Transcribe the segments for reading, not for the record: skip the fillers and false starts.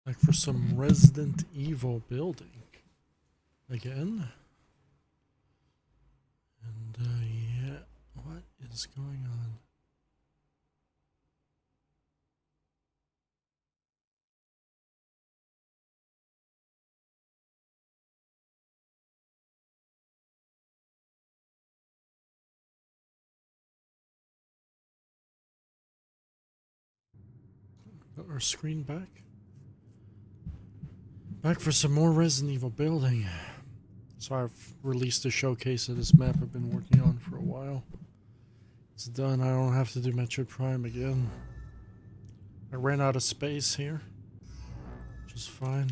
Like for some Resident Evil building. Again. And yeah, what is going on? Got our screen back. Back for some more Resident Evil building. So I've released a showcase of this map I've been working on for a while. It's done. I don't have to do Metroid Prime again. I ran out of space here, which is fine.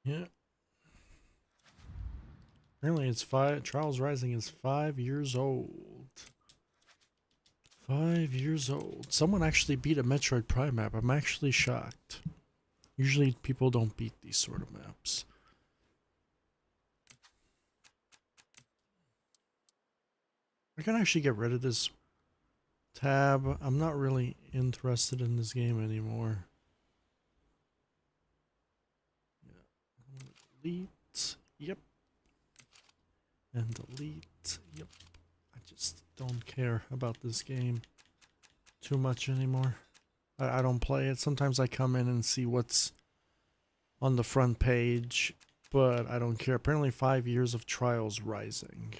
Yeah. Apparently it's Trials Rising is 5 years old. 5 years old. Someone actually beat a Metroid Prime map. I'm actually shocked. Usually people don't beat these sort of maps. I can actually get rid of this tab. I'm not really interested in this game anymore. Yeah. Delete. Yep. And delete. Yep. I just don't care about this game too much anymore. I don't play it. Sometimes I come in and see what's on the front page, but I don't care. Apparently 5 years of Trials Rising.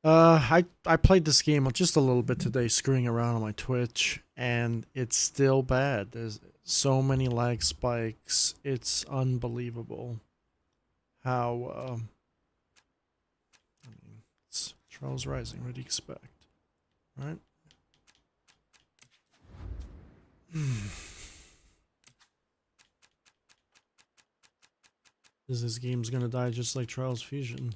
I played this game just a little bit today, screwing around on my Twitch, and it's still bad. There's so many lag spikes. It's unbelievable how, I mean, it's Trials Rising. What do you expect? Right? This game's gonna die just like Trials Fusion.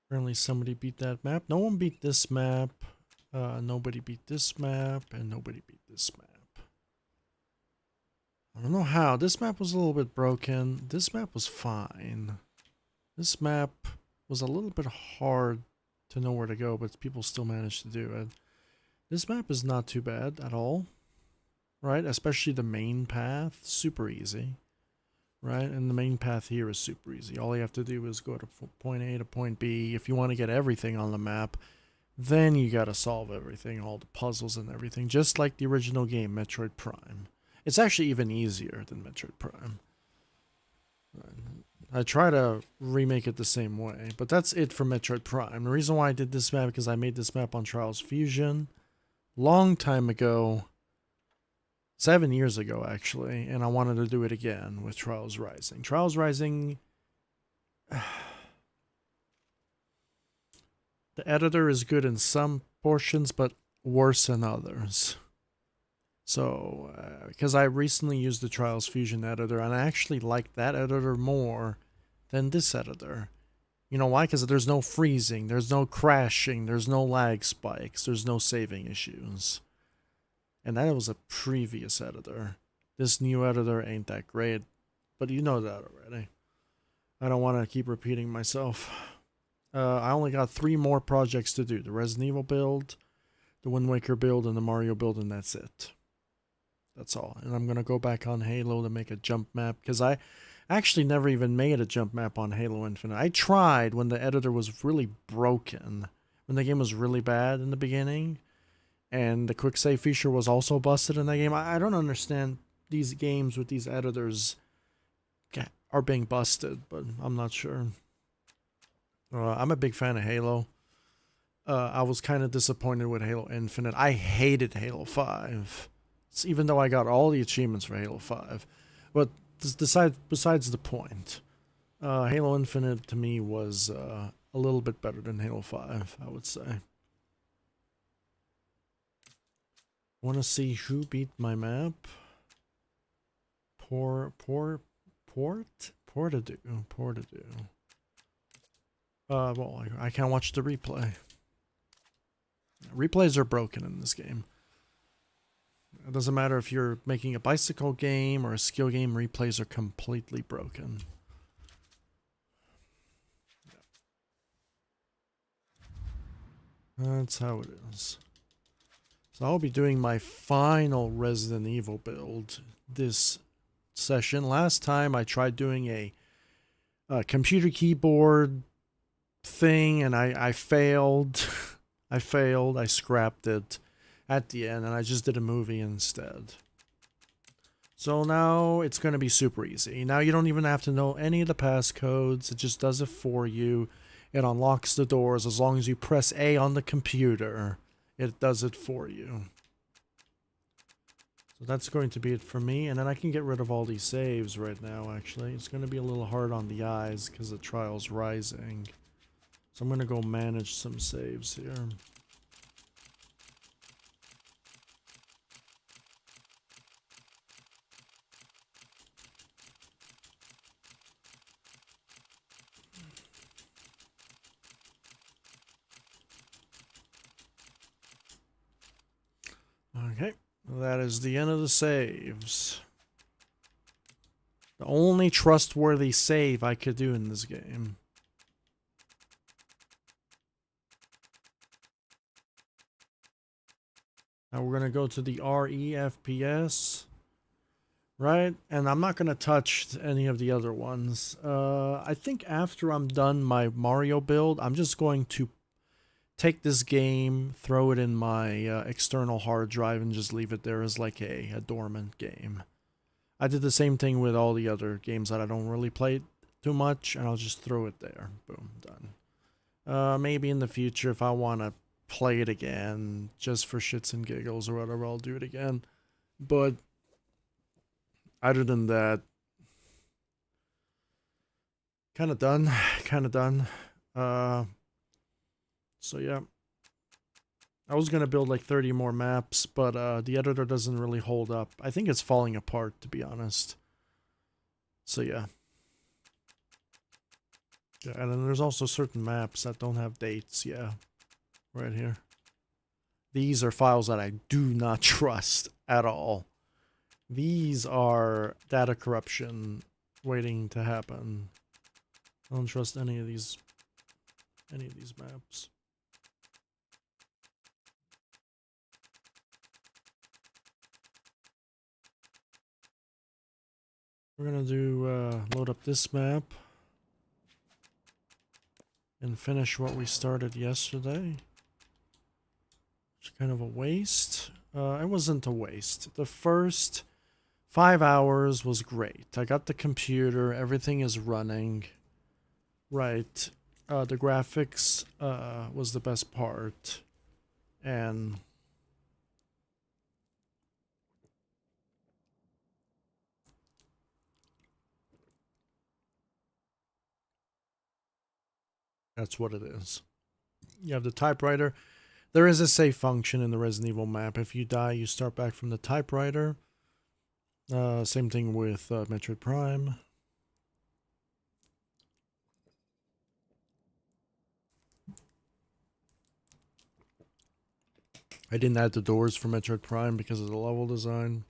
Apparently somebody beat that map. No one beat this map. Nobody beat this map, and nobody beat this map. I don't know how. This map was a little bit broken. This map was fine. This map was a little bit hard to know where to go, but people still managed to do it. This map is not too bad at all, right? Especially the main path, super easy, right? And the main path here is super easy. All you have to do is go to point A to point B. If you want to get everything on the map, then you gotta solve everything, all the puzzles and everything, just like the original game, Metroid Prime. It's actually even easier than Metroid Prime. I try to remake it the same way, but that's it for Metroid Prime. The reason why I did this map because I made this map on Trials Fusion long time ago, 7 years ago actually, and I wanted to do it again with Trials Rising. Trials Rising, the editor is good in some portions, but worse in others. So, because I recently used the Trials Fusion editor, and I actually like that editor more than this editor. You know why? Because there's no freezing, there's no crashing, there's no lag spikes, there's no saving issues. And that was a previous editor. This new editor ain't that great, but you know that already. I don't want to keep repeating myself. I only got 3 more projects to do. The Resident Evil build, the Wind Waker build, and the Mario build, and that's it. That's all. And I'm going to go back on Halo to make a jump map, because I actually never even made a jump map on Halo Infinite. I tried when the editor was really broken, when the game was really bad in the beginning, and the quick save feature was also busted in that game. I don't understand these games with these editors are being busted, but I'm not sure. I'm a big fan of Halo. I was kind of disappointed with Halo Infinite. I hated Halo 5. Even though I got all the achievements for Halo 5. But besides the point, Halo Infinite to me was a little bit better than Halo 5, I would say. Want to see who beat my map? Portadoo. Well, I can't watch the replay. Replays are broken in this game. It doesn't matter if you're making a bicycle game or a skill game, replays are completely broken. That's how it is. So I'll be doing my final Resident Evil build this session. Last time I tried doing a computer keyboard thing and I failed. I failed. I scrapped it at the end and I just did a movie instead. So now it's going to be super easy. Now you don't even have to know any of the passcodes. It just does it for you. It unlocks the doors as long as you press A on the computer. It does it for you. So that's going to be it for me. And then I can get rid of all these saves right now, actually. It's going to be a little hard on the eyes because the trial's rising. So I'm going to go manage some saves here. Okay, that is the end of the saves. The only trustworthy save I could do in this game. Now we're going to go to the RE FPS. Right? And I'm not going to touch any of the other ones. I think after I'm done my Mario build, I'm just going to take this game, throw it in my external hard drive, and just leave it there as like a dormant game. I did the same thing with all the other games that I don't really play too much, and I'll just throw it there. Boom, done. Maybe in the future, if I want to play it again, just for shits and giggles or whatever, I'll do it again. But other than that, kind of done. So yeah. I was going to build like 30 more maps, but the editor doesn't really hold up. I think it's falling apart, to be honest. So yeah. Yeah, and then there's also certain maps that don't have dates, yeah. Right here. These are files that I do not trust at all. These are data corruption waiting to happen. I don't trust any of these maps. We're gonna do load up this map and finish what we started yesterday. It's kind of a waste. It wasn't a waste. The first 5 hours was great. I got the computer, everything is running. Right. The graphics was the best part. And that's what it is. You have the typewriter. There is a save function in the Resident Evil map. If you die, you start back from the typewriter. Same thing with Metroid Prime. I didn't add the doors for Metroid Prime because of the level design.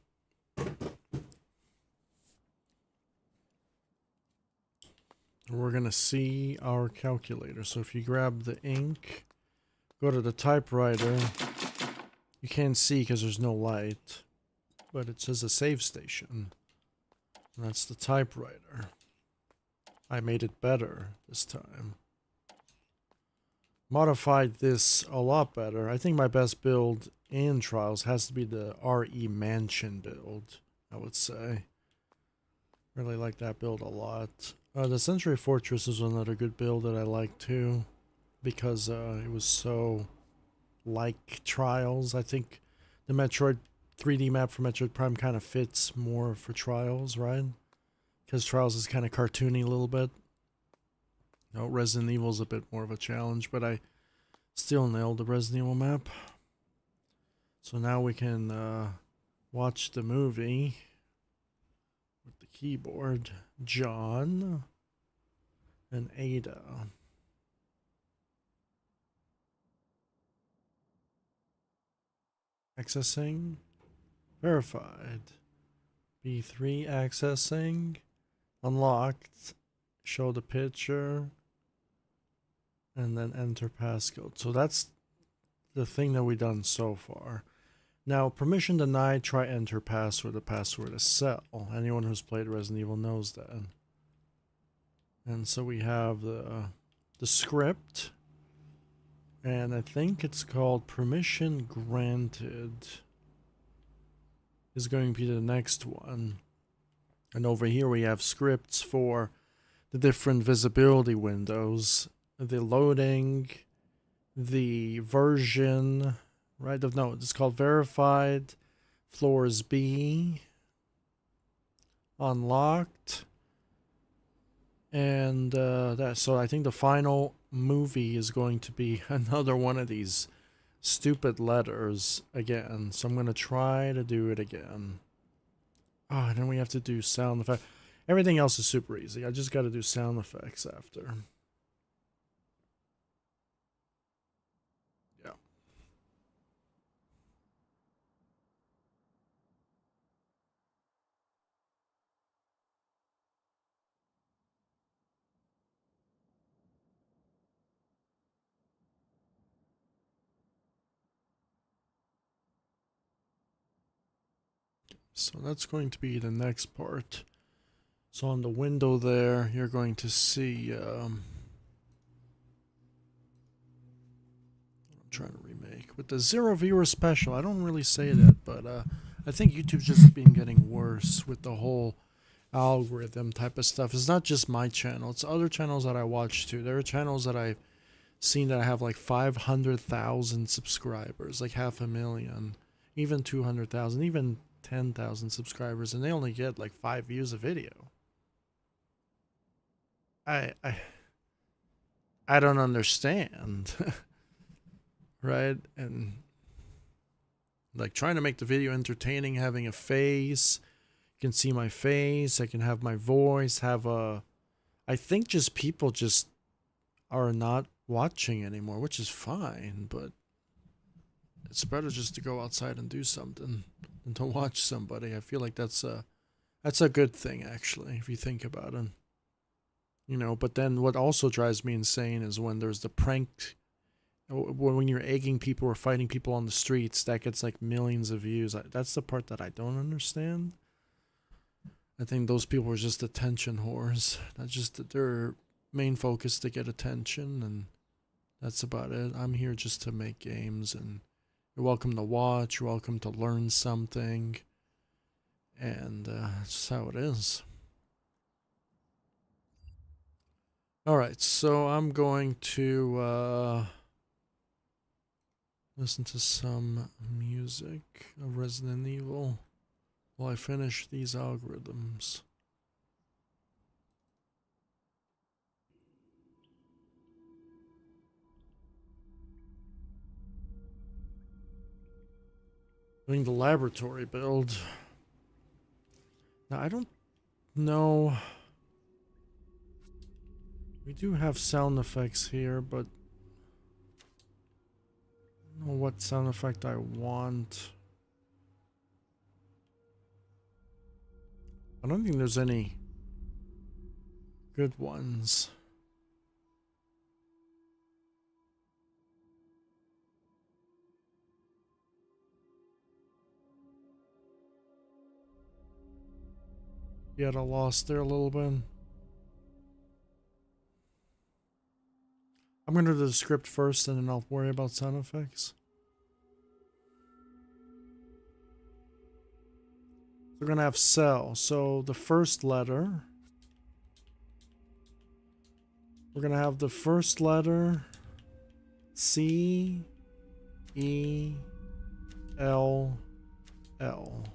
We're going to see our calculator. So if you grab the ink, go to the typewriter. You can't see because there's no light, but it says a save station. And that's the typewriter. I made it better this time. Modified this a lot better. I think my best build in Trials has to be the RE Mansion build, I would say. Really like that build a lot. The Century Fortress is another good build that I like too, because it was so like Trials. I think the Metroid 3D map for Metroid Prime kind of fits more for Trials, right? Because Trials is kind of cartoony a little bit. No, Resident Evil is a bit more of a challenge, but I still nailed the Resident Evil map. So now we can watch the movie with the keyboard. John and Ada. Accessing. Verified. B3 accessing. Unlocked. Show the picture. And then enter passcode. So that's the thing that we've done so far. Now, permission denied, try enter password. The password is cell. Anyone who's played Resident Evil knows that. And so we have the script. And I think it's called permission granted is going to be the next one. And over here we have scripts for the different visibility windows, the loading, the version, right? No, it's called verified, floors B, unlocked, and so I think the final movie is going to be another one of these stupid letters again. So I'm going to try to do it again. Oh, and then we have to do sound effects. Everything else is super easy. I just got to do sound effects after. Yeah. So that's going to be the next part. So on the window there, you're going to see, I'm trying to remake, with the 0 viewer special. I don't really say that, but I think YouTube's just been getting worse with the whole algorithm type of stuff. It's not just my channel, it's other channels that I watch too. There are channels that I've seen that have like 500,000 subscribers, like 500,000, even 200,000, even 10,000 subscribers, and they only get like 5 views a video. I don't understand. Right? And like trying to make the video entertaining, having a face, you can see my face, I can have my voice, have a, I think just people just are not watching anymore, which is fine, but it's better just to go outside and do something than to watch somebody. I feel like that's a good thing, actually, if you think about it. You know, but then what also drives me insane is when there's the prank, when you're egging people or fighting people on the streets, that gets like millions of views. That's the part that I don't understand. I think those people are just attention whores. That's just their main focus, to get attention, and that's about it. I'm here just to make games, and you're welcome to watch, you're welcome to learn something, and that's just how it is. Alright, so I'm going to listen to some music of Resident Evil while I finish these algorithms. Doing the laboratory build. Now, I don't know. We do have sound effects here, but I don't know what sound effect I want. I don't think there's any good ones. Get a loss there a little bit. I'm gonna do the script first, and then I'll worry about sound effects. We're gonna have cell. So the first letter, we're gonna have the first letter C E L L.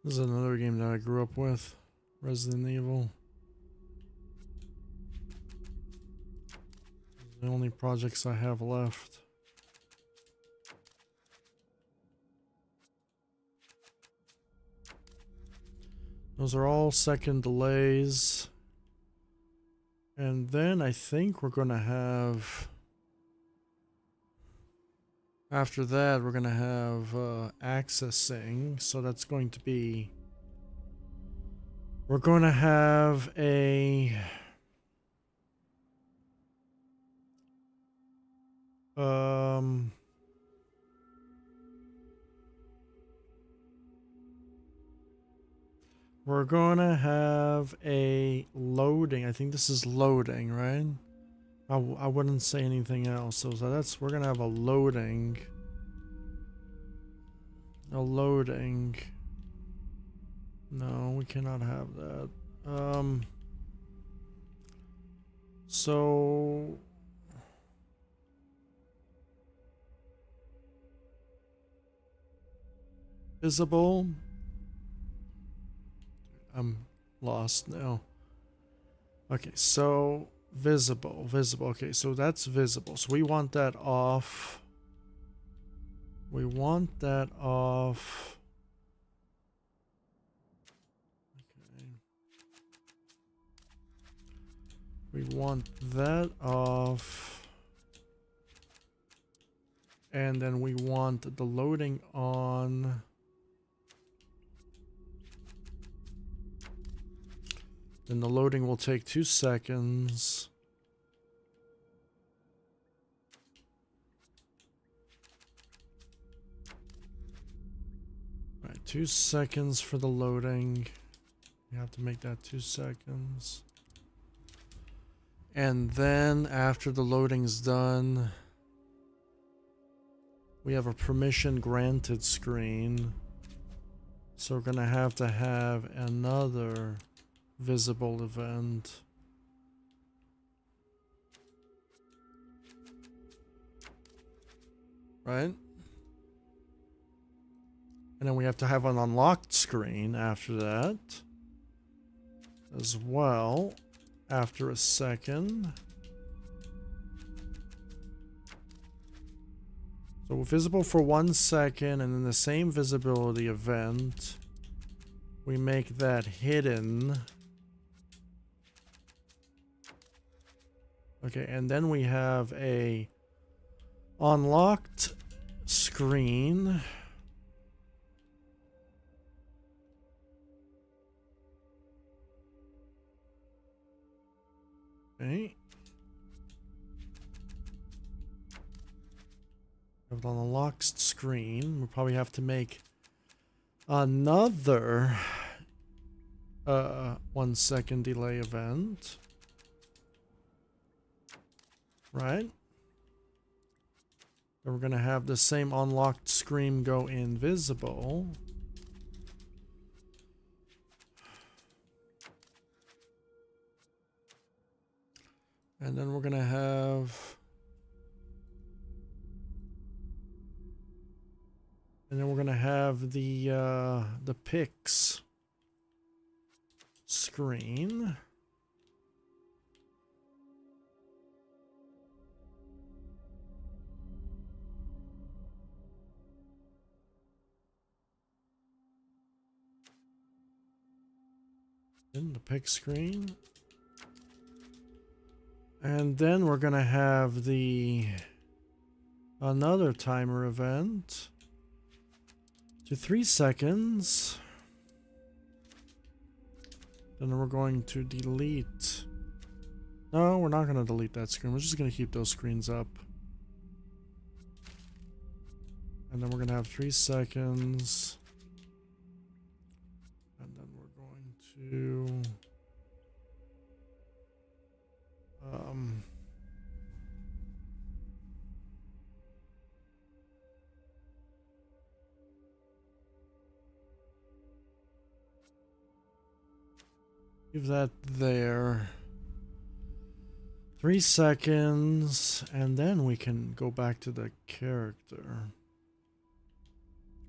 This is another game that I grew up with, Resident Evil. The only projects I have left. Those are all second delays. And then I think we're going to have... After that, we're going to have accessing. So that's going to be... We're going to have a... We're going to have a loading. I think this is loading, right? I wouldn't say anything else. So that's, we're going to have a loading. A loading. No, we cannot have that. So... Visible. I'm lost now. Okay, so visible. Okay, so that's visible. So we want that off. We want that off. Okay. We want that off. And then we want the loading on. Then the loading will take 2 seconds. All right, 2 seconds for the loading. You have to make that 2 seconds. And then after the loading's done, we have a permission granted screen. So we're gonna have to have another visible event. Right? And then we have to have an unlocked screen after that as well, after a second. So visible for 1 second, and then the same visibility event, we make that hidden. Okay, and then we have a unlocked screen. Okay. Have it on a locked screen. We'll probably have to make another 1 second delay event. Right? Then we're going to have the same unlocked screen go invisible. And then we're going to have... And then we're going to have the pics screen. In the pic screen. And then we're going to have another timer event to 3 seconds. Then we're going to delete. No, we're not going to delete that screen. We're just going to keep those screens up. And then we're going to have 3 seconds. And then we're going to... Leave that there. 3 seconds, and then we can go back to the character.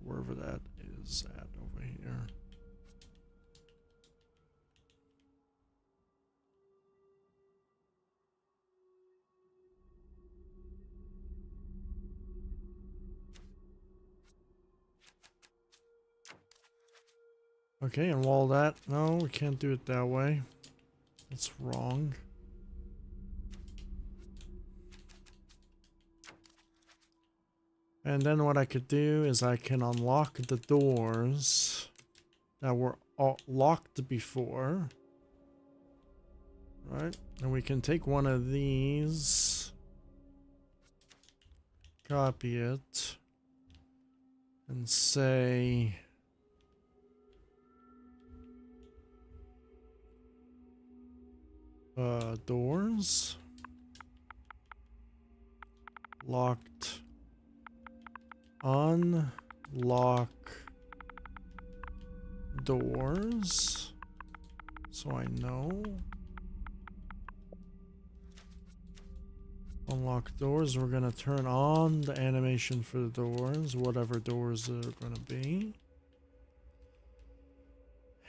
Wherever that is at over here. Okay, and wall that. No, we can't do it that way. That's wrong. And then what I could do is I can unlock the doors that were all locked before. Right? And we can take one of these, copy it, and say doors locked, unlock doors, so I know. Unlock doors. We're gonna turn on the animation for the doors, whatever doors they're gonna be.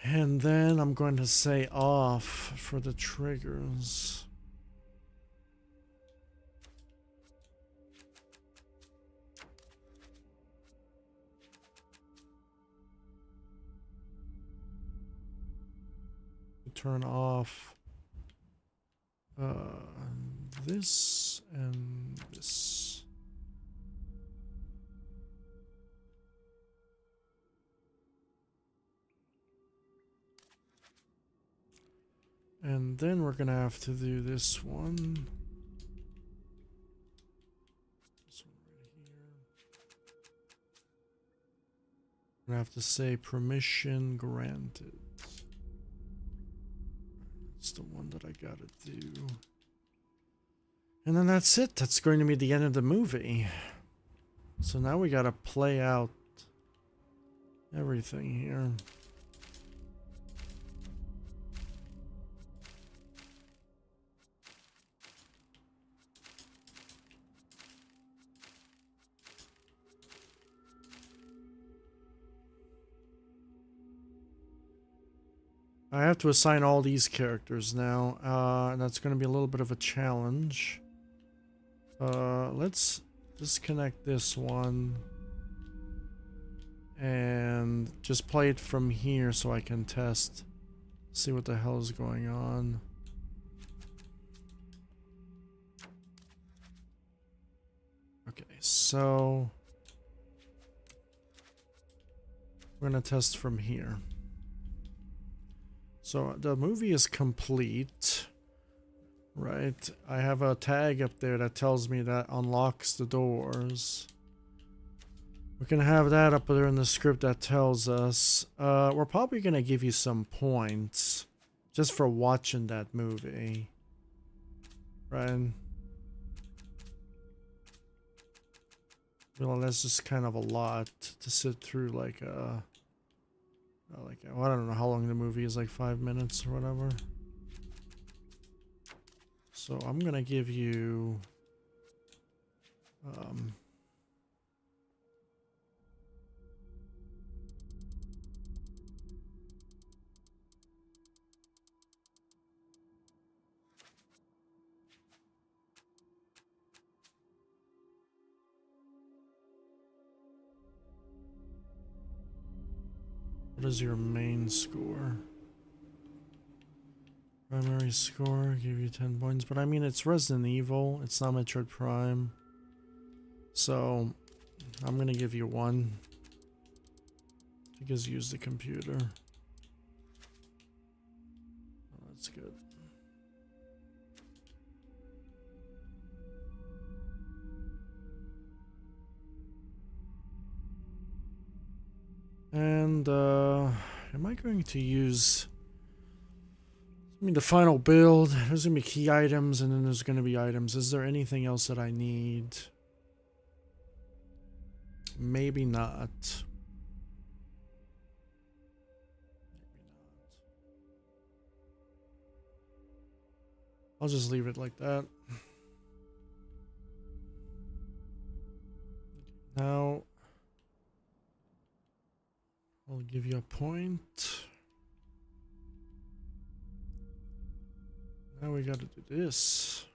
And then I'm going to say off for the triggers. Turn off this and this. And then we're gonna have to do this one. This one right here. We're gonna have to say permission granted. That's the one that I gotta do. And then that's it. That's going to be the end of the movie. So now we gotta play out everything here. I have to assign all these characters now, and that's going to be a little bit of a challenge. Let's disconnect this one and just play it from here so I can test, see what the hell is going on. Okay, so we're going to test from here. So the movie is complete, right? I have a tag up there that tells me that unlocks the doors. We can have that up there in the script that tells us. We're probably going to give you some points just for watching that movie, right? Well, that's just kind of a lot to sit through, like I don't know how long the movie is, like 5 minutes or whatever. So I'm gonna give you what is your main score? Primary score, give you 10 points, but I mean, it's Resident Evil, it's not Metroid Prime. So I'm gonna give you 1 because you use the computer. Oh, that's good. And am I going to use, I mean, the final build? There's gonna be key items, and then there's gonna be items. Is there anything else that I need? Maybe not. I'll just leave it like that. Now I'll give you a point. Now we gotta do this.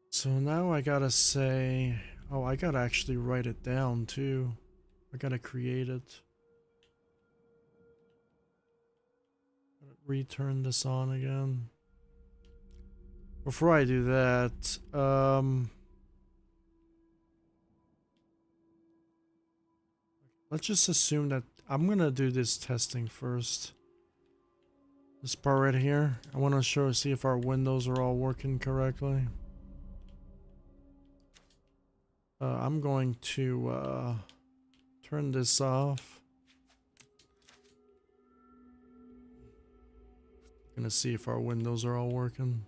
So now I gotta say Oh, I gotta actually write it down too. I gotta create it. Return this on again. Before I do that, let's just assume that I'm gonna do this testing first. This part right here, I want to see if our windows are all working correctly. I'm going to turn this off. Gonna see if our windows are all working.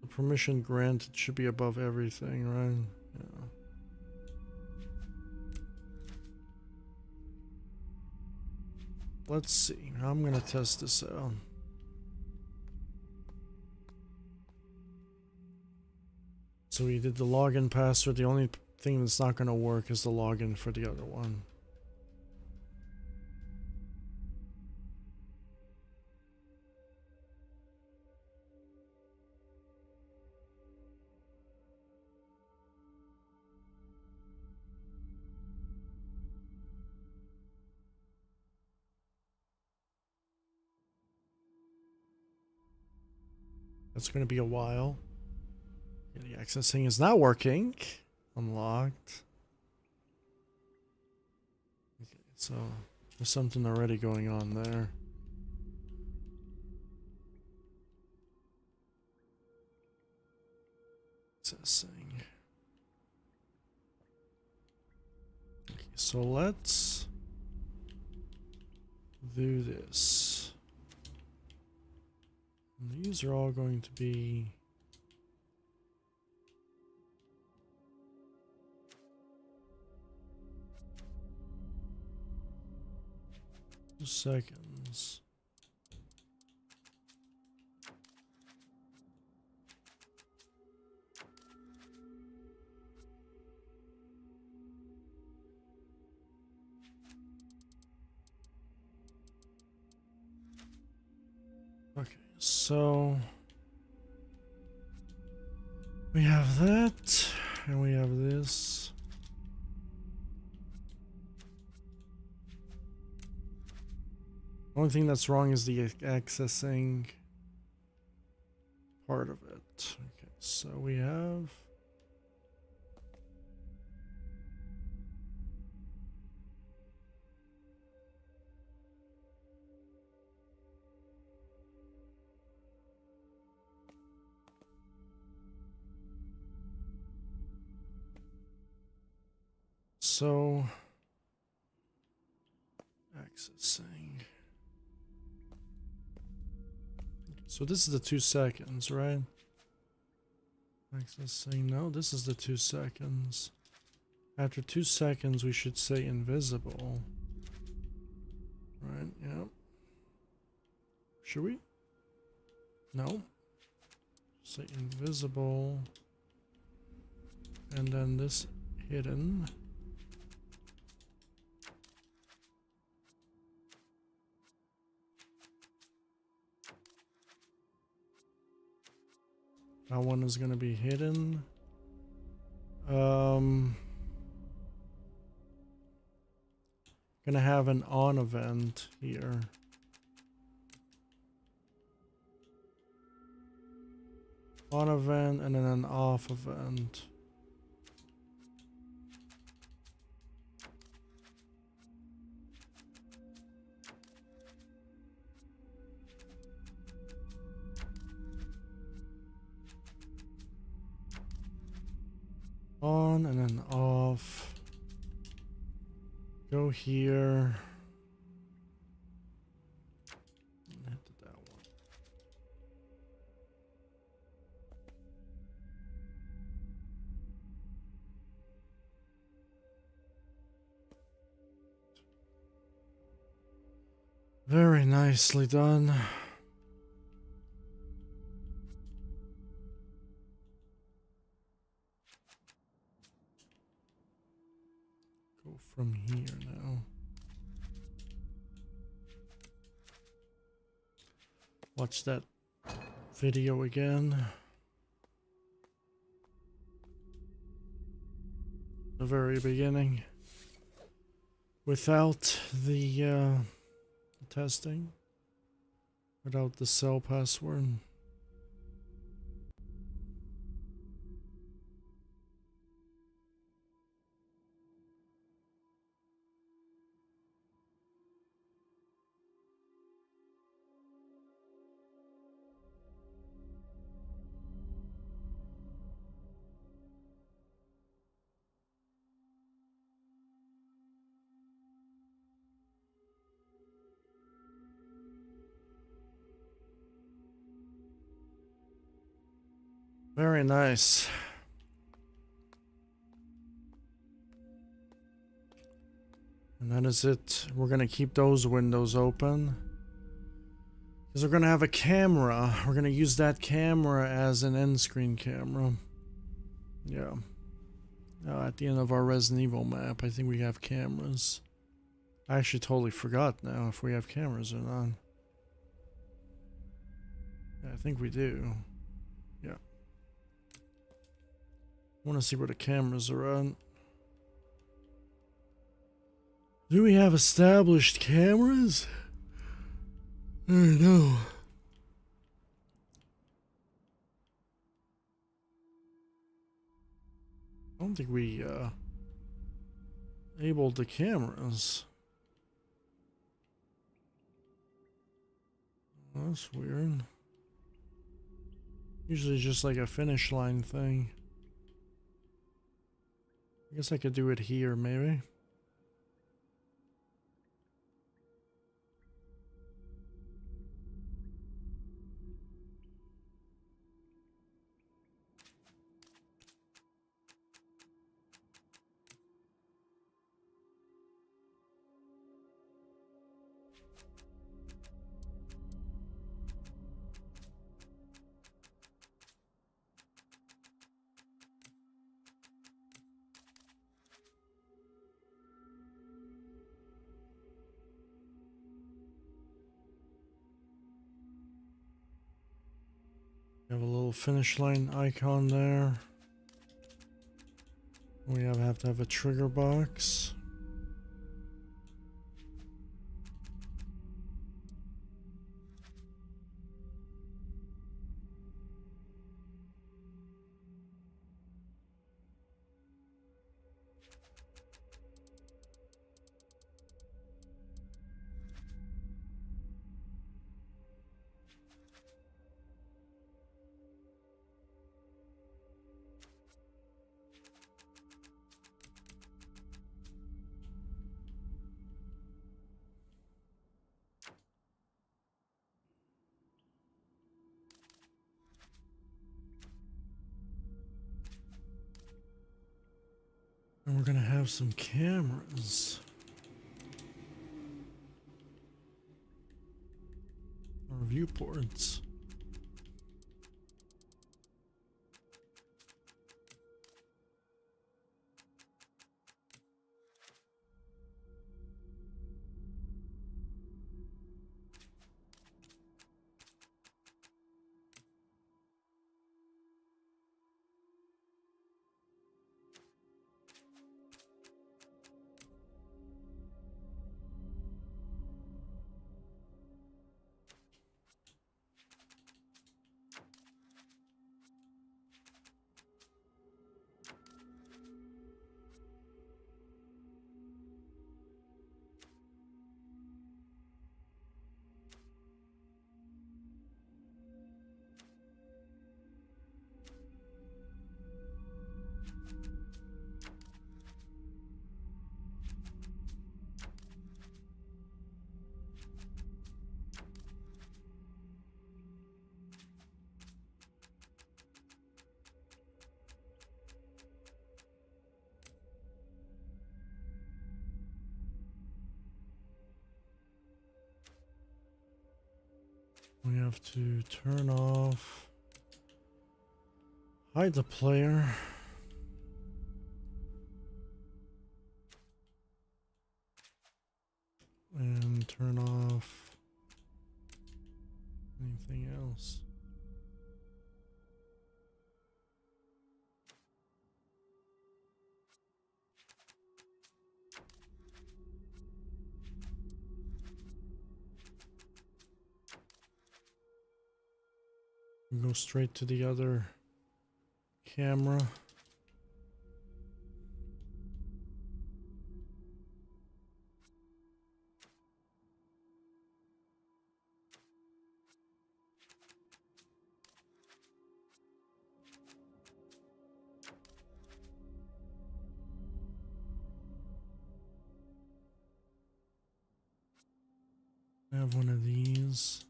The permission granted should be above everything, right? Yeah. Let's see. I'm gonna test this out. So we did the login password. The only thing that's not gonna work is the login for the other one. That's gonna be a while. Yeah, the accessing is not working. Unlocked. Okay, so there's something already going on there. Accessing. Okay, so let's do this. And these are all going to be 2 seconds. Okay, so we have that, and we have this. Only thing that's wrong is the accessing part of it. Okay, so we have so accessing. So this is the 2 seconds, right? Accessing. No, this is the 2 seconds. After 2 seconds, we should say invisible. Right? Yep. Should we? No. Say invisible. And then this hidden. That one is going to be hidden. Gonna have an on event here. On event and then an off event. On and then off. Go here. Hit that one. Very nicely done. Go from here now. Watch that video again. The very beginning. Without the testing. Without the cell password. Very nice. And that is it. We're gonna keep those windows open. Because we're gonna have a camera. We're gonna use that camera as an end screen camera. Yeah. At the end of our Resident Evil map, I think we have cameras. I actually totally forgot now if we have cameras or not. Yeah, I think we do. Yeah. I want to see where the cameras are at. Do we have established cameras? I don't know. I don't think we enabled the cameras. That's weird. Usually just like a finish line thing. I guess I could do it here, maybe. We have a little finish line icon there. We have to have a trigger box. And we're gonna have some cameras. Or viewports. We have to turn off, hide the player, and turn off anything else. Go straight to the other camera. I have one of these.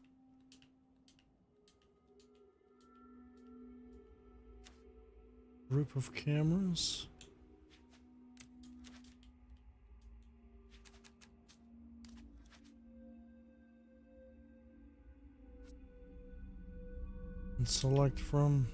Group of cameras. And select from.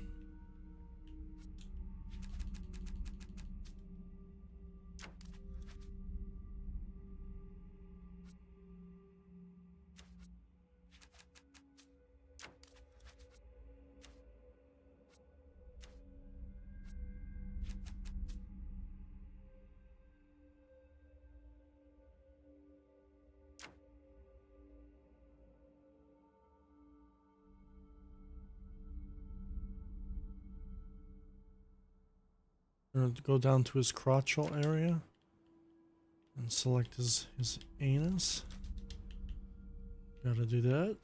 Go down to his crotchal area and select his anus. Gotta do that.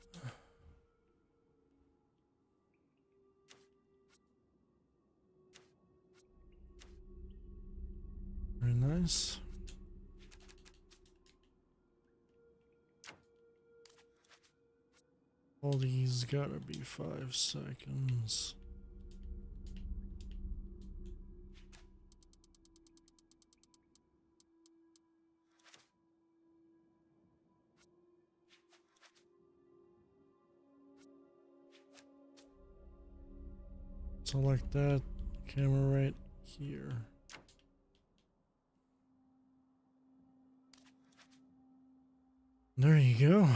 Very nice. All these gotta be 5 seconds. Select that camera right here. There you go.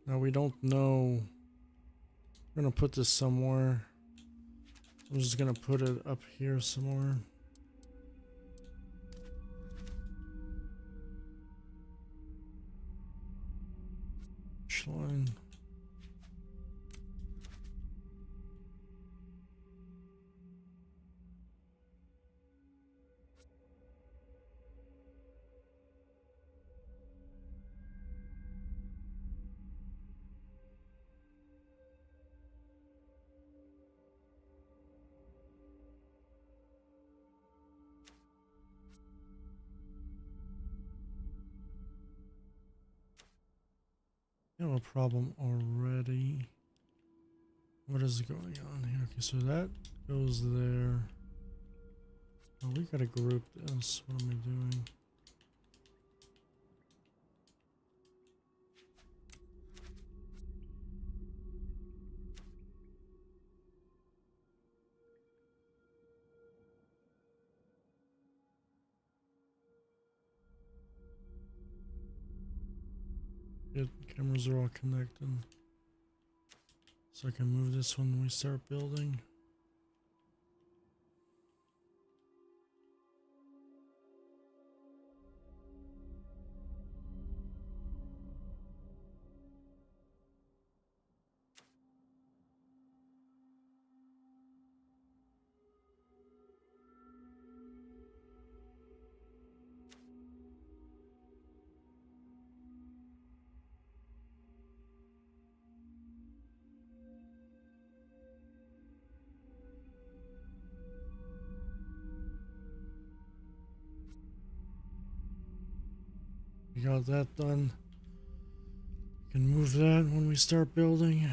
Now we don't know. We're gonna put this somewhere. I'm just gonna put it up here somewhere. Line. I have a problem already. What is going on here? Okay, so that goes there. Oh, we gotta group this. What am I doing? Good, cameras are all connected. So I can move this when we start building. We got that done. We can move that when we start building.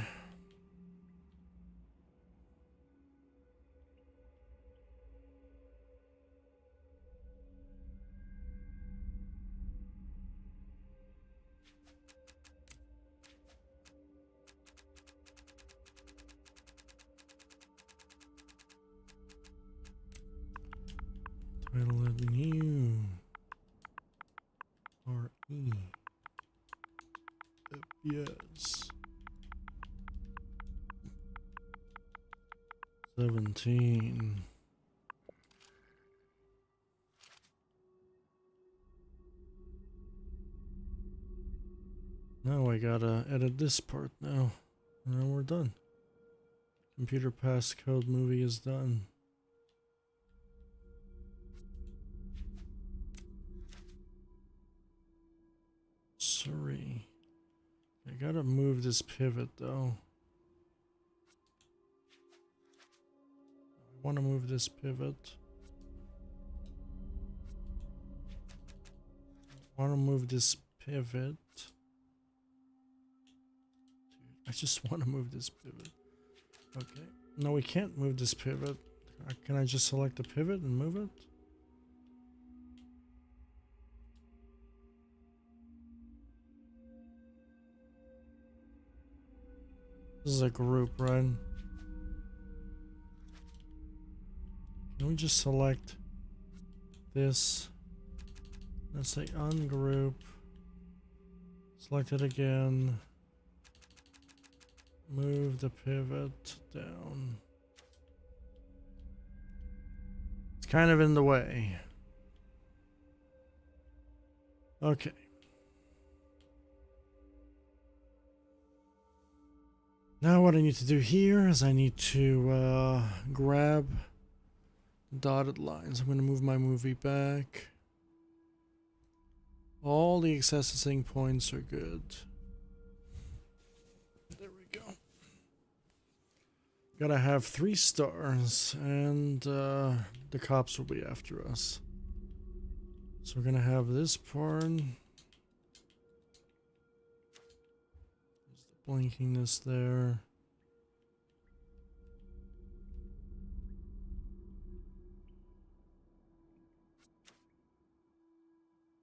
Title it new. RE. FPS. 17. Now I gotta edit this part now. And then we're done. Computer passcode movie is done. Sorry. I gotta move this pivot though. I wanna move this pivot. I wanna move this pivot. I just want to move this pivot. Okay. No, we can't move this pivot. Can I just select the pivot and move it? This is a group, right? Can we just select this? Let's say ungroup. Select it again. Move the pivot down. It's kind of in the way. Okay. Now what I need to do here is I need to grab dotted lines. I'm going to move my movie back. All the accessing points are good. There we go. Gotta have 3 stars, and the cops will be after us. So we're gonna have this part. There's the blinkingness there.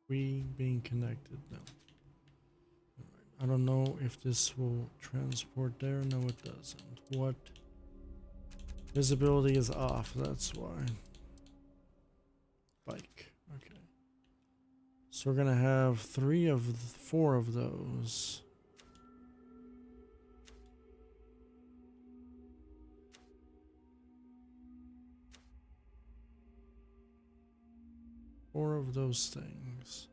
We being connected now. I don't know if this will transport there. No, it doesn't. What? Visibility is off, that's why. Bike. Okay. So we're gonna have 4 of those. Four of those things.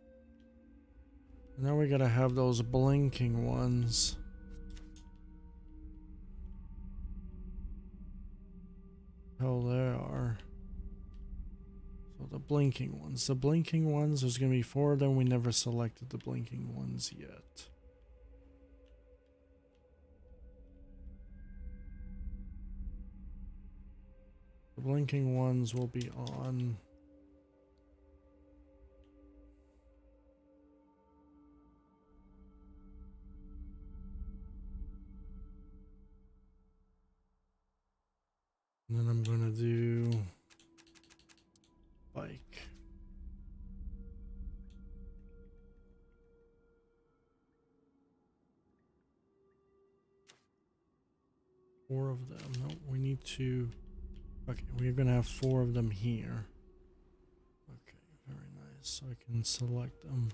And now we gotta have those blinking ones. Hell, they are. So the blinking ones. The blinking ones, there's gonna be 4 of them. We never selected the blinking ones yet. The blinking ones will be on. And then I'm gonna do bike. Four of them. No, we need to. Okay, we're gonna have 4 of them here. Okay, very nice. So I can select them.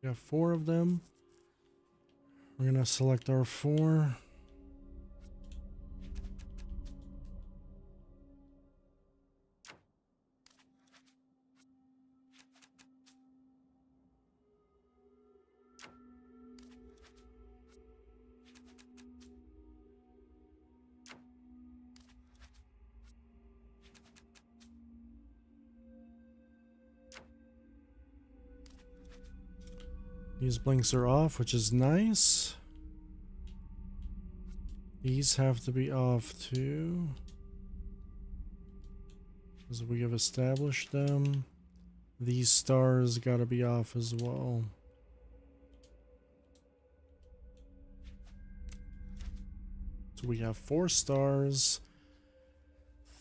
We have 4 of them. We're gonna select our 4. These blinks are off, which is nice. These have to be off too, because we have established them. These stars gotta be off as well. So we have 4 stars,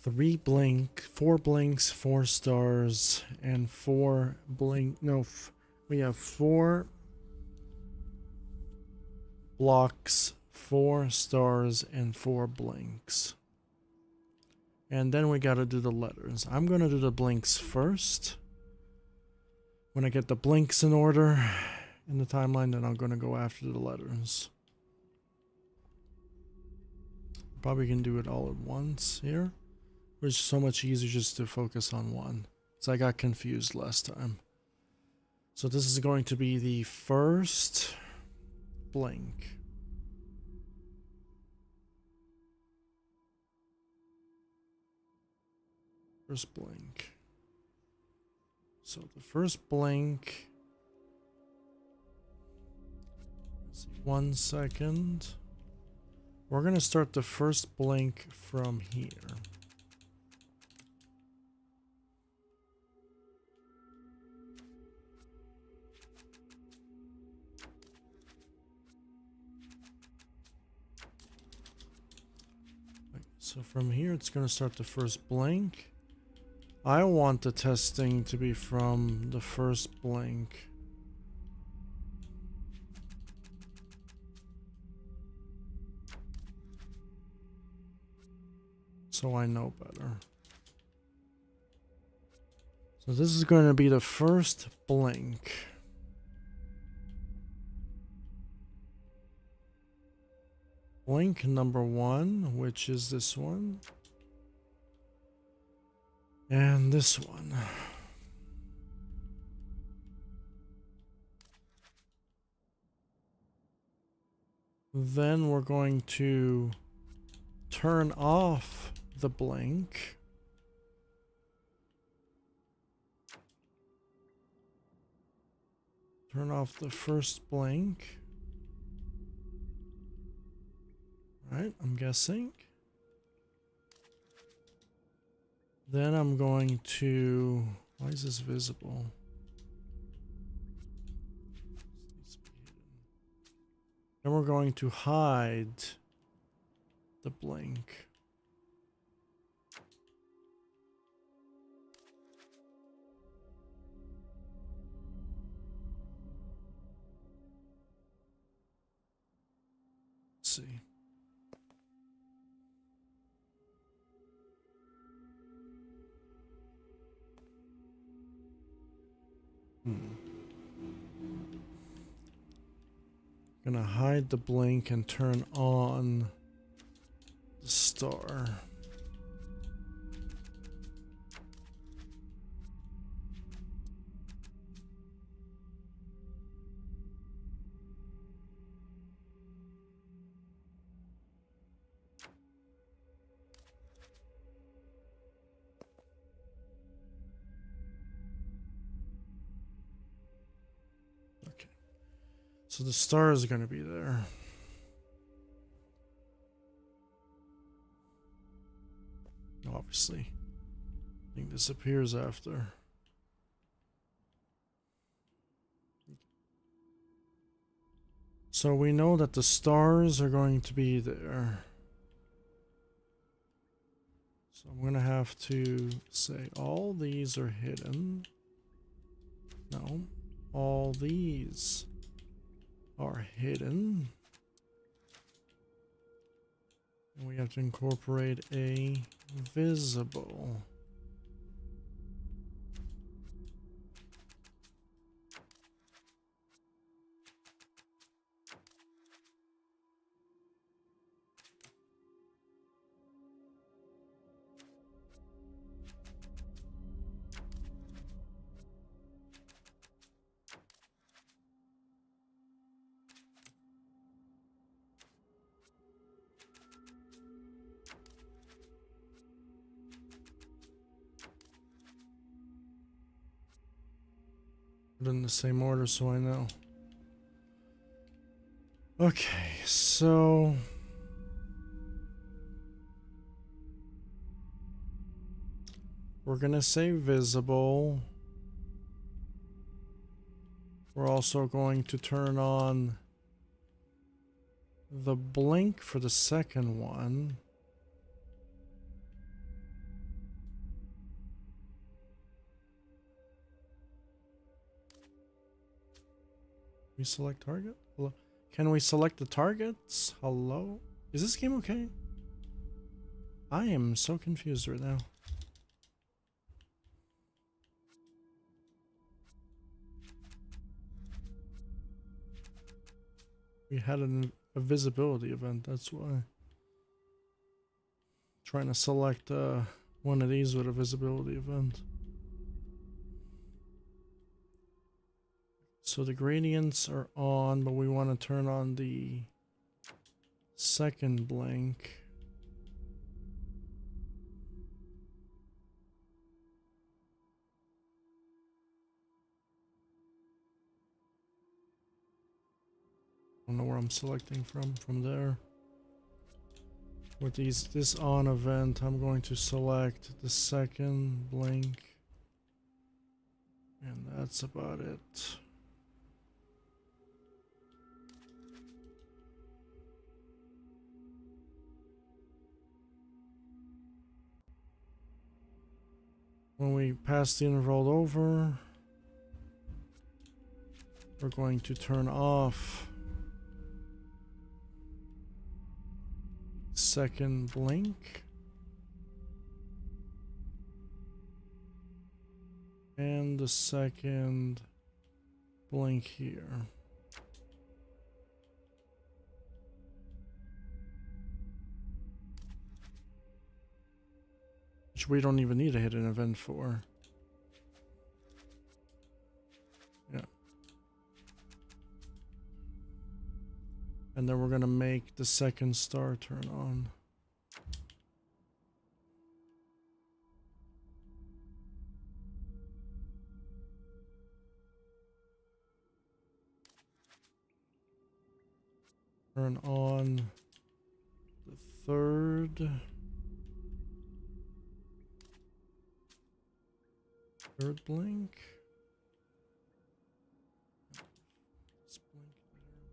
3 blink, 4 blinks, 4 stars, and 4 blink. No, we have 4 blocks, 4 stars, and 4 blinks. And then we gotta do the letters. I'm gonna do the blinks first. When I get the blinks in order in the timeline, then I'm gonna go after the letters. Probably can do it all at once here, which is so much easier just to focus on one. So I got confused last time. So this is going to be the first blink. First blink. So the first blink. Let's see, 1 second. We're gonna start the first blink from here. So from here, it's gonna start the first blink. I want the testing to be from the first blink. So I know better. So this is going to be the first blink. Blink number 1, which is this one. And this one. Then we're going to turn off the blink. Turn off the first blink. Right, I'm guessing. Then I'm going to... Why is this visible? Then we're going to hide the blink. Let's see. Gonna hide the blink and turn on the star. So the stars are going to be there. Obviously. I think this appears after. So we know that the stars are going to be there. So I'm going to have to say all these are hidden. No, all these are hidden. And we have to incorporate a visible. Put in the same order so I know. Okay, so we're gonna say visible. We're also going to turn on the blink for the second one. We select target? Hello? Can we select the targets? Hello? Is this game okay? I am so confused right now. We had a visibility event, that's why. Trying to select one of these with a visibility event. So the gradients are on, but we want to turn on the second blink. I don't know where I'm selecting from there. With this on event, I'm going to select the second blink. And that's about it. When we pass the interval over, we're going to turn off second blink. And the second blink here. Which we don't even need to hit an event for. Yeah. And then we're gonna make the second star turn on. Turn on the third blink. Let's blink there.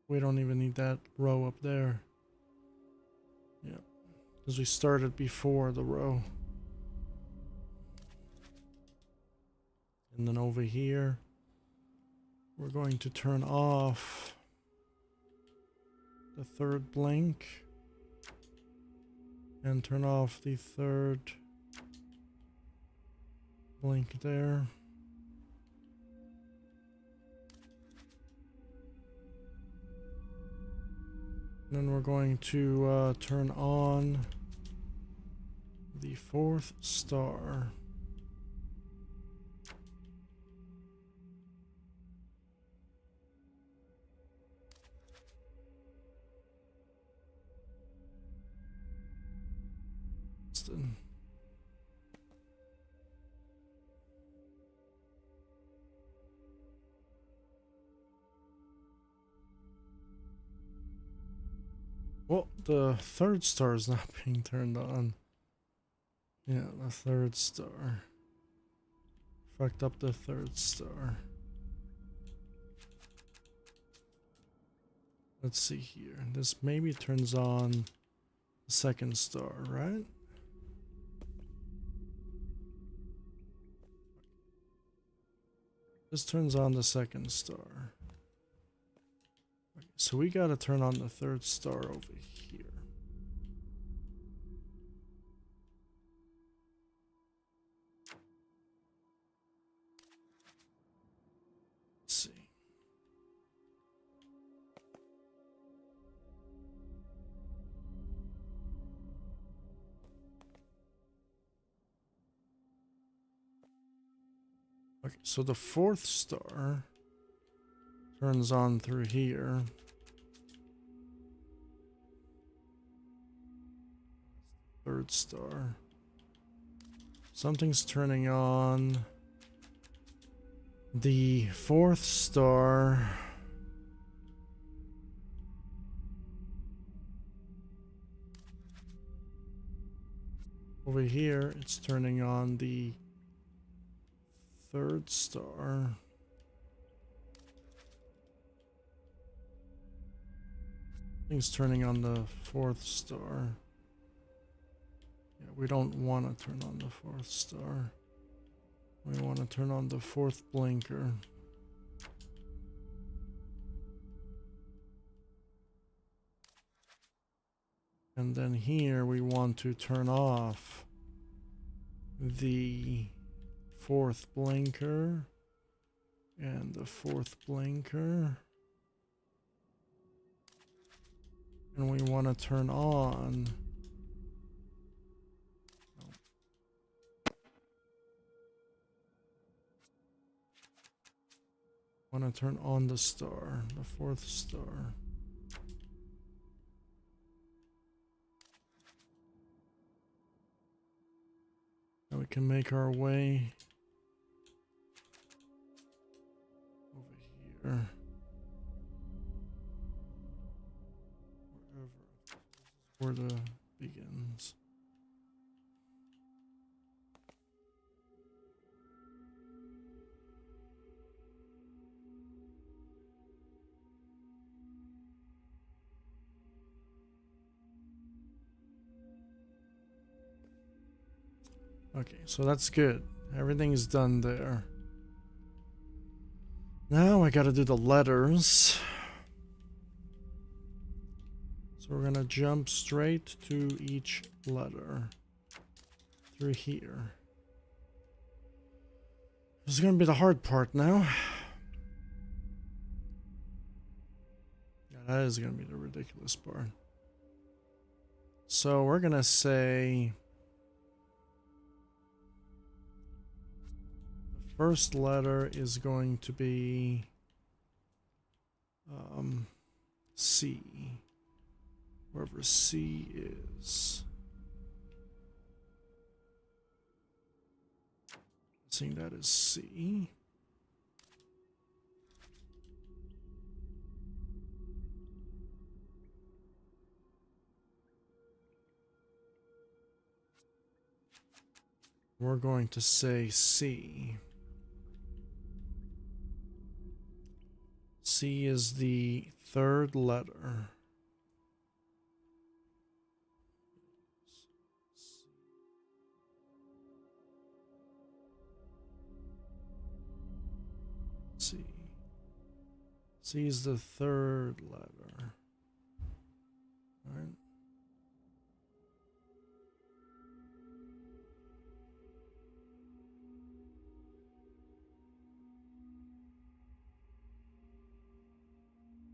We don't even need that row up there. Yeah, because we started before the row. And then over here, we're going to turn off the third blink and turn off the third blink there. And then we're going to turn on the fourth star. Well, the third star is not being turned on. Yeah, the third star. Fucked up the third star. Let's see here. This maybe turns on the second star, right? This turns on the second star. Okay, so we gotta turn on the third star over here. Let's see. Okay, so the fourth star turns on through here. Third star. Something's turning on the fourth star. Over here, it's turning on the third star. Things turning on the fourth star. Yeah, we don't want to turn on the fourth star. We want to turn on the fourth blinker. And then here we want to turn off the fourth blinker And the fourth blinker. And we want to turn on. Want to turn on the star, the fourth star. Now we can make our way over here. Where the begins. Okay, so that's good. Everything is done there. Now I gotta do the letters. So we're gonna jump straight to each letter through here. This is gonna be the hard part now. Yeah, that is gonna be the ridiculous part. So we're gonna say the first letter is going to be C. Wherever C is. Seeing that is C. We're going to say C. C is the third letter. C. C is the third letter. All right.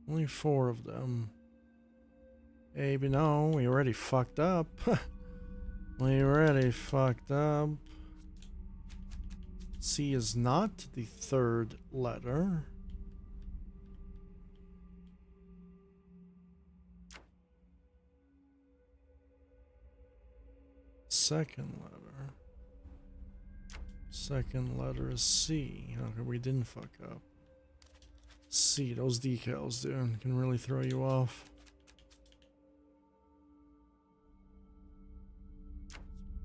Only 4 of them. Hey, but no, we already fucked up. We already fucked up. C is not the third letter. Second letter. Second letter is C. Okay, we didn't fuck up. C, those decals, dude, can really throw you off.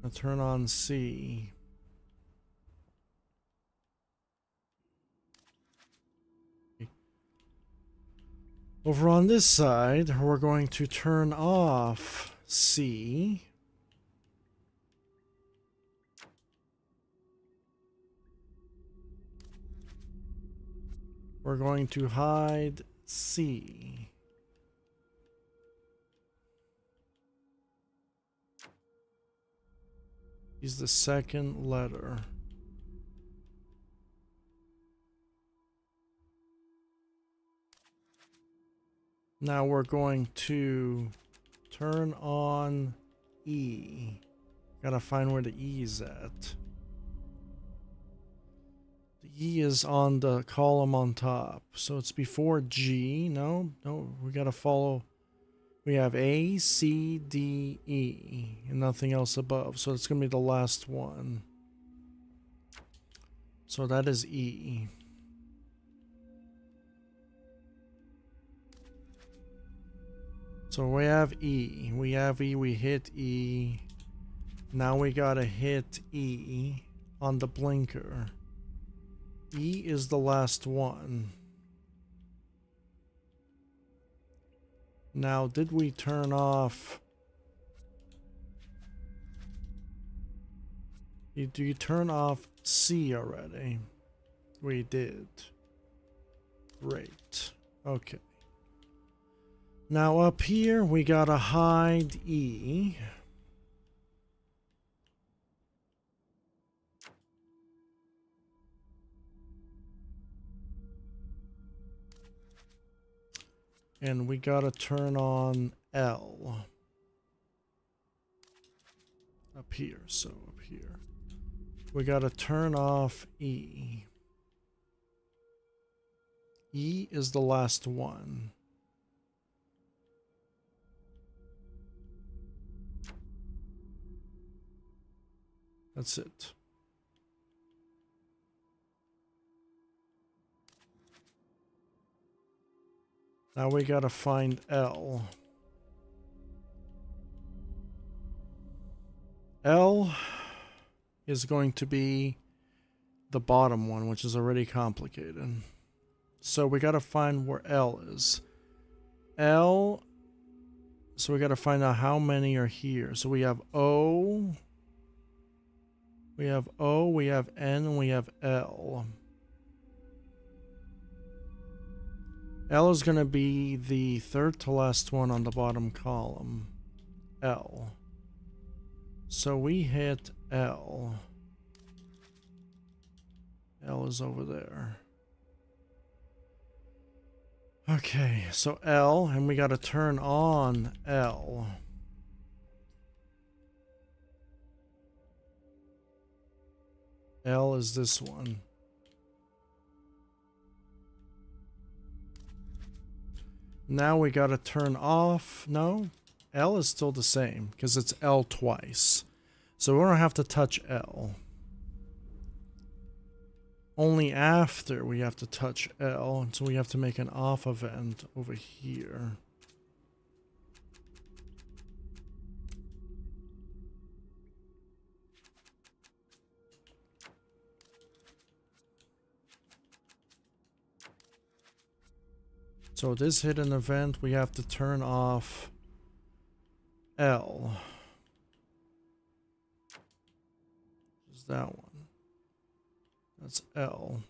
I'll turn on C. Over on this side, we're going to turn off C. We're going to hide C. Is the second letter. Now we're going to turn on E. Gotta find where the E is at. The E is on the column on top. So it's before G. No, we gotta follow. We have A, C, D, E, and nothing else above. So it's gonna be the last one. So that is E. So we have E. We have E. We hit E. Now we gotta hit E on the blinker. E is the last one. Now, did we turn off? Do you turn off C already? We did. Great. Okay. Now up here, we gotta hide E. And we gotta turn on L. Up here, so up here. We gotta turn off E. E is the last one. That's it. Now we gotta find L. L is going to be the bottom one, which is already complicated. So we gotta find where L is. L, so we gotta find out how many are here. So we have O, we have N, and we have L. L is gonna be the third to last one on the bottom column. L. So we hit L. L is over there. Okay, so L, and we gotta turn on L. L is this one. Now we gotta turn off, no, L is still the same, because it's L twice. So we don't have to touch L. Only after we have to touch L, so we have to make an off event over here. So this hidden event, we have to turn off L. Is that one? That's L.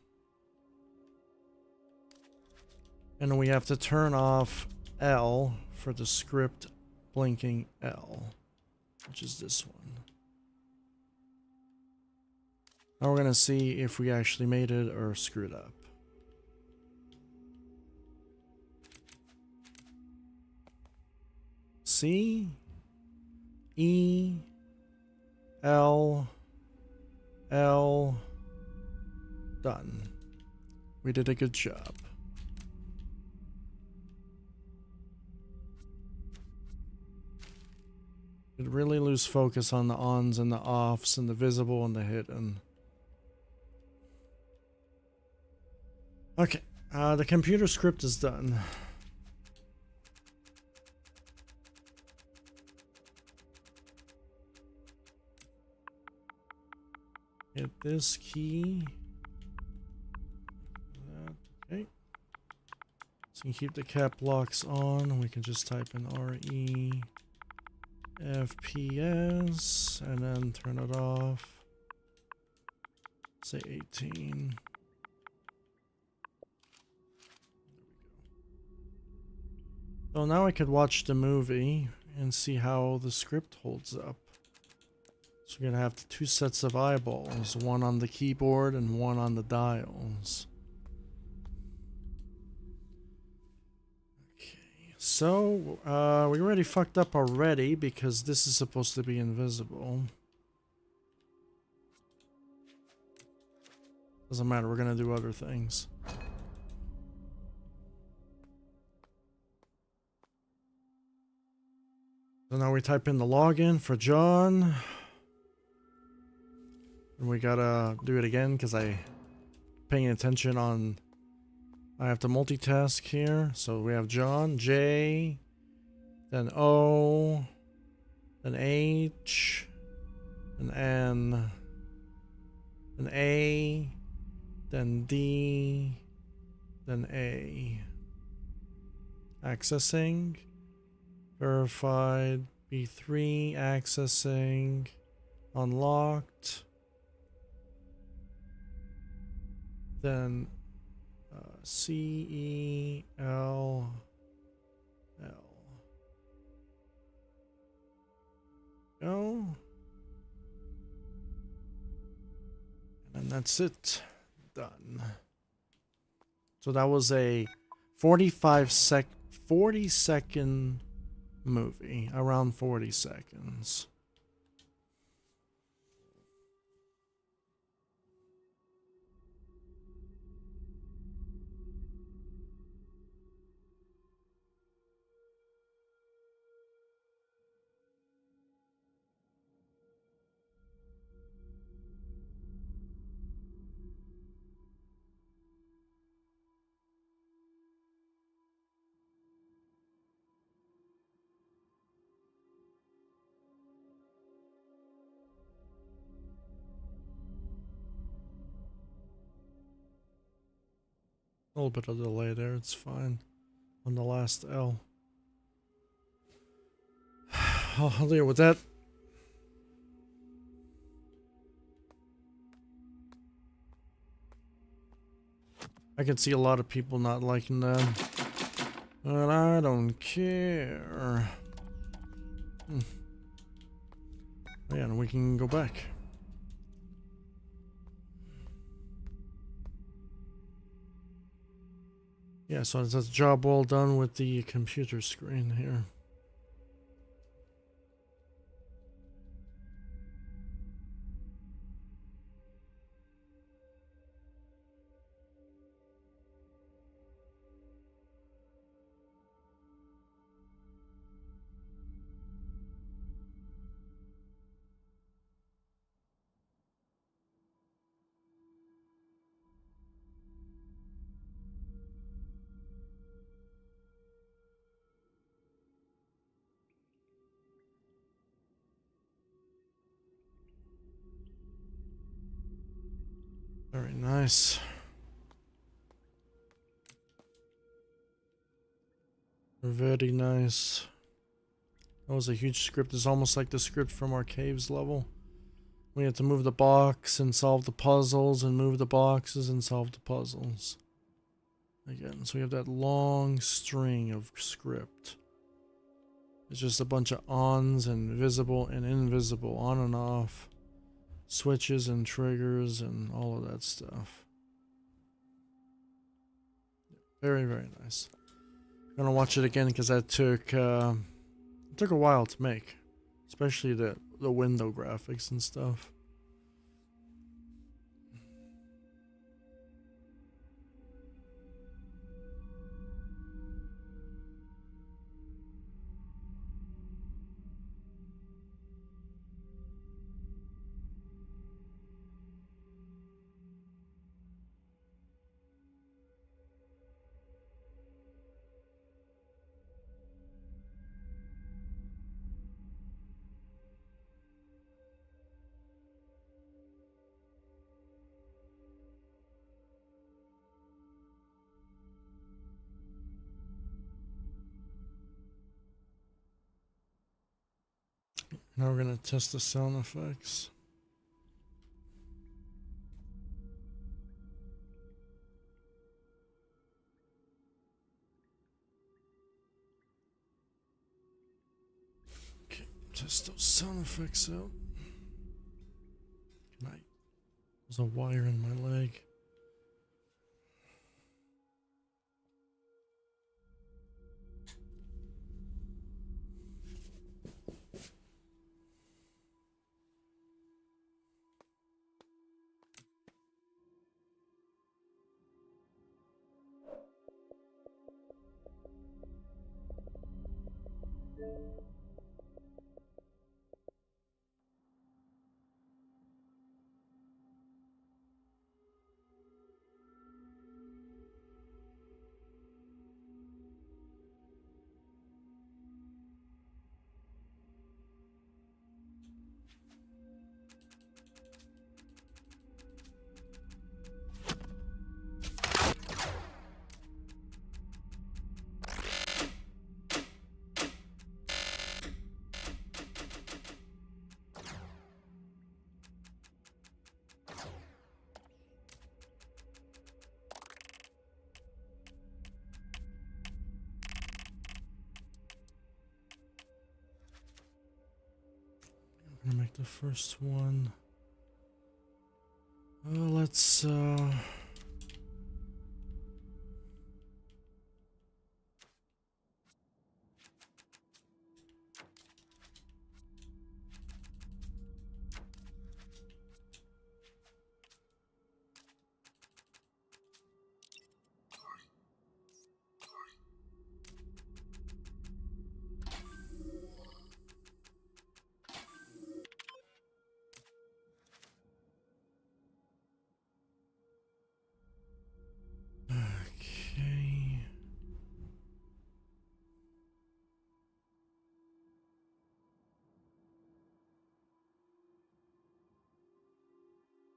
And we have to turn off L for the script blinking L, which is this one. Now we're gonna see if we actually made it or screwed up. C, E, L, L, done. We did a good job. It really lose focus on the ons and the offs and the visible and the hidden. Okay, the computer script is done. Hit this key. Okay. So you can keep the cap locks on. We can just type in RE FPS and then turn it off. Say 18. So now I could watch the movie and see how the script holds up. So we're gonna have two sets of eyeballs, one on the keyboard and one on the dials. Okay, so we already fucked up already because this is supposed to be invisible. Doesn't matter, we're gonna do other things. So now we type in the login for John. And we gotta do it again because I paying attention on, I have to multitask here. So we have John, J, then O, then H, then N, then A, then D, then A. Accessing, verified, B3, accessing, unlocked. Then C, E, L, L. Go. And that's it. Done. So that was a 45 40-second movie, around 40 seconds. A little bit of delay there, it's fine. On the last L. I'll deal with that. I can see a lot of people not liking that. But I don't care. Oh, yeah, and we can go back. Yeah, so that's a job well done with the computer screen here. Very nice. Very nice. That was a huge script. It's almost like the script from our caves level. We have to move the box and solve the puzzles and move the boxes and solve the puzzles. Again, so we have that long string of script. It's just a bunch of ons and visible and invisible, on and off. Switches and triggers and all of that stuff. Very, very nice. I'm gonna watch it again because that took a while to make, especially the window graphics and stuff. Now we're gonna test the sound effects. Okay, test those sound effects out. There's a wire in my leg. I'm gonna make the first one. Let's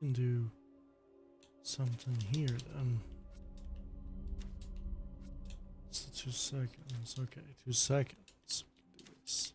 can do something here then. It's 2 seconds. Okay, 2 seconds. We can do this.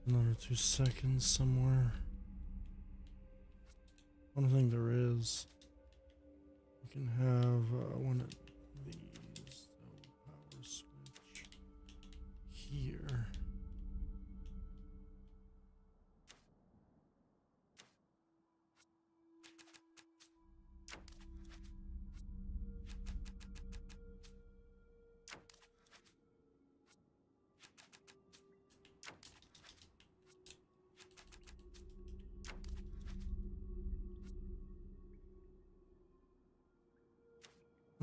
Another 2 seconds somewhere. One thing there is, you can have one of these, power switch here.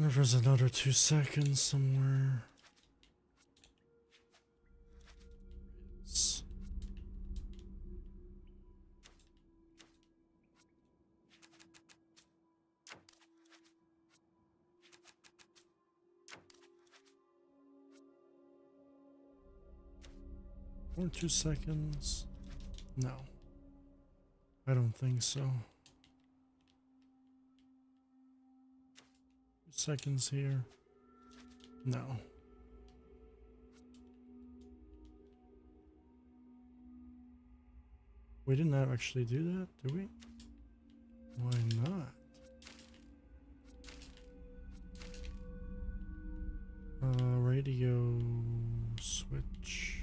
There's another 2 seconds somewhere. It's 2 seconds. No, I don't think so. 2 seconds here. No. We didn't actually do that, did we? Why not? Radio switch.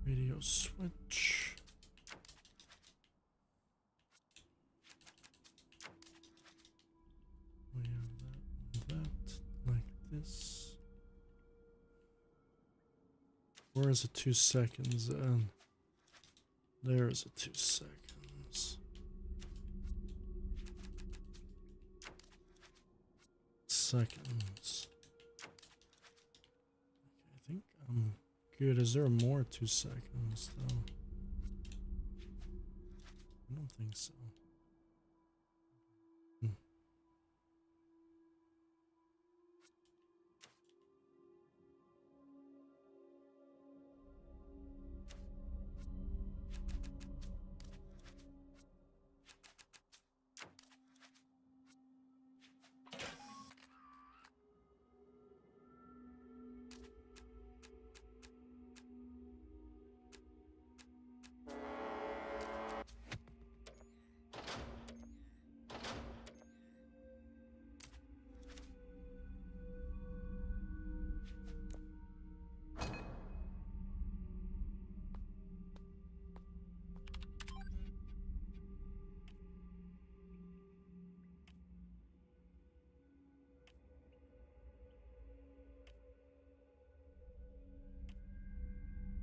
Radio switch. We have that, like this. Where is it 2 seconds then? There is a 2 seconds. Seconds. Okay, I think I'm good. Is there more 2 seconds though? I don't think so.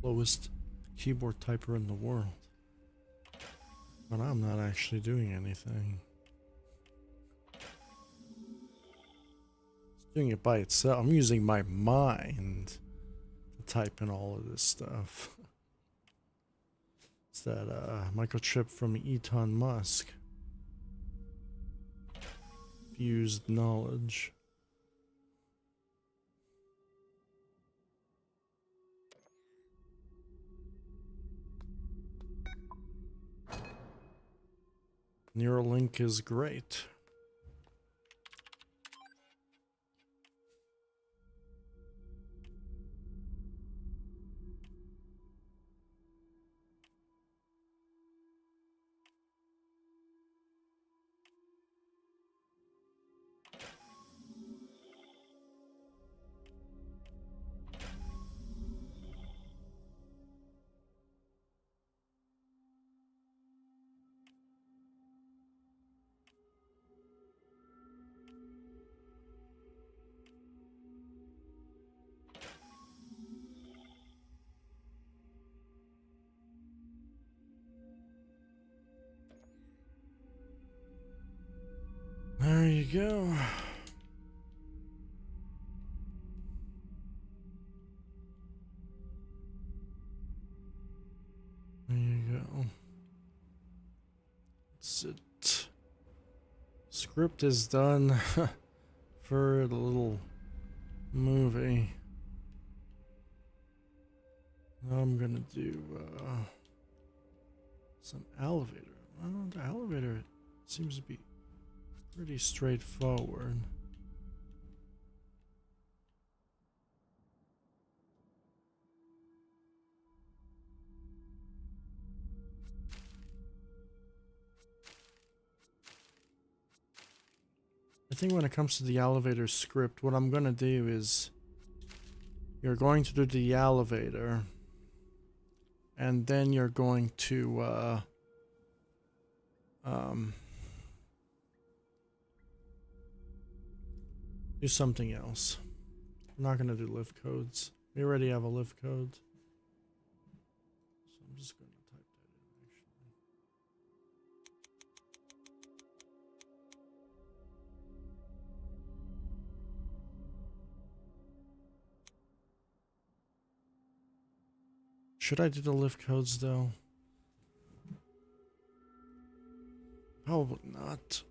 Slowest keyboard typer in the world. But I'm not actually doing anything. It's doing it by itself. I'm using my mind to type in all of this stuff. It's that microchip from Elon Musk. Fused knowledge. Neuralink is great. go. There you go. That's it. Script is done for the little movie. Now I'm gonna do some elevator. Well, the elevator seems to be pretty straightforward. I think when it comes to the elevator script, what I'm gonna do is you're going to do the elevator and then you're going to do something else. I'm not gonna do lift codes. We already have a lift code. So I'm just gonna type that in actually. Should I do the lift codes though? Probably not.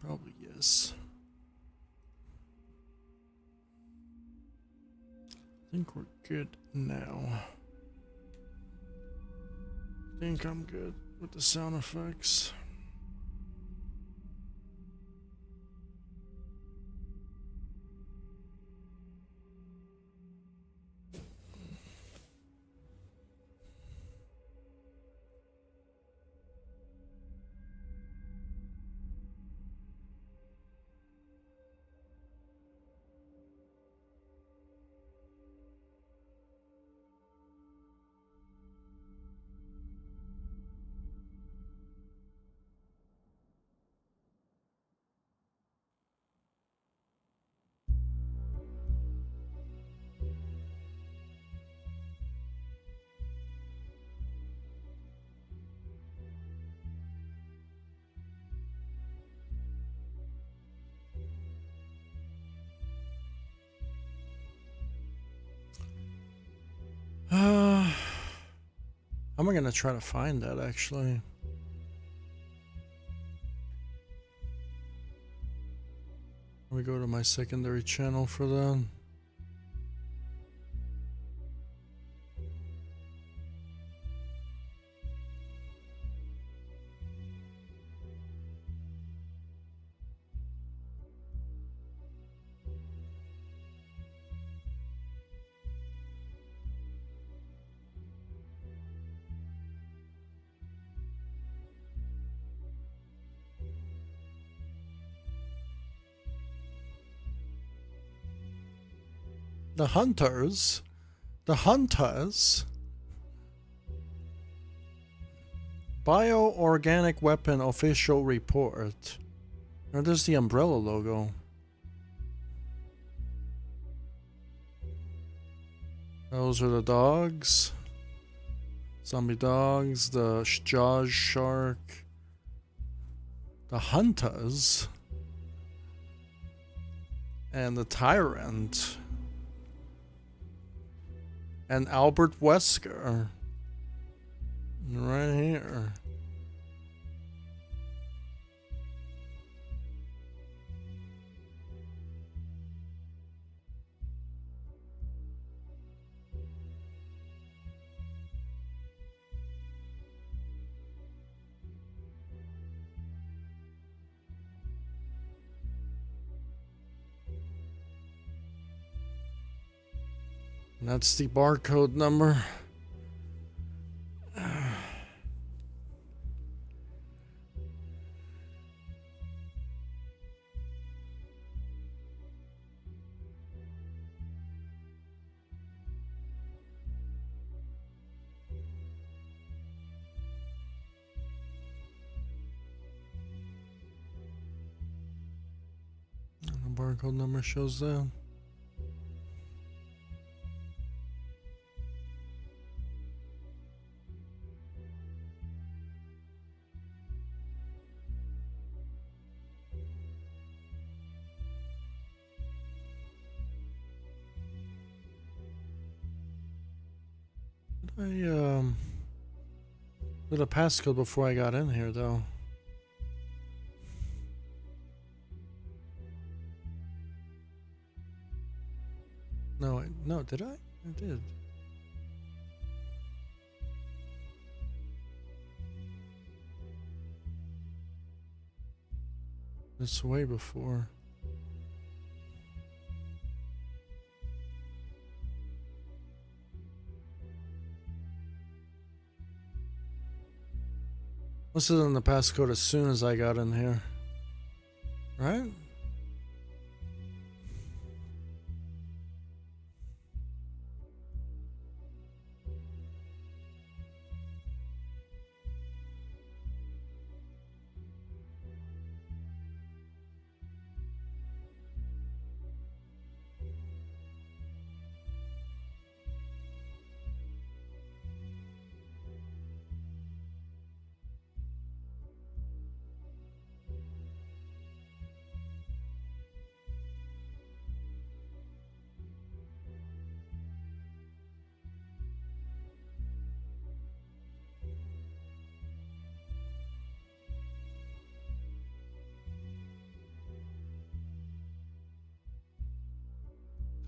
Probably yes. I think we're good now. I think I'm good with the sound effects. I'm gonna try to find that actually. Let me go to my secondary channel for that. The hunters. The hunters. Bioorganic weapon official report. Now there's the umbrella logo. Those are the dogs. Zombie dogs. The Jaws shark. The hunters. And the tyrant. And Albert Wesker. Right here. And that's the barcode number. The barcode number shows that. I did a passcode before I got in here though. No, did I? I did. It's way before. This is in the passcode as soon as I got in here. Right?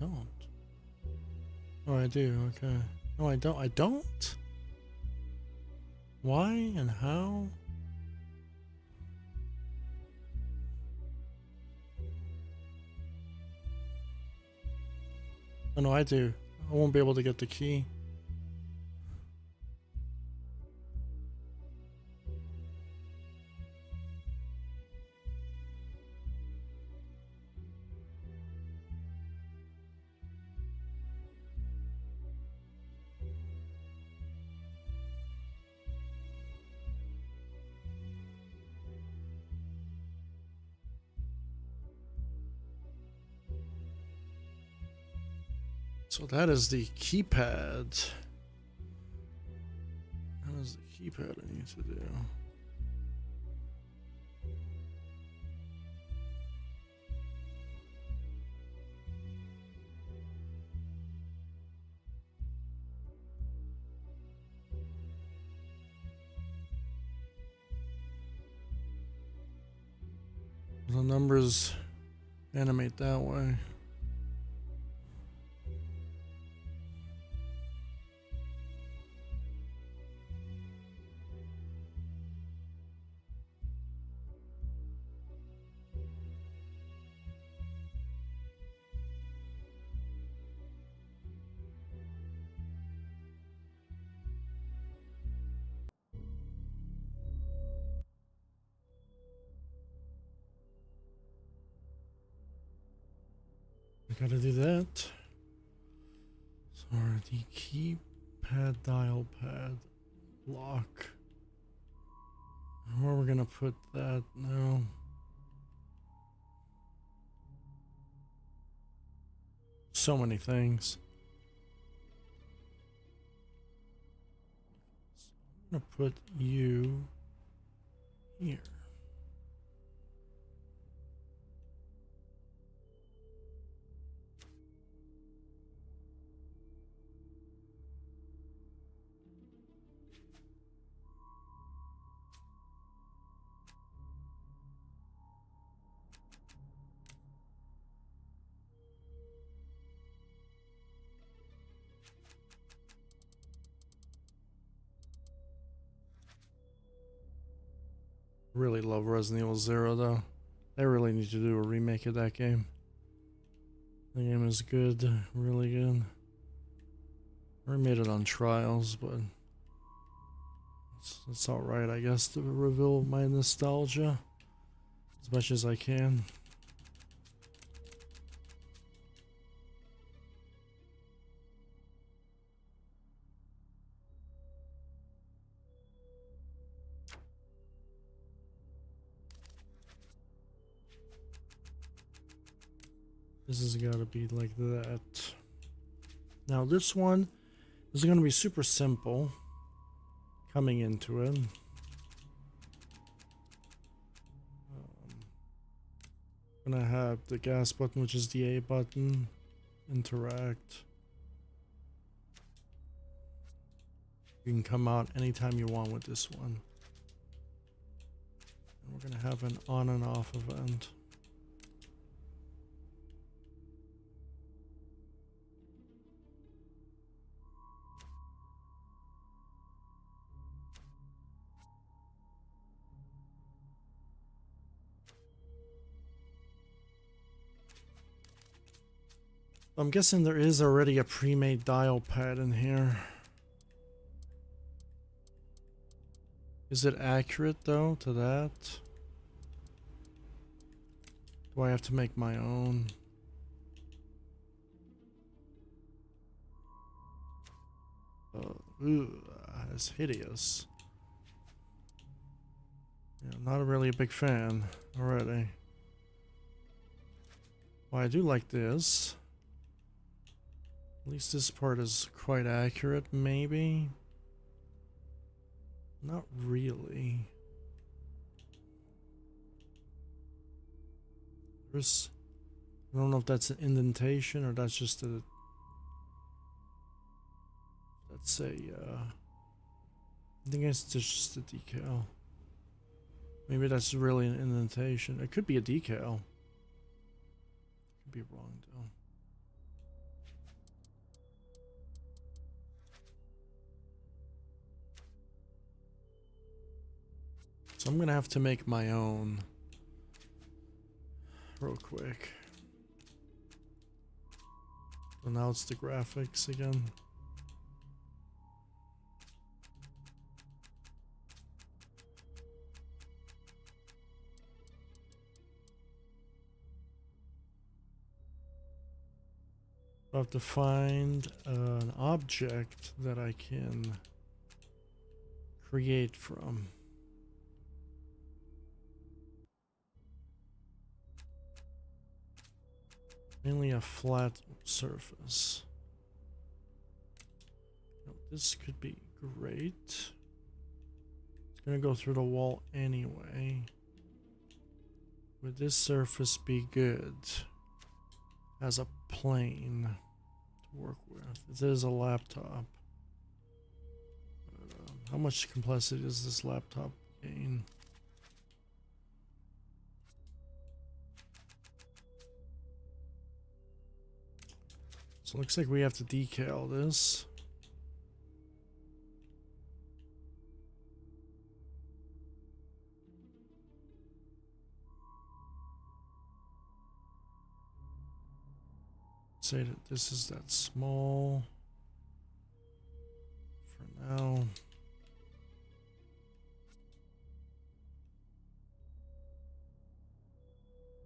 Don't. Oh, I do. Okay. No, I don't. I don't? Why and how? Oh, no, I do. I won't be able to get the key. So that is the keypad. That is the keypad I need to do. The numbers animate that way. I gotta do that. Sorry, the keypad dial pad lock. Where are we gonna put that now? So many things. So I'm gonna put you here. Really love Resident Evil 0 though. They really need to do a remake of that game. The game is good, really good. I made it on trials, but it's alright, I guess, to reveal my nostalgia as much as I can. This has got to be like that. Now this one is going to be super simple coming into it. I'm going to have the gas button, which is the A button, interact. You can come out anytime you want with this one. And we're gonna have an on and off event. I'm guessing there is already a pre-made dial pad in here. Is it accurate though to that? Do I have to make my own? That's hideous. Yeah, I'm not really a big fan already. Well, I do like this. At least this part is quite accurate, maybe. Not really. There's, I don't know if that's an indentation or that's just a, that's a, I think it's just a decal. Maybe that's really an indentation. It could be a decal. Could be wrong though. So I'm gonna have to make my own real quick. So now it's the graphics again. I have to find an object that I can create from. Mainly a flat surface. Now, this could be great. It's gonna go through the wall anyway. Would this surface be good as a plane to work with? It is a laptop. How much complexity does this laptop gain? So it looks like we have to decal this. Say that this is that small for now.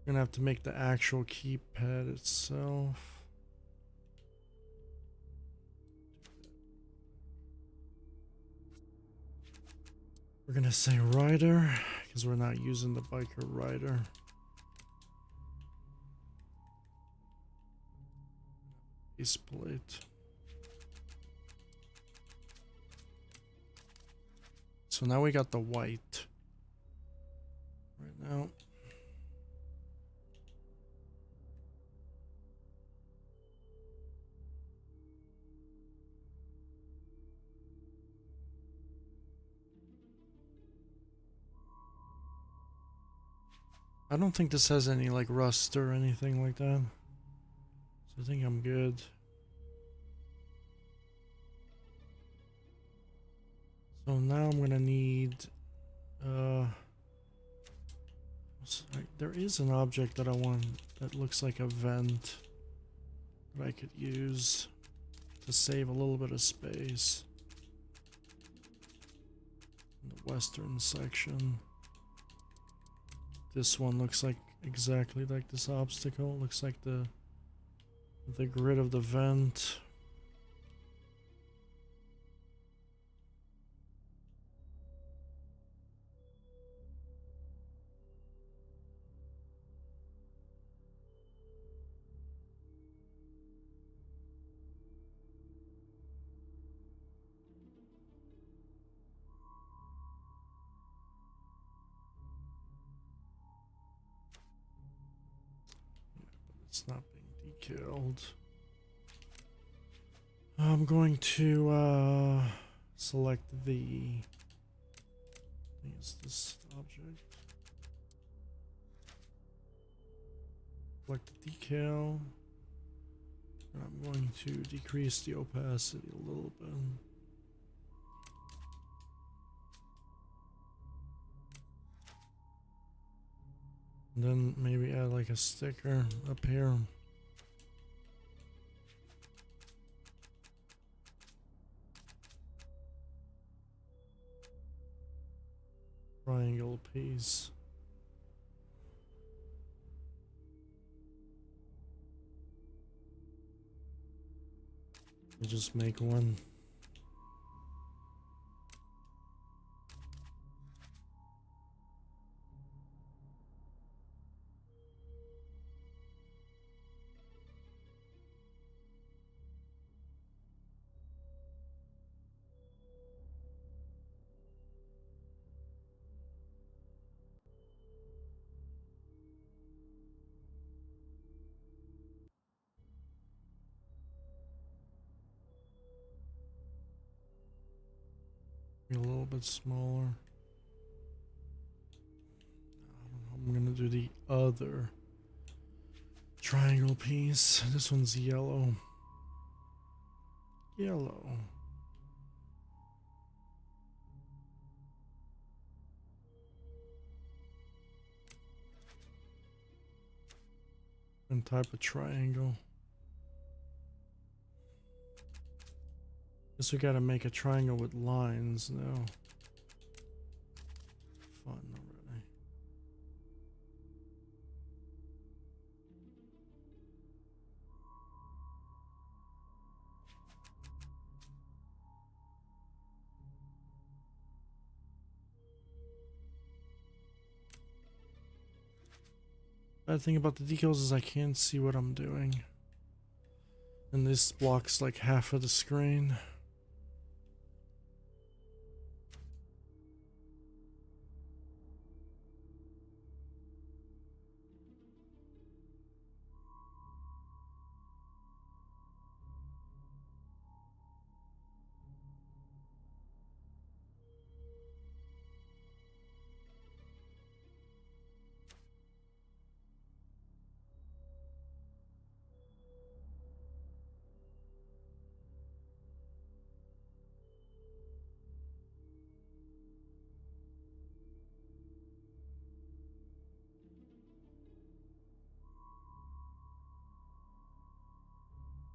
Gonna have to make the actual keypad itself. We're gonna say rider because we're not using the biker rider. Base plate. So now we got the white right now. I don't think this has any like rust or anything like that. So I think I'm good. So now I'm gonna need there is an object that I want that looks like a vent that I could use to save a little bit of space in the western section. This one looks like exactly like this obstacle. Looks like the grid of the vent. It's not being decaled. I'm going to select the, I think it's this object. Select the decal. And I'm going to decrease the opacity a little bit. And then maybe add like a sticker up here. Triangle piece. Just make one. A little bit smaller. I'm gonna do the other triangle piece. This one's yellow. Yellow. And type of triangle. Guess we gotta make a triangle with lines now. Fun already. Bad thing about the decals is I can't see what I'm doing. And this blocks like half of the screen.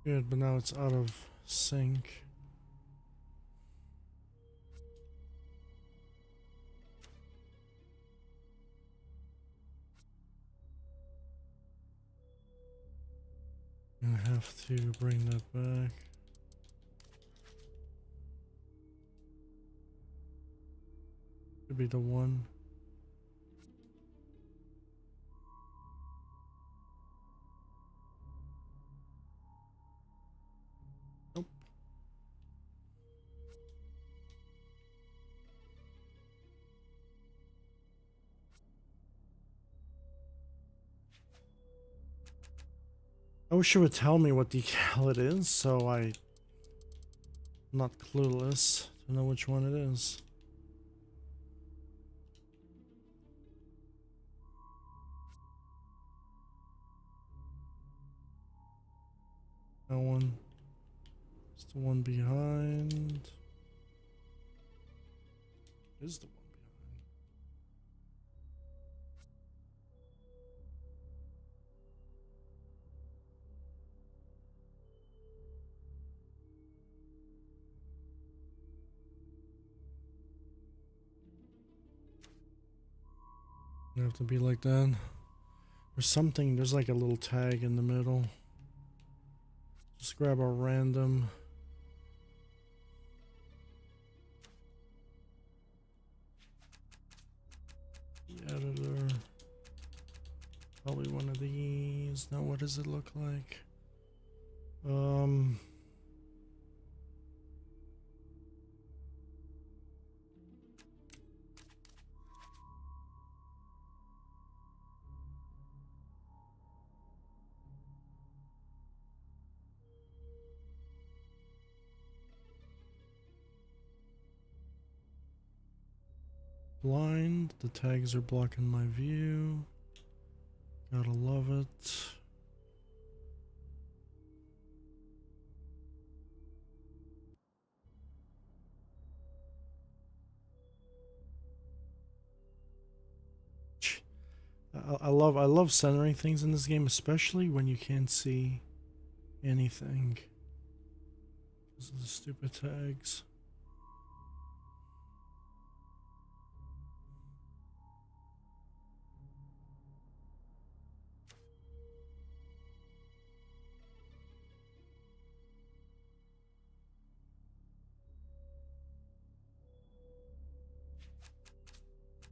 Good, but now it's out of sync. I have to bring that back. Could be the one. Nope. I wish it would tell me what decal it is, so I'm not clueless to know which one it is. That one. It's the one behind. Is the one behind. You have to be like that. Or something, there's like a little tag in the middle. Just grab a random. The editor. Probably one of these. Now what does it look like? blind. The tags are blocking my view. Gotta love it. I love centering things in this game, especially when you can't see anything. These are the stupid tags.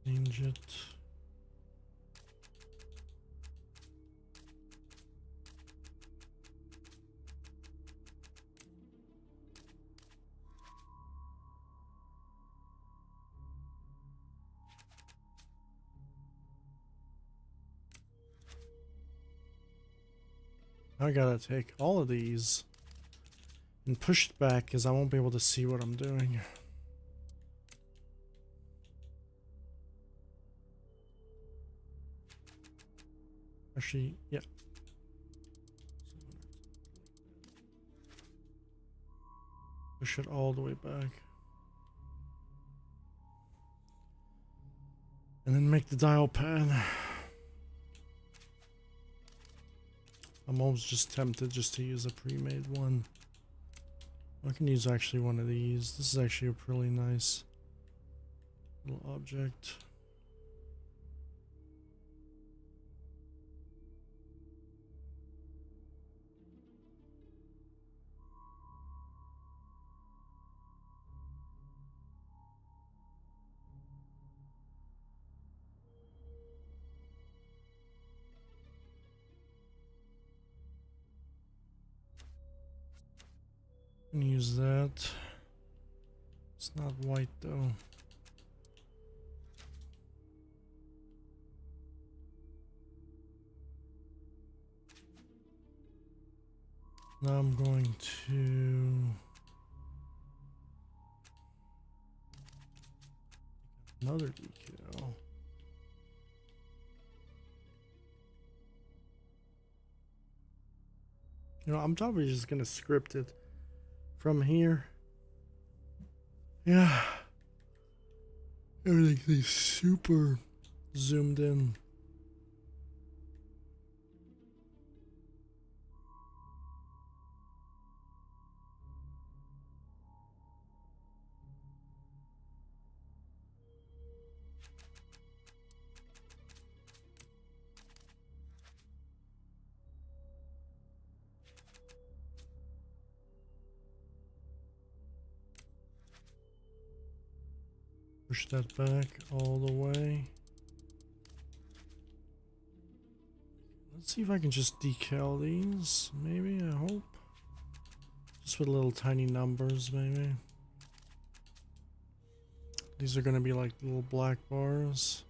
Change it. I gotta take all of these and push it back because I won't be able to see what I'm doing. Actually, yeah. Push it all the way back. And then make the dial pad. I'm almost just tempted just to use a pre-made one. I can use actually one of these. This is actually a really nice little object. I can use that. It's not white though. Now I'm going to another decal. You know, I'm probably just gonna script it from here. Yeah. Everything's super zoomed in. Push that back all the way. Let's see if I can just decal these, maybe, I hope. Just with little tiny numbers, maybe. These are gonna be like little black bars.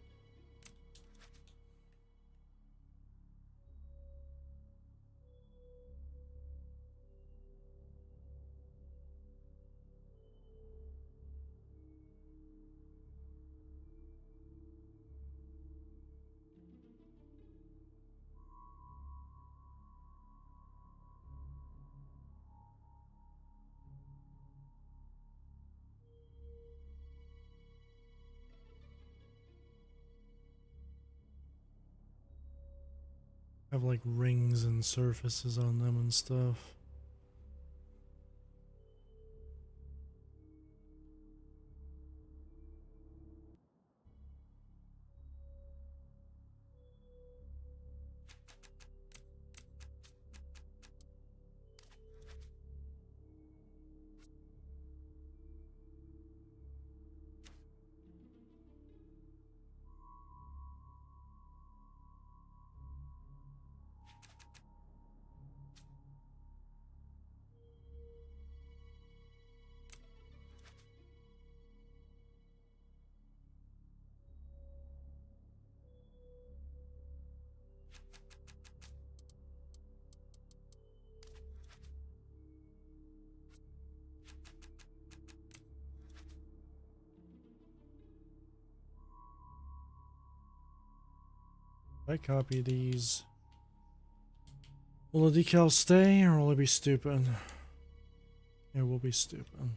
Have like rings and surfaces on them and stuff. If I copy these, will the decal stay or will it be stupid? It will be stupid.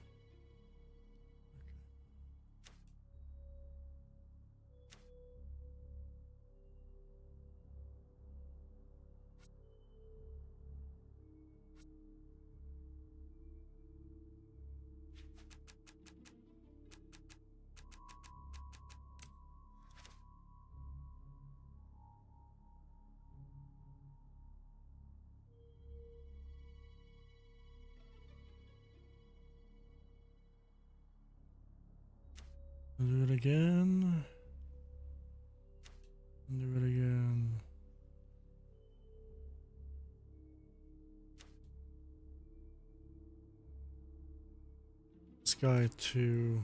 Do it again. Do it again. This guy to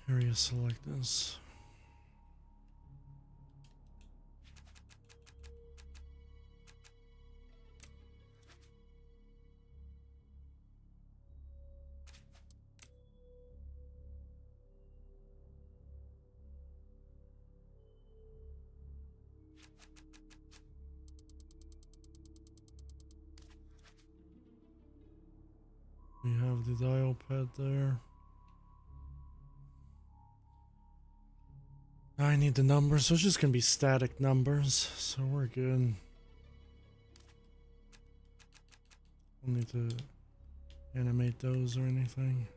area select this. We have the dial pad there. I need the numbers, so it's just gonna be static numbers, so we're good. Don't need to animate those or anything.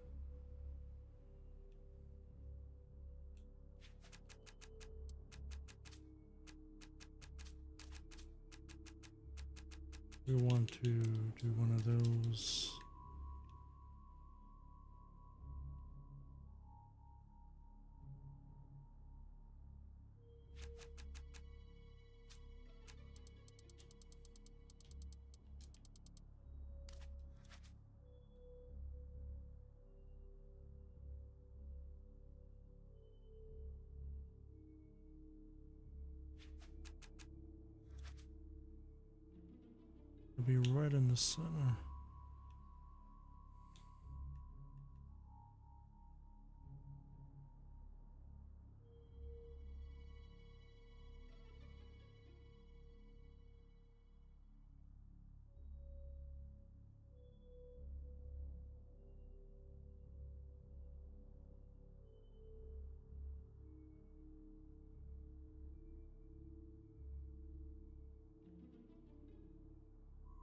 We want to do one of those. It'll be right in the center.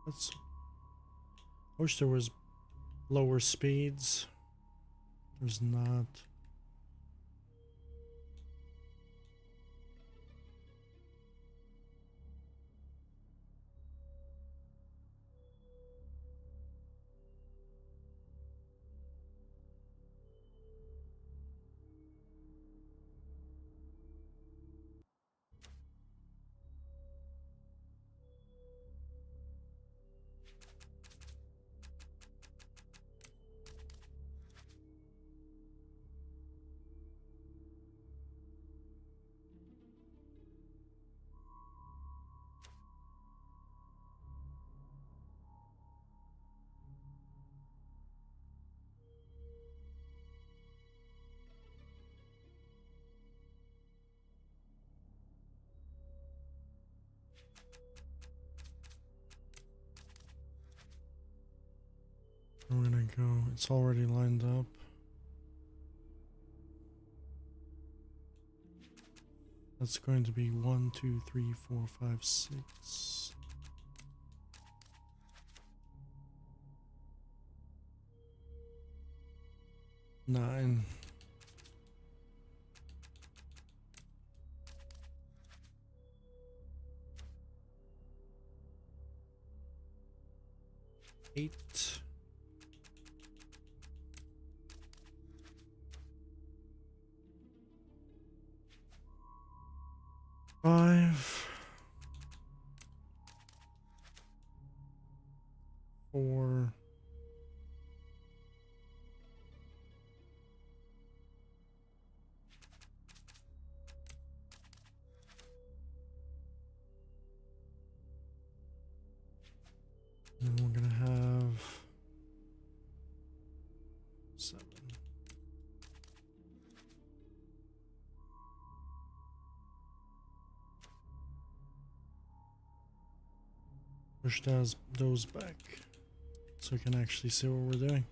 That's. I wish there was lower speeds. There's not. We're gonna go. It's already lined up. That's going to be 1, 2, 3, 4, 5, 6. Nine. Eight. 5. 4. 7. Push those back so we can actually see what we're doing.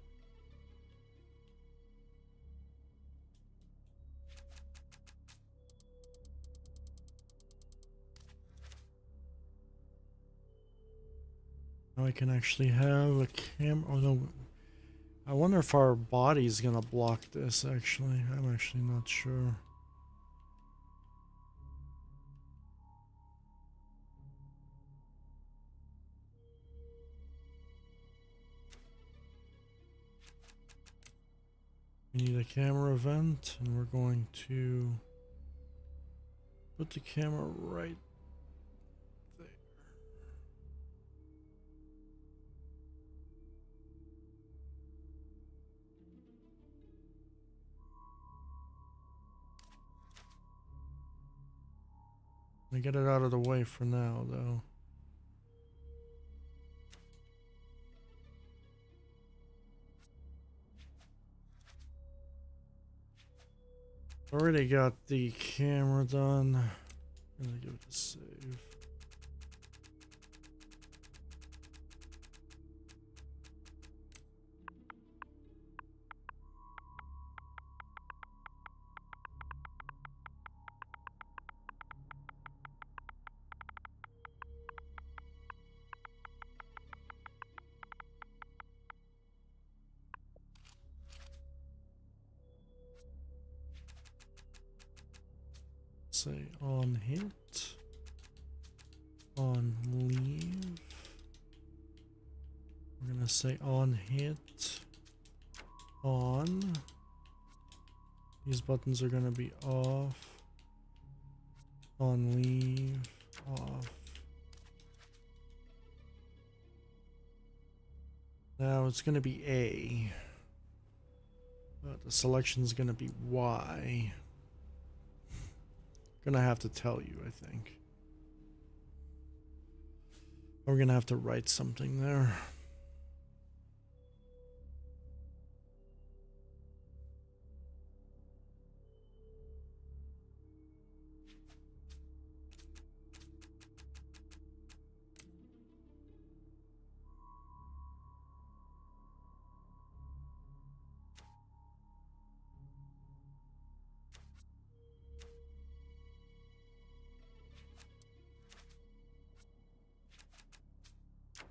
Now I can actually have a camera. Oh no, I wonder if our body's gonna block this actually. I'm actually not sure. We need a camera vent, and we're going to put the camera right there. Let me get it out of the way for now, though. Already got the camera done. I'm gonna give it a save. Say on hit, on leave. We're gonna say on hit, on. These buttons are gonna be off, on leave, off. Now it's gonna be A, but the selection is gonna be Y. Gonna have to tell you, I think. We're gonna have to write something there.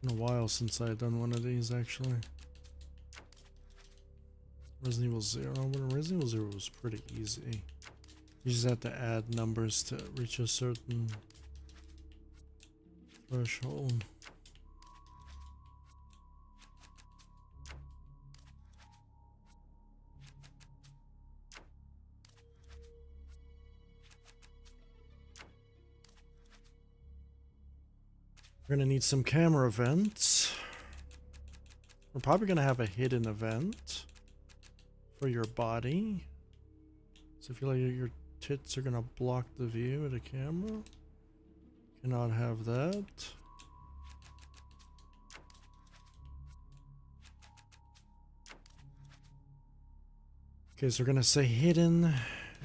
Been a while since I had done one of these, actually. Resident Evil 0, but Resident Evil 0 was pretty easy. You just have to add numbers to reach a certain threshold. We're gonna need some camera events. We're probably gonna have a hidden event for your body. So if you like your tits are gonna block the view of the camera, cannot have that. Okay, so we're gonna say hidden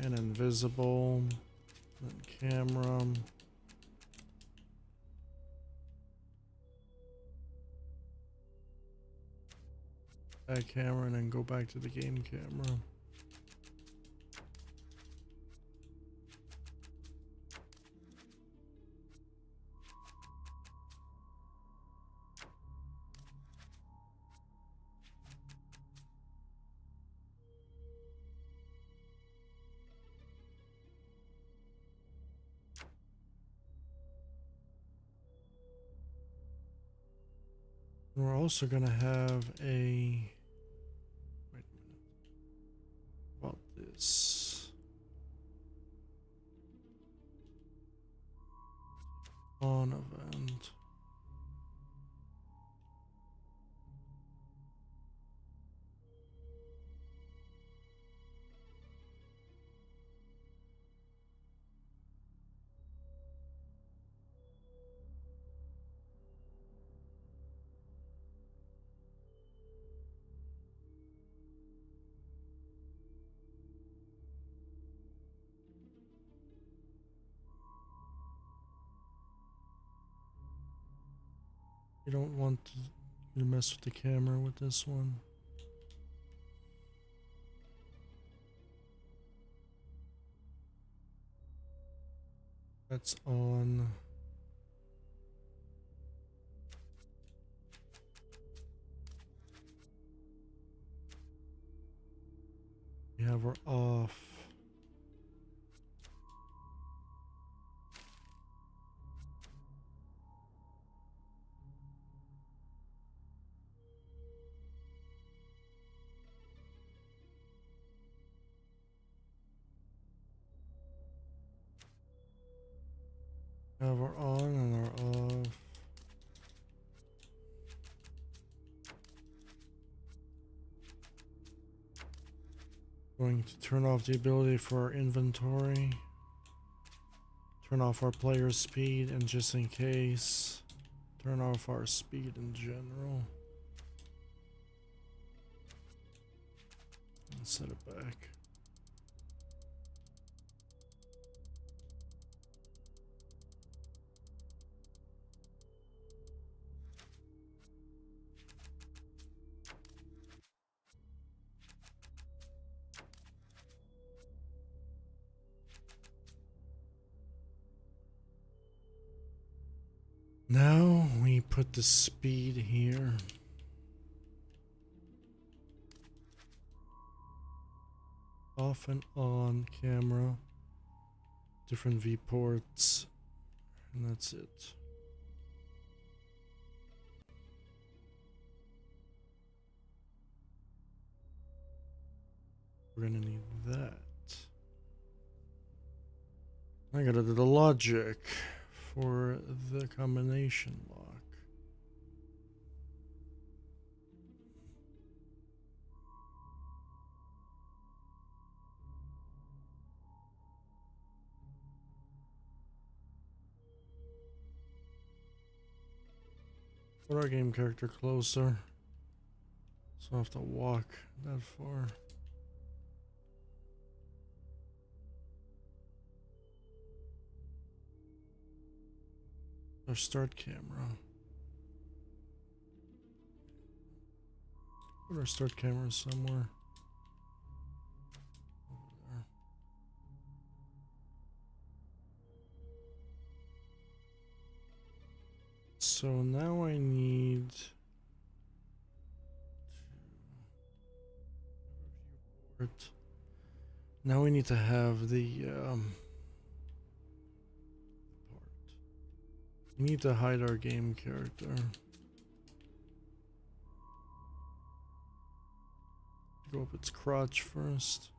and invisible and camera. Back camera and then go back to the game camera. We're also gonna have a wait a minute about this on event. You don't want to mess with the camera with this one. That's on. We have her off. Have her on and her off. Going to turn off the ability for our inventory. Turn off our player speed, and just in case, turn off our speed in general. And set it back. Now we put the speed here. Off and on camera. Different viewports. And that's it. We're gonna need that. I gotta do the logic for the combination lock. Put our game character closer, so I have to walk that far. Our start camera. Put our start camera somewhere. Over there. So now I need to now we need to have the we need to hide our game character. Go up its crotch first.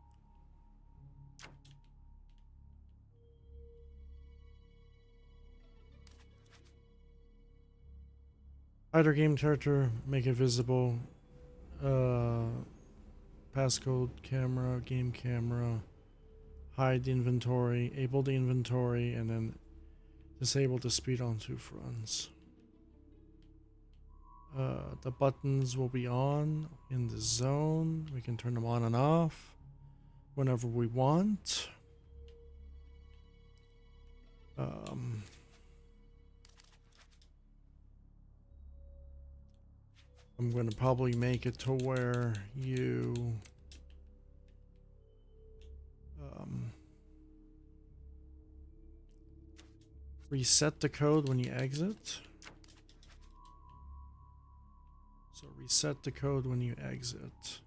Hide our game character, make it visible. Passcode camera, game camera. Hide the inventory, able the inventory, and then disable the speed on two fronts. The buttons will be on in the zone. We can turn them on and off whenever we want. I'm going to probably make it to where you reset the code when you exit. So reset the code when you exit.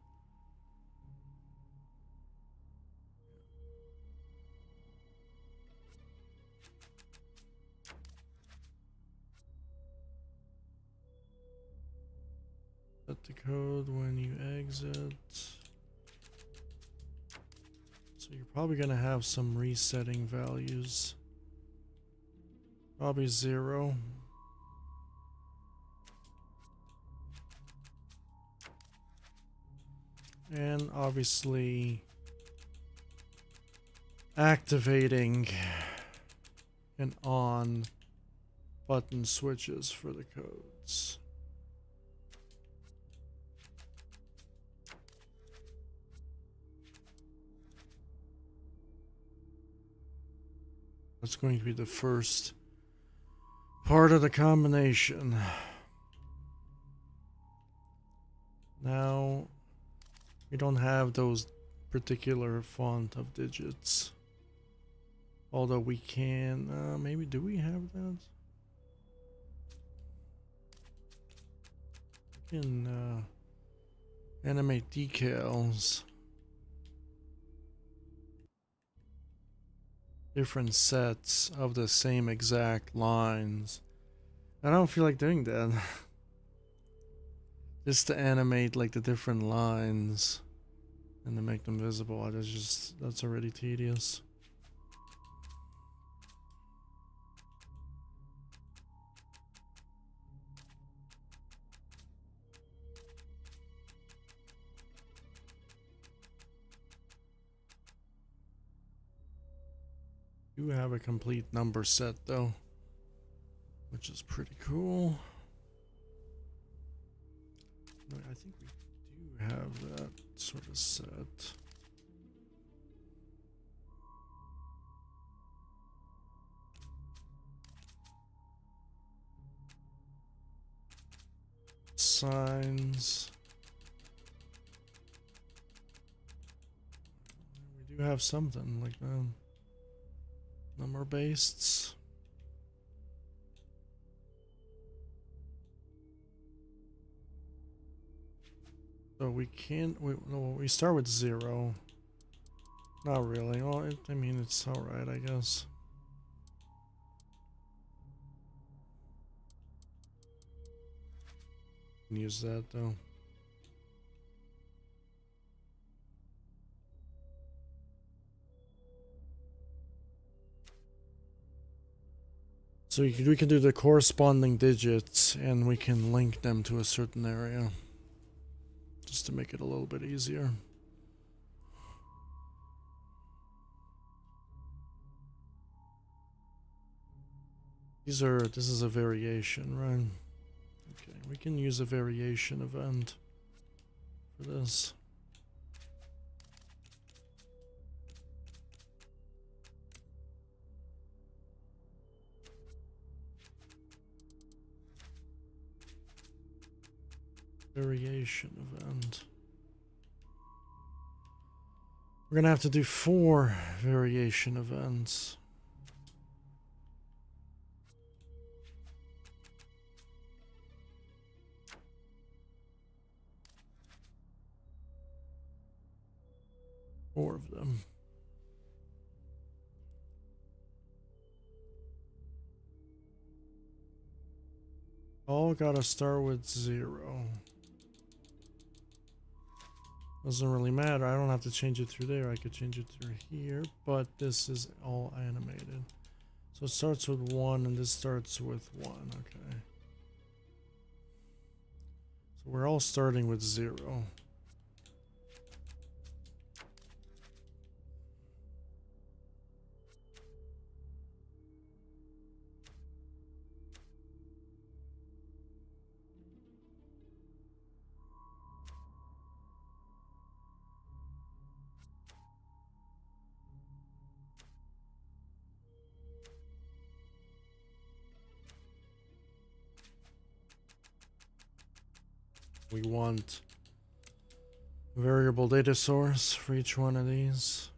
Set the code when you exit. So you're probably going to have some resetting values. Probably 0. And obviously activating and on button switches for the codes. That's going to be the first part of the combination. Now we don't have those particular font of digits. Although we can, maybe do we have that? We can animate decals. Different sets of the same exact lines. I don't feel like doing that. Just to animate like the different lines and to make them visible. That's already tedious. Do have a complete number set though, which is pretty cool. I think we do have that sort of set. Signs. We do have something like that. Number based. So we can't. We start with 0. Not really. Well, I mean, it's all right, I guess. Can use that though. So we can do the corresponding digits and we can link them to a certain area. Just to make it a little bit easier. This is a variation, right? Okay, we can use a variation event for this. Variation event. We're gonna have to do 4 variation events. Four of them. All gotta start with 0. Doesn't really matter. I don't have to change it through there. I could change it through here, but this is all animated. So it starts with 1 and this starts with 1. Okay. So we're all starting with 0. We want variable data source for each one of these.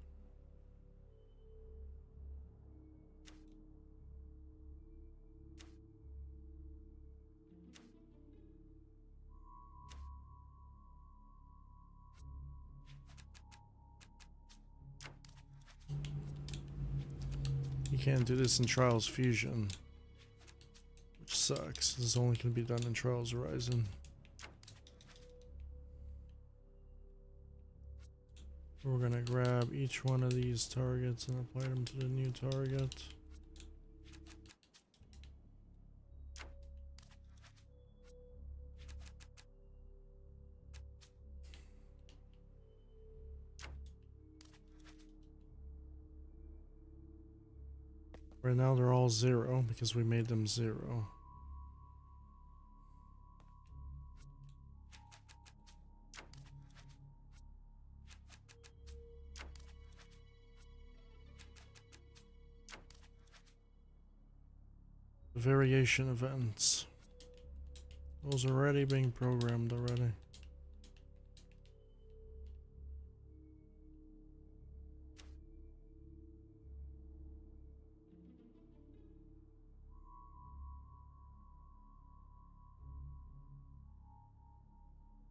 You can't do this in Trials Fusion, which sucks. This is only going to be done in Trials Horizon. We're going to grab each one of these targets and apply them to the new target. Right now they're all 0 because we made them 0. Variation events. Those are already being programmed already.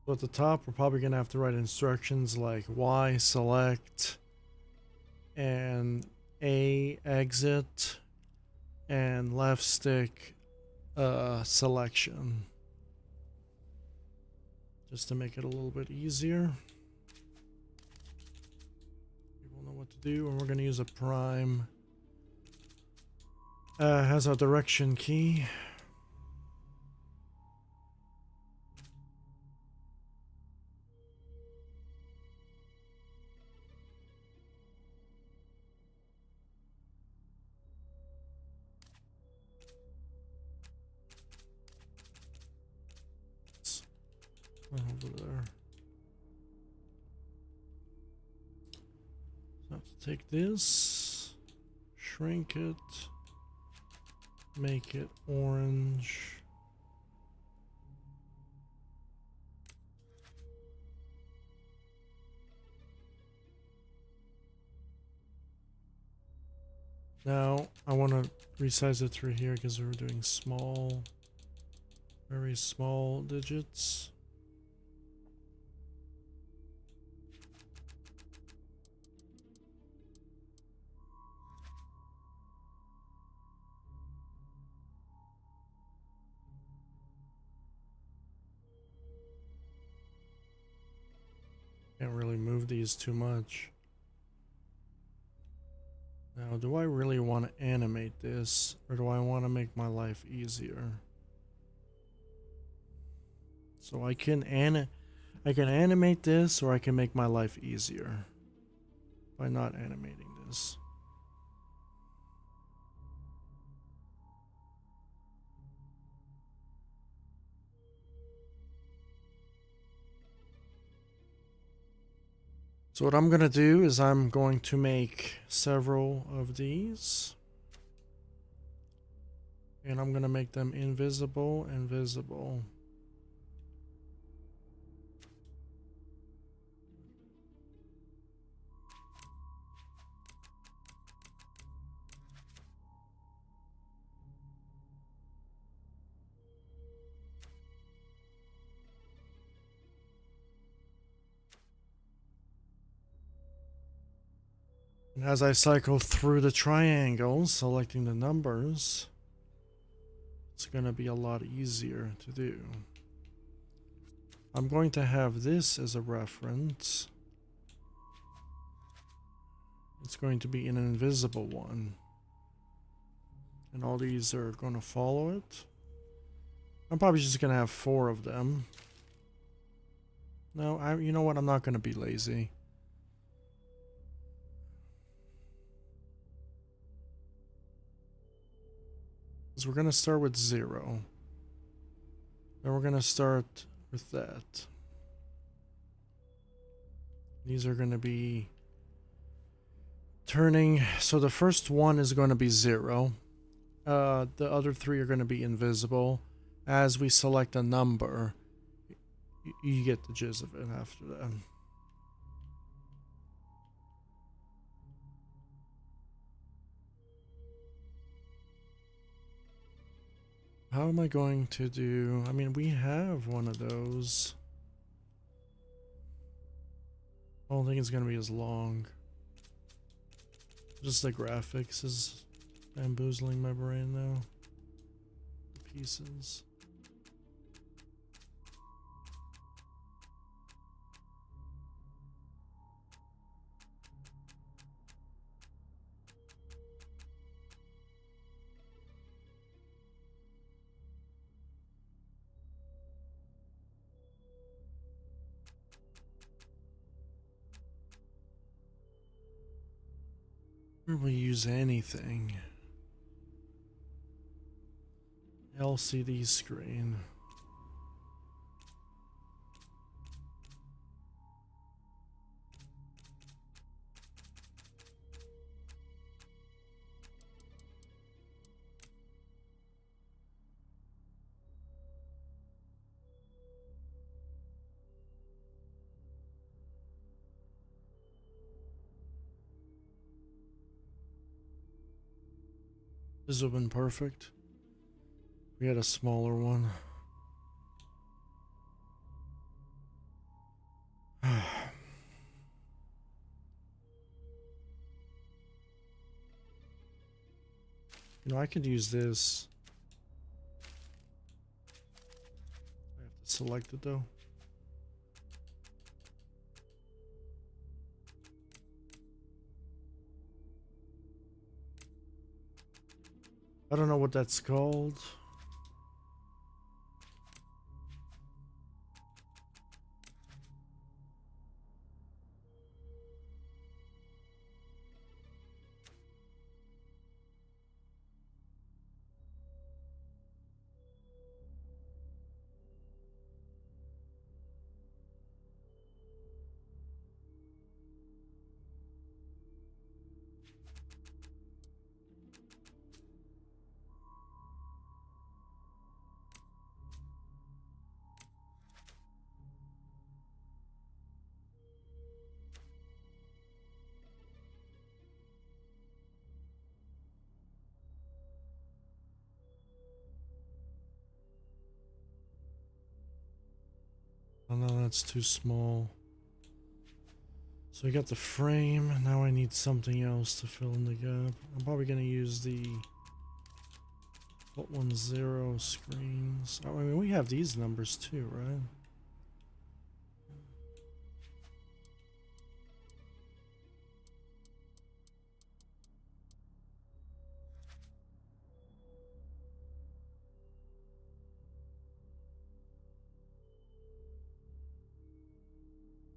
So at the top, we're probably going to have to write instructions like Y select and A exit and left stick selection. Just to make it a little bit easier. People know what to do, and we're going to use a prime. Has our direction key. Over there. So I have to take this, shrink it, make it orange. Now I want to resize it through here because we're doing small, very small digits. Can't really move these too much. Now, do I really want to animate this, or do I want to make my life easier? So I can animate this, or I can make my life easier by not animating this. So what I'm going to do is I'm going to make several of these. And I'm going to make them invisible and visible. And as I cycle through the triangles, selecting the numbers, it's going to be a lot easier to do. I'm going to have this as a reference. It's going to be an invisible one. And all these are going to follow it. I'm probably just going to have 4 of them. No, you know what? I'm not going to be lazy. We're going to start with 0. Then we're going to start with that. These are going to be turning. So the first one is going to be 0. The other 3 are going to be invisible. As we select a number, you get the gist of it after that. How am I going to do? I mean, we have one of those. I don't think it's going to be as long. Just the graphics is bamboozling my brain now. The pieces. We use anything. LCD screen. This would have been perfect. We had a smaller one. You know, I could use this. I have to select it though. I don't know what that's called. Oh no, that's too small. So we got the frame. Now I need something else to fill in the gap. I'm probably going to use the Alt 10 screens. Oh, I mean, we have these numbers too, right?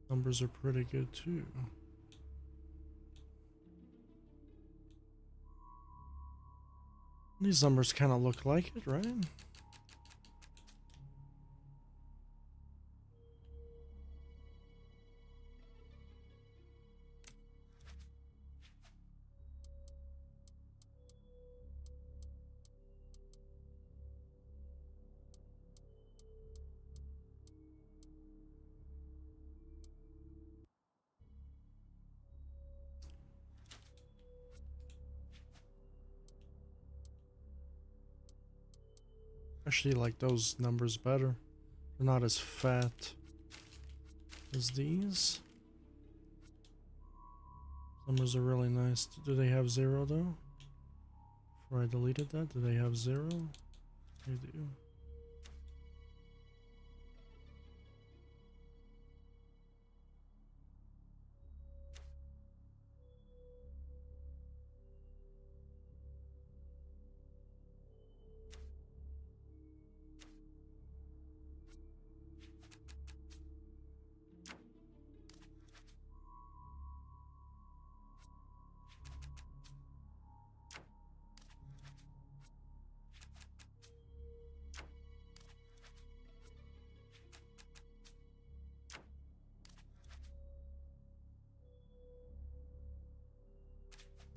Numbers are pretty good too. These numbers kind of look like it, right? Actually like those numbers better. They're not as fat as these. Numbers are really nice. Do they have 0 though? Before I deleted that, do they have 0? They do.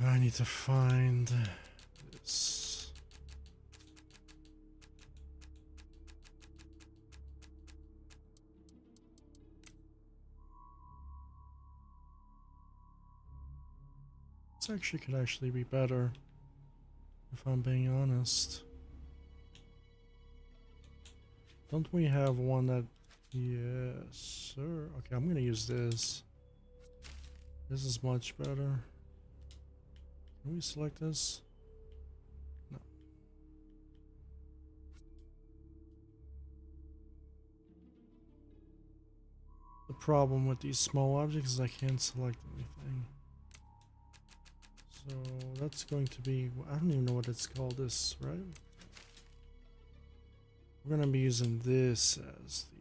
I need to find this. This actually could actually be better, if I'm being honest. Don't we have one that... Yes, sir. Okay, I'm gonna use this. This is much better. Can we select this? No. The problem with these small objects is I can't select anything. So that's going to be... I don't even know what it's called, this, right? We're gonna be using this as the...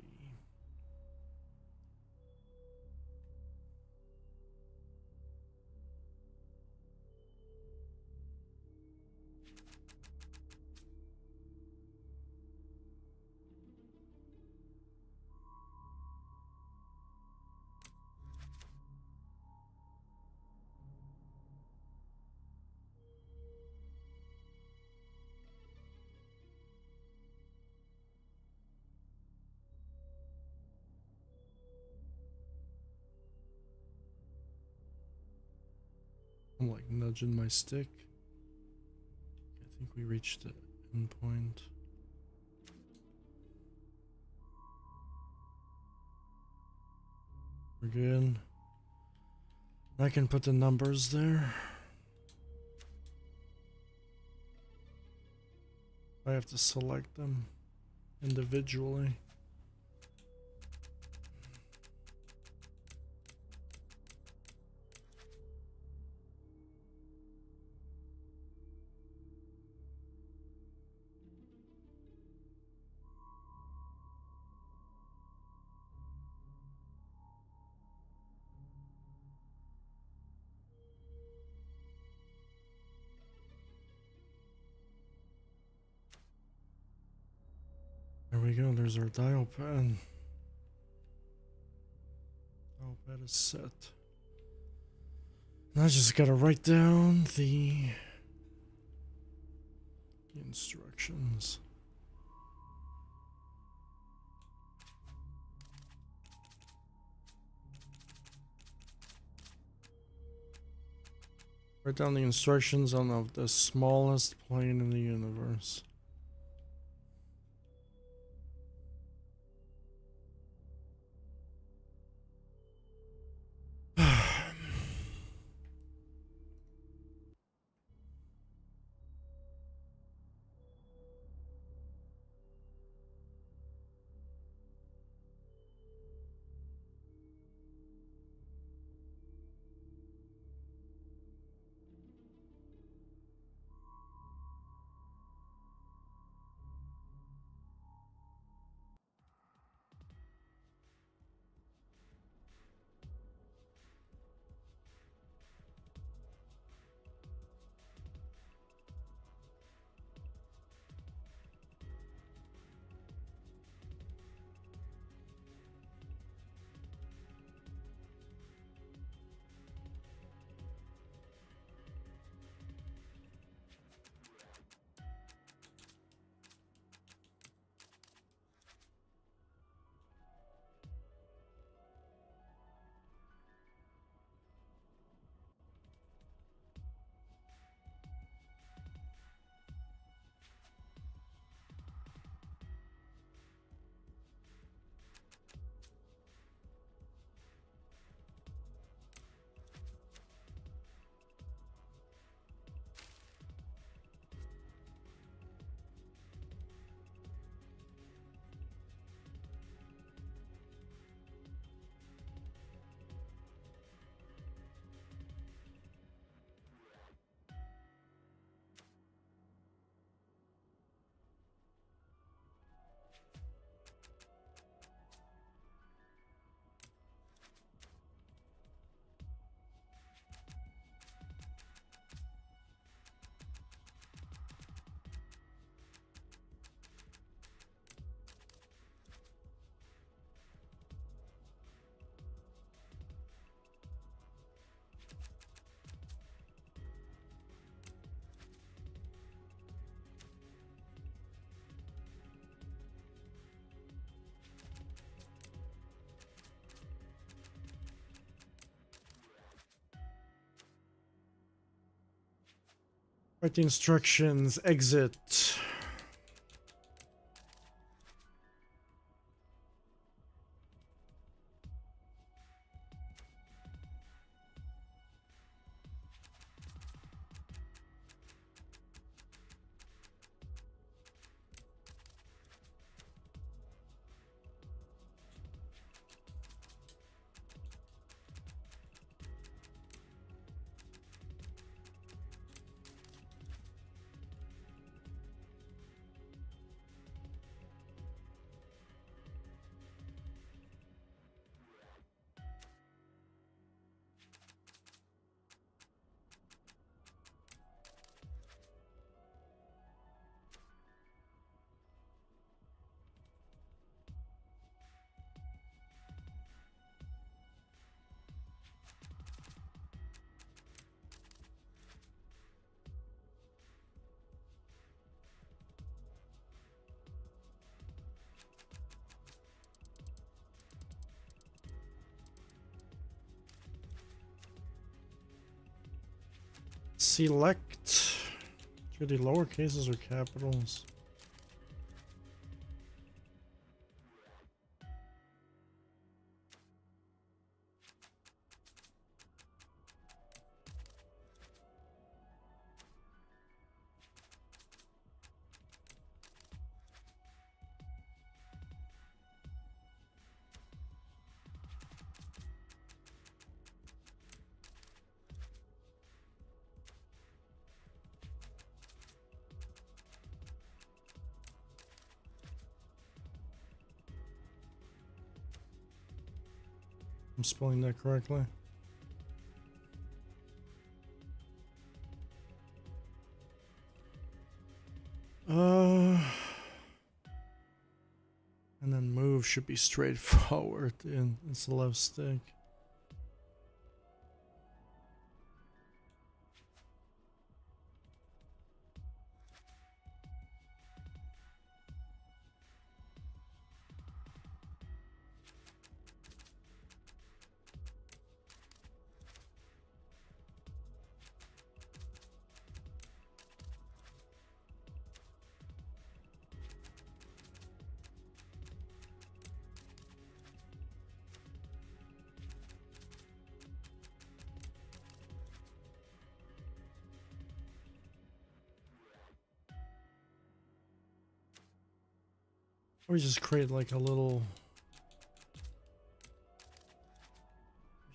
I'm like nudging my stick. I think we reached the end point. We're good. I can put the numbers there. I have to select them individually. There we go, there's our dial pad. Dial pad is set. Now I just gotta write down the instructions. Write down the instructions on the smallest plane in the universe. Write the instructions, exit. Select. Should the lower cases or capitals? I'm spelling that correctly. And then move should be straightforward, and it's the left stick. Or just create like a little,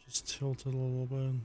just tilt it a little bit.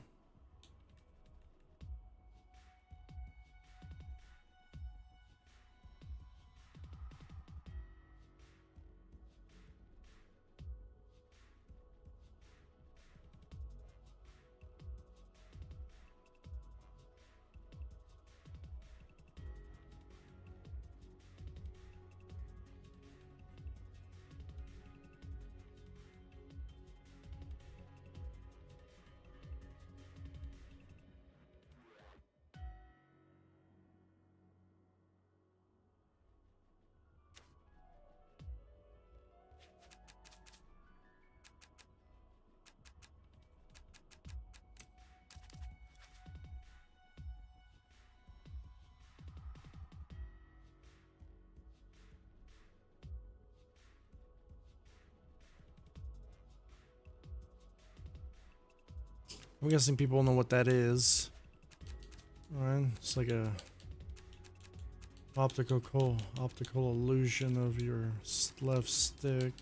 I'm guessing people know what that is. Alright, it's like a optical illusion of your left stick.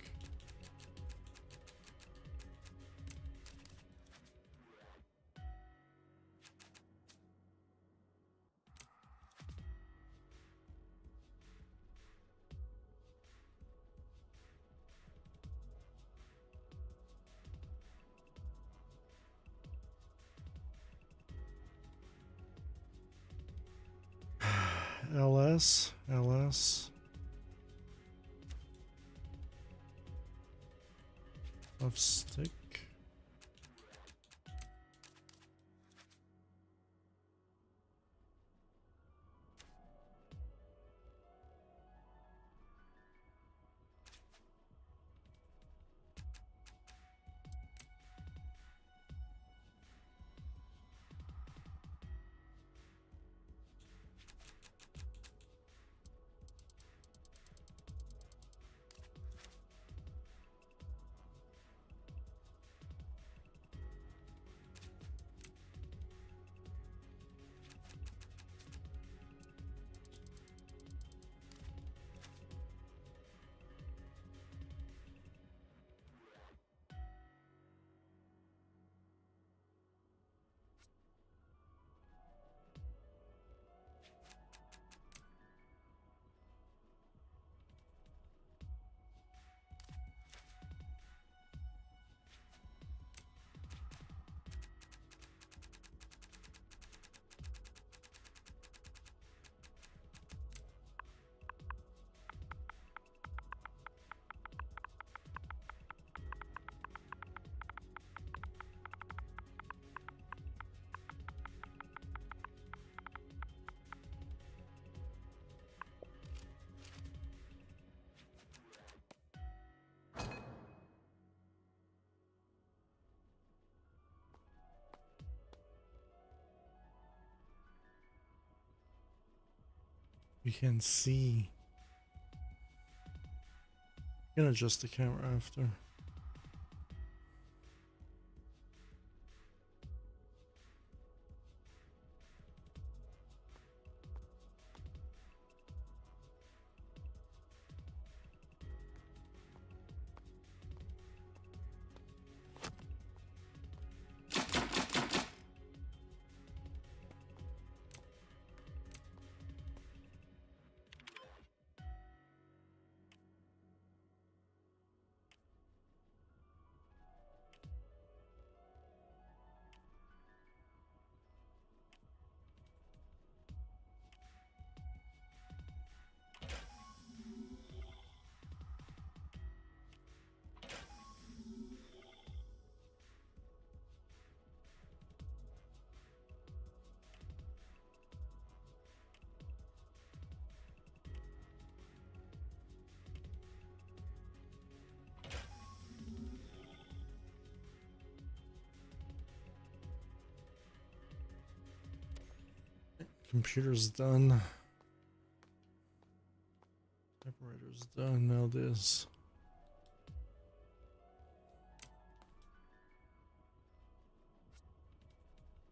LS. Left stick. You can see. You can adjust the camera after. Computer's done. Typewriter's done. Now this.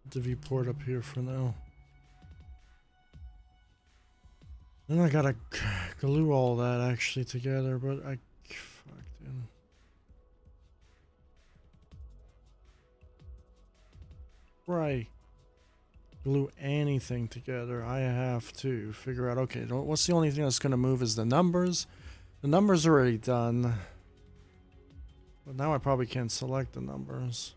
The viewport up here for now. Then I gotta glue all that actually together, but I fucked in. Right. Glue anything together, I have to figure out, okay, what's the only thing that's gonna move is the numbers. The numbers are already done. But now I probably can't select the numbers.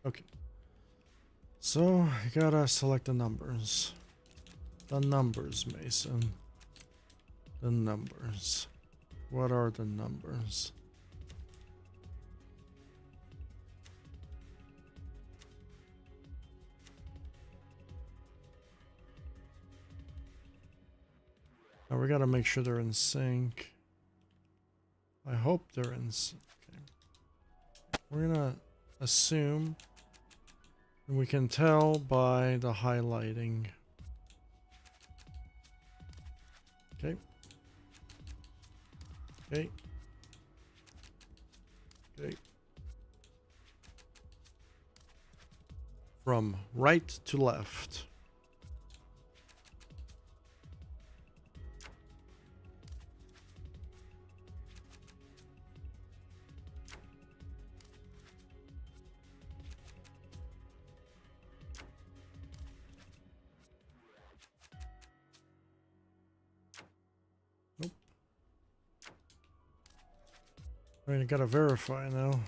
Okay. So, you gotta select the numbers. The numbers, Mason. The numbers. What are the numbers? Now we gotta make sure they're in sync. I hope they're in sync. Okay. We're gonna assume, and we can tell by the highlighting. Okay. Okay. Okay. From right to left. Nope. Alright, I gotta verify now.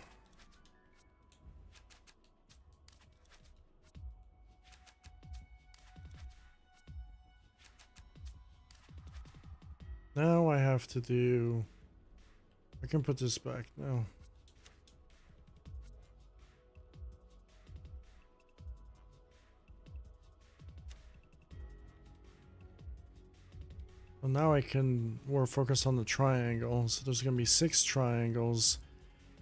Now I have to do... I can put this back now. Well, now I can more focus on the triangle. So there's going to be 6 triangles.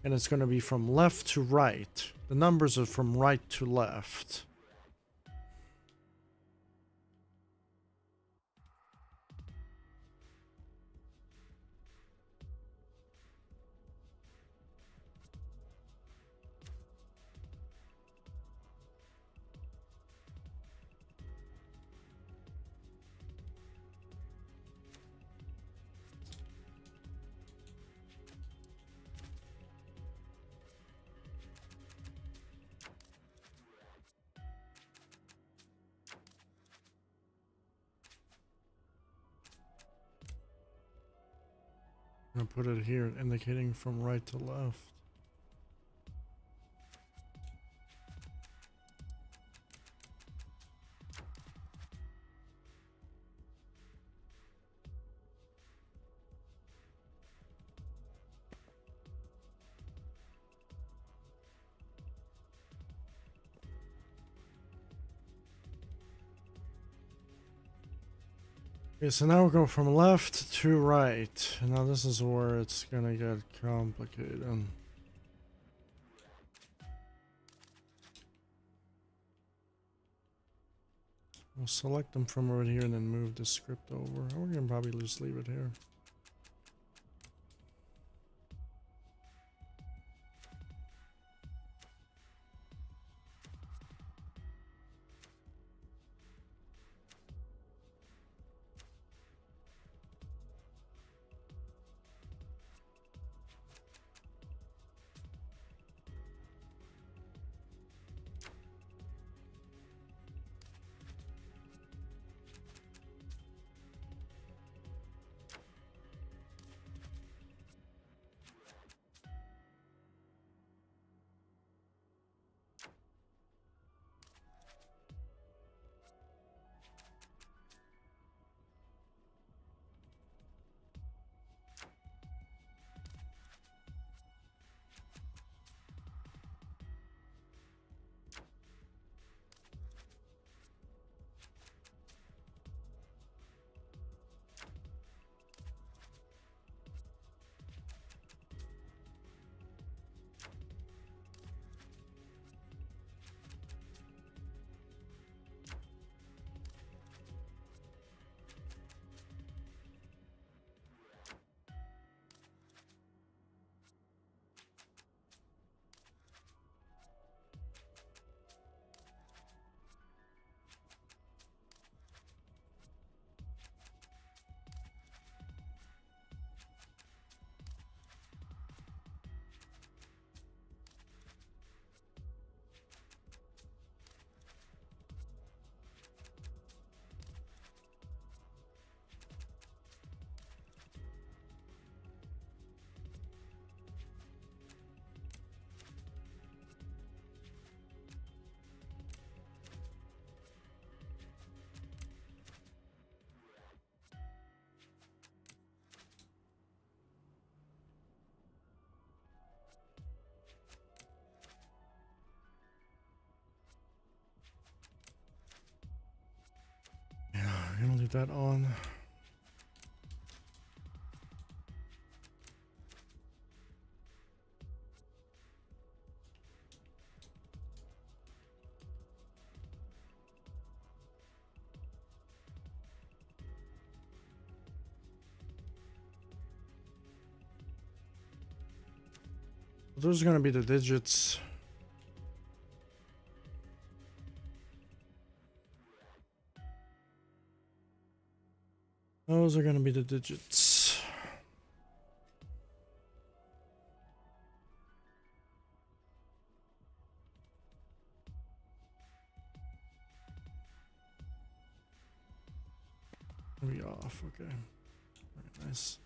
And it's going to be from left to right. The numbers are from right to left. I'm going to put it here, indicating from right to left. Okay, so now we'll go from left to right. Now this is where it's gonna get complicated. We'll select them from over here and then move the script over. We're gonna probably just leave it here. leave that on. Those are going to be the digits. Those are going to be the digits. Be off. Okay. Very nice.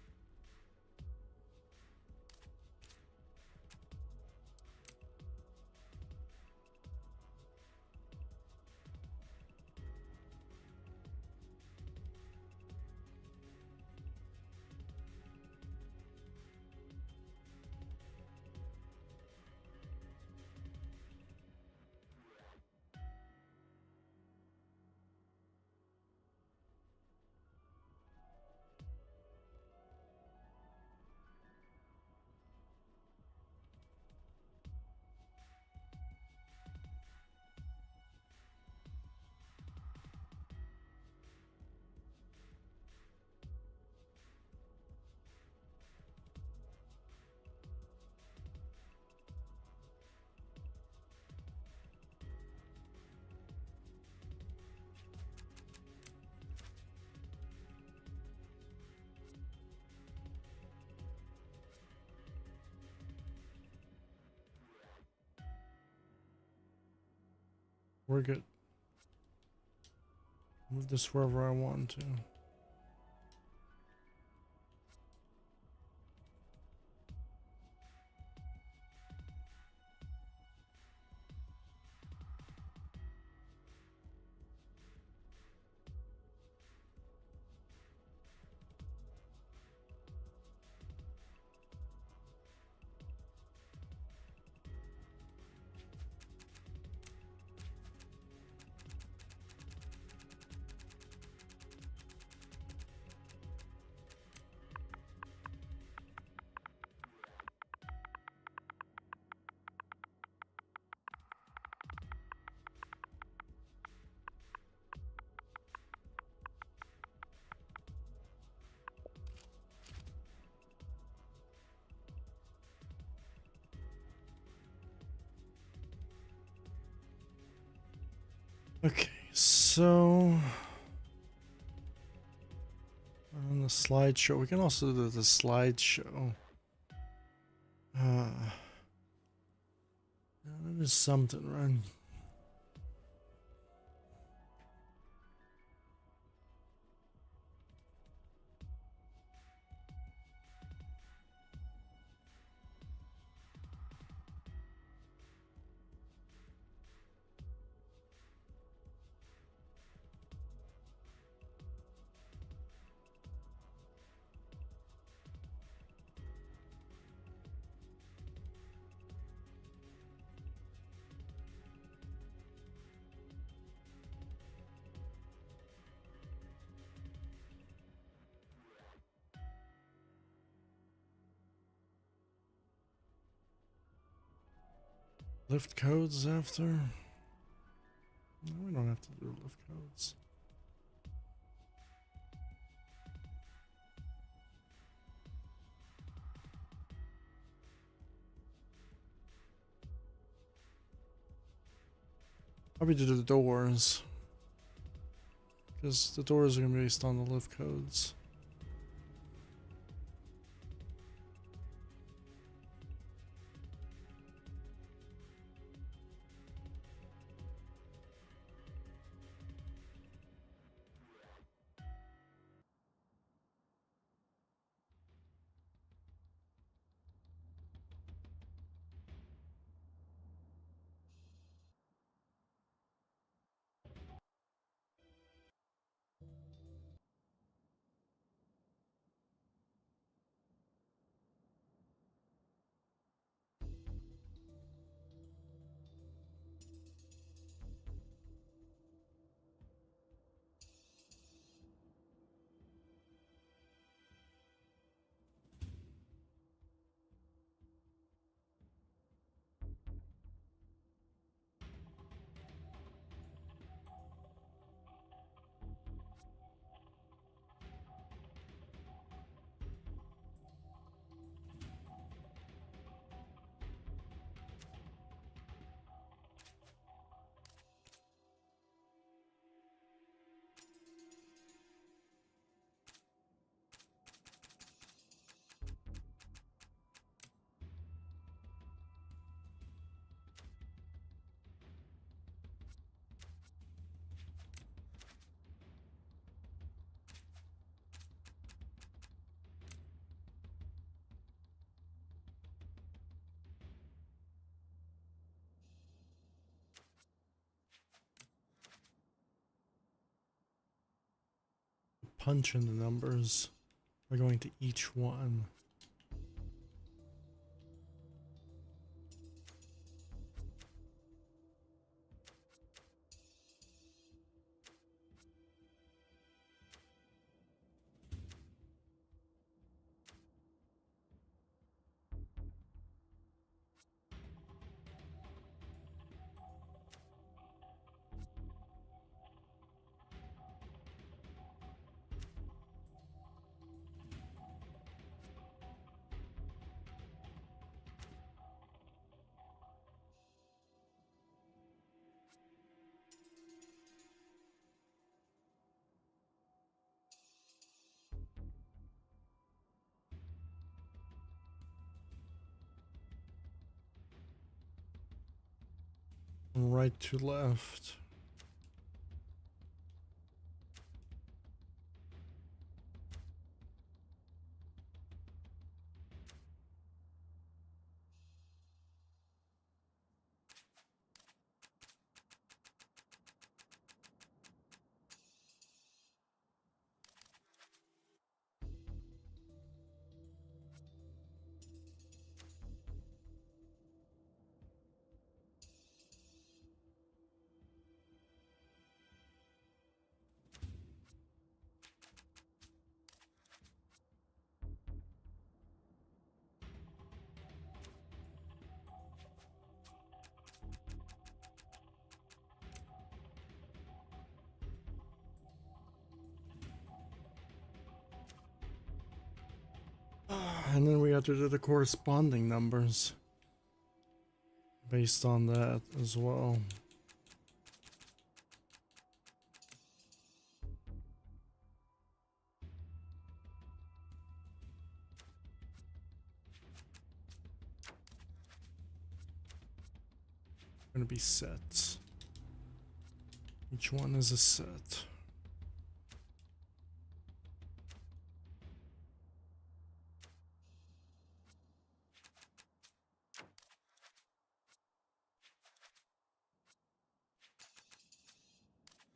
We're good. Move this wherever I want to. Okay, so on the slideshow, we can also do the slideshow. That is something, right? Lift codes after? No, we don't have to do lift codes. Probably do the doors. Because the doors are going to be based on the lift codes. punch in the numbers. We're going to each one. From right to left. And then we have to do the corresponding numbers based on that as well. Going to be sets. Each one is a set.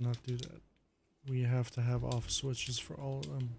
Not do that. We have to have off switches for all of them.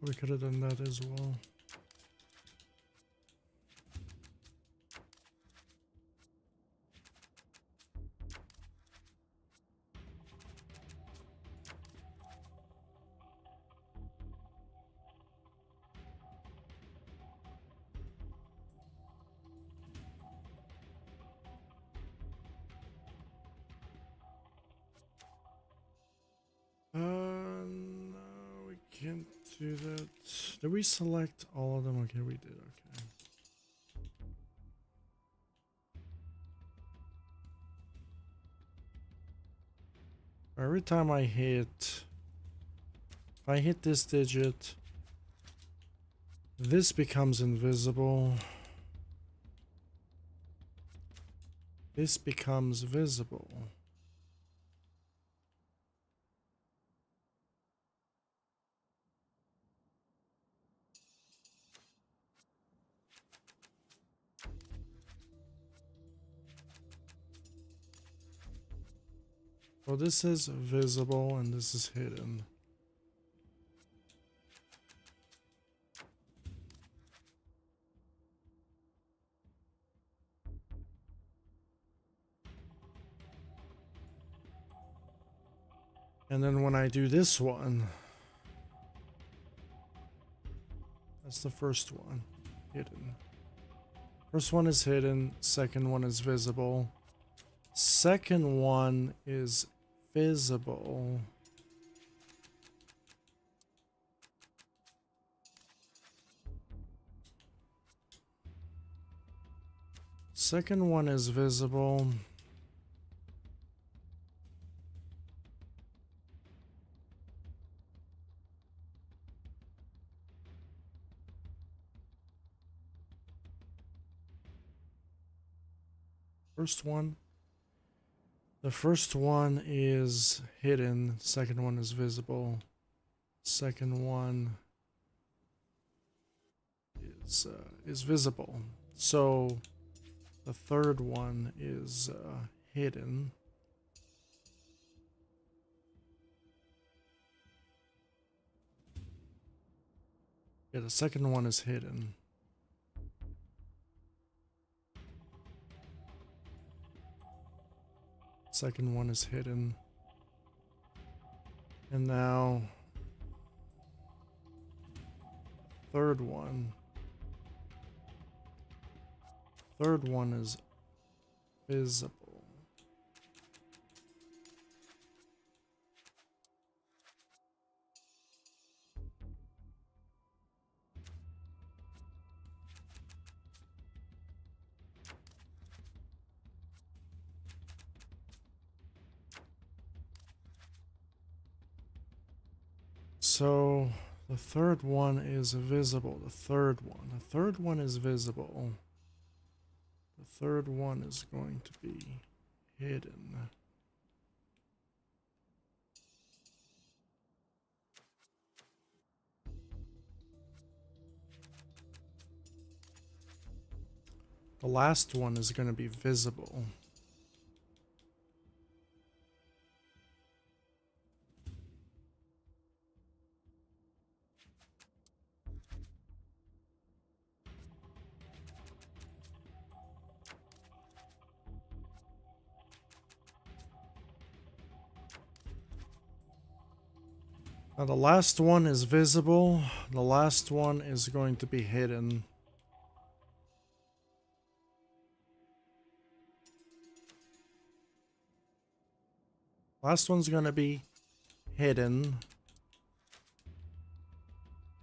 We could have done that as well. No, we can't do that. Did we select all of them? Okay, we did. Okay. Every time I hit, if I hit this digit, this becomes invisible. This becomes visible. So this is visible and this is hidden. And then when I do this one, that's the first one, hidden. First one is hidden, second one is visible. Second one is visible. Second one is visible. First one. The first one is hidden. Second one is visible. Second one is visible. So the third one is hidden. Yeah, the second one is hidden. Second one is hidden. And now third one. Third one is visible. So the third one is visible. The third one is visible. The third one is going to be hidden. The last one is going to be visible. Now the last one is visible. The last one is going to be hidden. Last one's going to be hidden.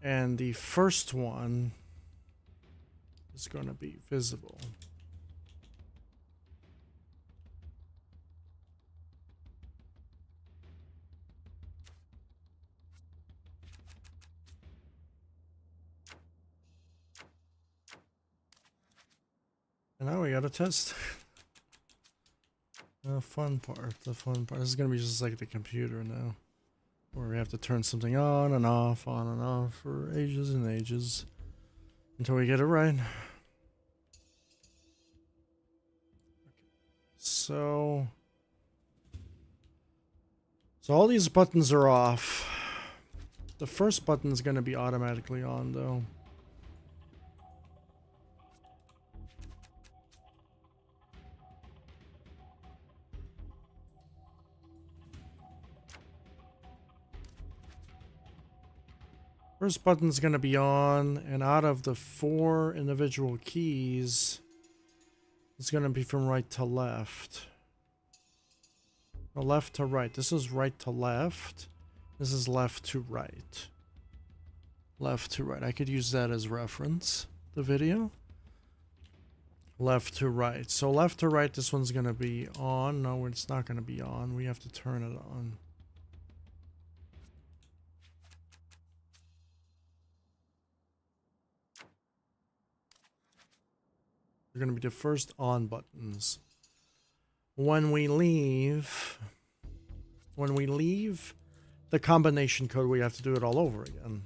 And the first one is going to be visible. And now we got to test. The fun part. This is going to be just like the computer now. Where we have to turn something on and off for ages and ages. Until we get it right. So all these buttons are off. The first button is going to be automatically on though. First button's going to be on, and out of the 4 individual keys, it's going to be from right to left. No, left to right. This is right to left. This is left to right. Left to right. I could use that as reference, the video. Left to right. So left to right, this one's going to be on. No, it's not going to be on. We have to turn it on. They're going to be the first on buttons. When we leave the combination code, we have to do it all over again.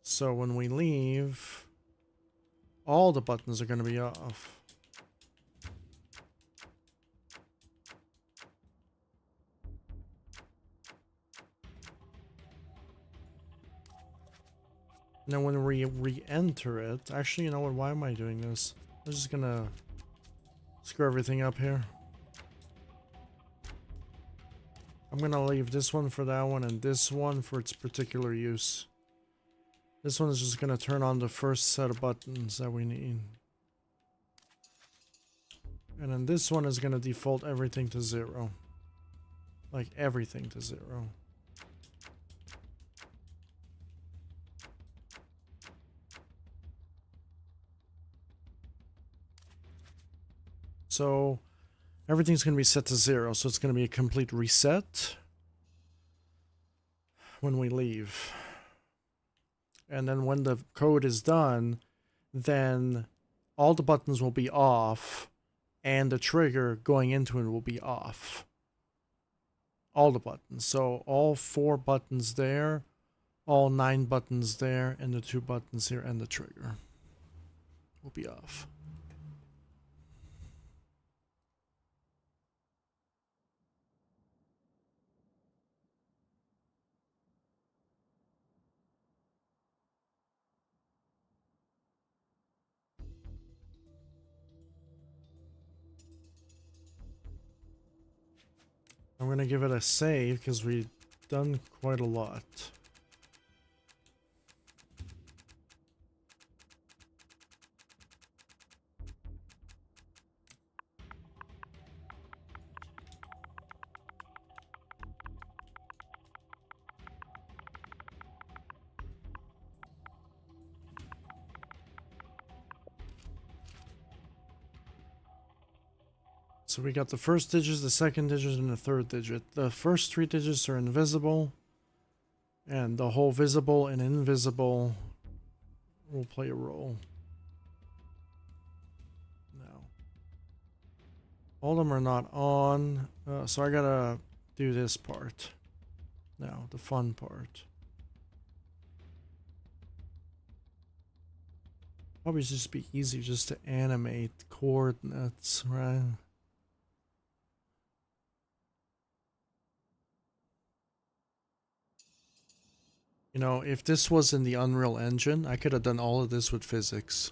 So when we leave, all the buttons are going to be off. And then when we re-enter it, actually, you know what? Why am I doing this? I'm just gonna screw everything up here. I'm gonna leave this one for that one and this one for its particular use. This one is just gonna turn on the first set of buttons that we need. And then this one is gonna default everything to 0. Like everything to 0. So everything's going to be set to 0, so it's going to be a complete reset when we leave. And then when the code is done, then all the buttons will be off, and the trigger going into it will be off. All the buttons. So all 4 buttons there, all 9 buttons there, and the 2 buttons here, and the trigger will be off. I'm going to give it a save because we've done quite a lot. So we got the first digits, the second digit, and the third digit. The first 3 digits are invisible, and the whole visible and invisible will play a role. Now, all of them are not on, so I gotta do this part. Now, the fun part. Probably just be easier just to animate coordinates, right? You know, if this was in the Unreal Engine, I could have done all of this with physics.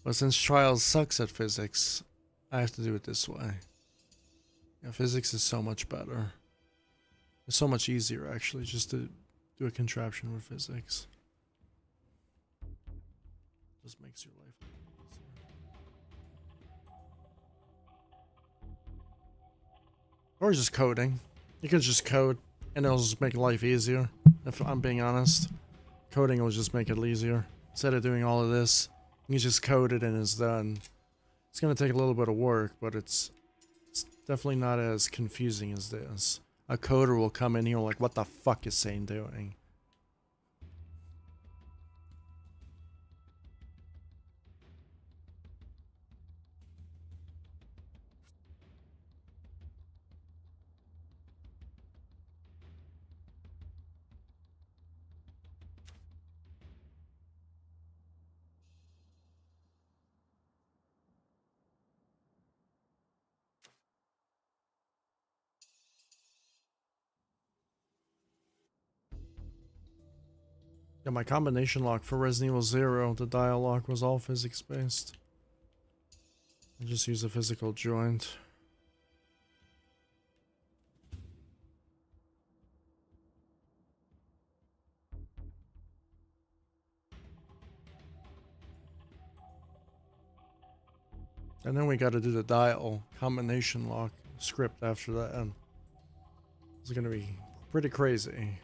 But since Trials sucks at physics, I have to do it this way. Yeah, physics is so much better. It's so much easier, actually, just to do a contraption with physics. Just makes your life a little easier. Or just coding. You could just code, and it'll just make life easier. If I'm being honest, coding will just make it easier. Instead of doing all of this, you just code it and it's done. It's gonna take a little bit of work, but it's definitely not as confusing as this. A coder will come in here like, what the fuck is Sane doing? Yeah, my combination lock for Resident Evil 0, the dialogue was all physics based. I just use a physical joint. And then we got to do the dial combination lock script after that. And it's going to be pretty crazy.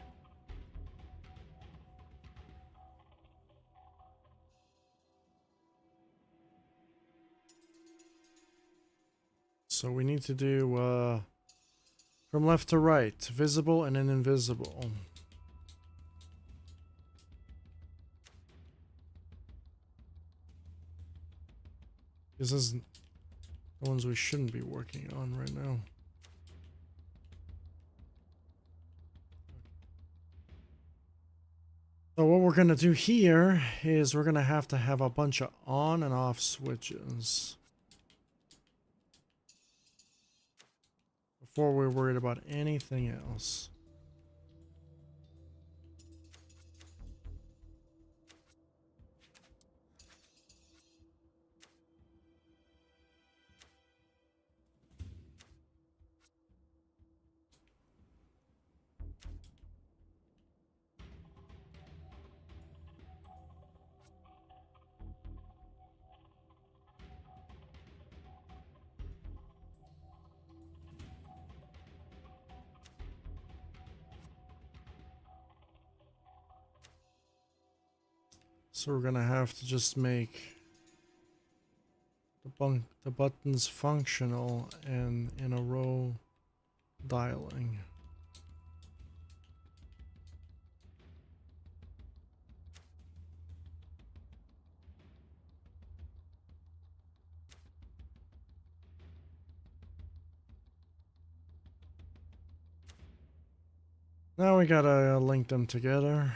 So we need to do from left to right, visible and then invisible. This is the ones we shouldn't be working on right now. So what we're going to do here is we're going to have a bunch of on and off switches before we're worried about anything else. So we're gonna have to just make the buttons functional and in a row dialing. Now we gotta link them together.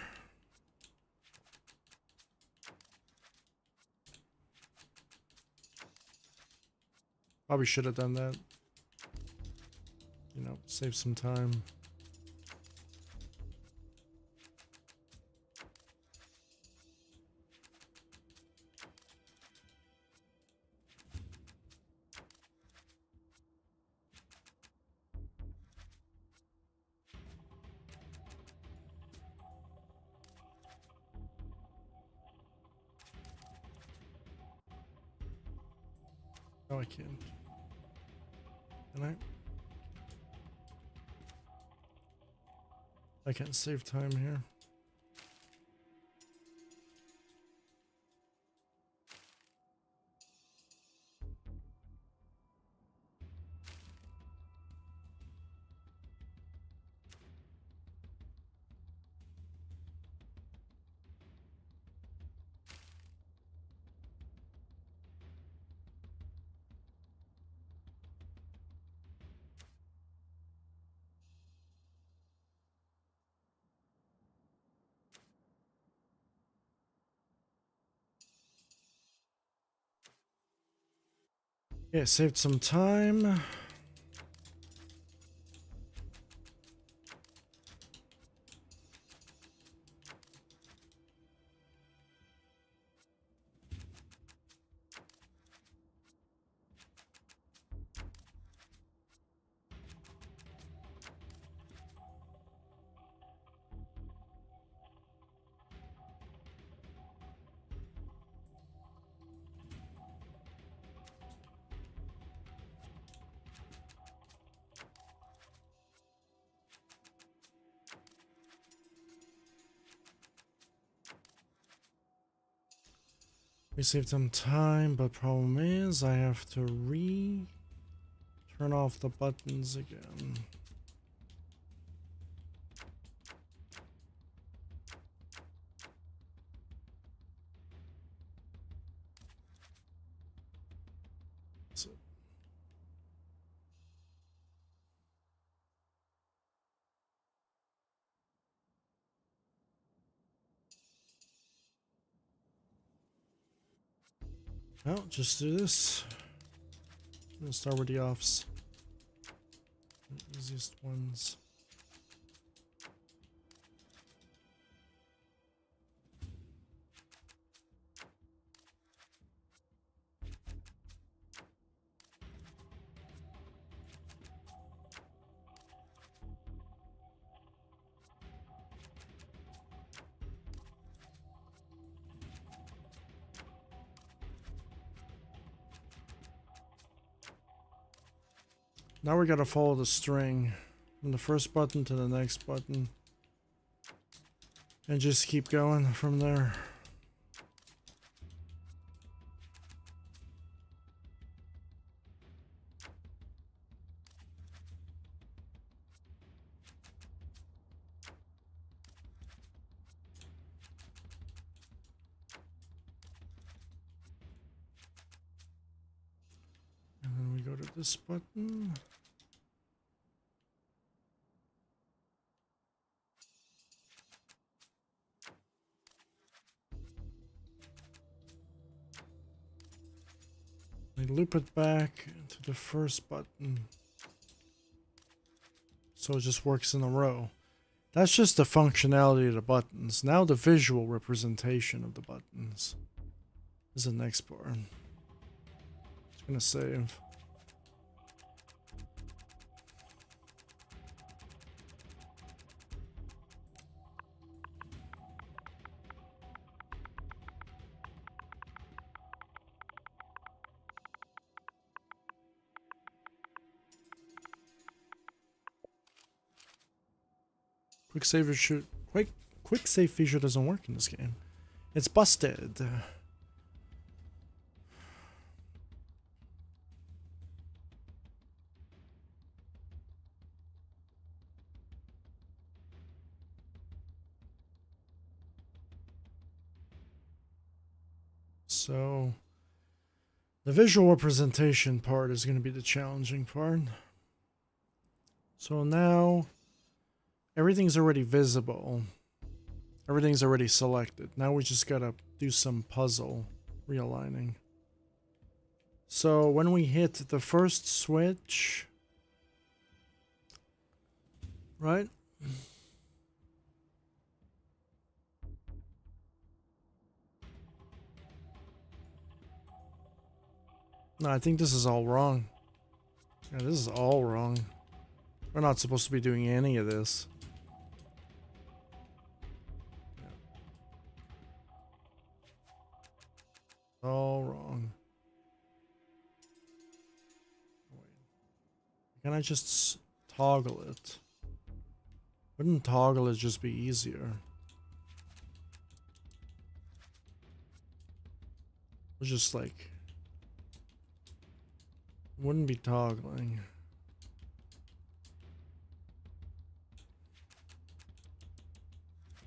Probably should have done that. You know, save some time. No, I can't. Can I? I can't save time here. Yeah, saved some time. We saved some time, but problem is I have to turn off the buttons again. So, well, just do this. I'm gonna start with the offs. The easiest ones. Now we gotta follow the string from the first button to the next button and just keep going from there. And then we go to this button. We loop it back to the first button. So it just works in a row. That's just the functionality of the buttons. Now the visual representation of the buttons is the next part. Just gonna save. Quick save feature doesn't work in this game. It's busted. So the visual representation part is going to be the challenging part. So now everything's already visible. Everything's already selected. Now we just got to do some puzzle realigning. So when we hit the first switch, right? No, I think this is all wrong. Yeah, this is all wrong. We're not supposed to be doing any of this. Yeah. All wrong. Wait. Can I just toggle it? Wouldn't toggle it just be easier? It's just like... Wouldn't be toggling.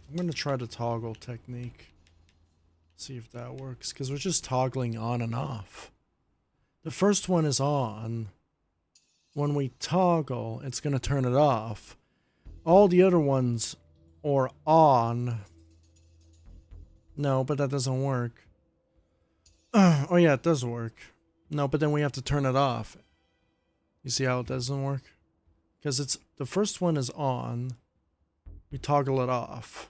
I'm gonna try the toggle technique. See if that works, because we're just toggling on and off. The first one is on. When we toggle, it's gonna turn it off. All the other ones are on. No, but that doesn't work. Oh yeah, it does work. No, but then we have to turn it off. You see how it doesn't work? Because it's the first one is on. We toggle it off.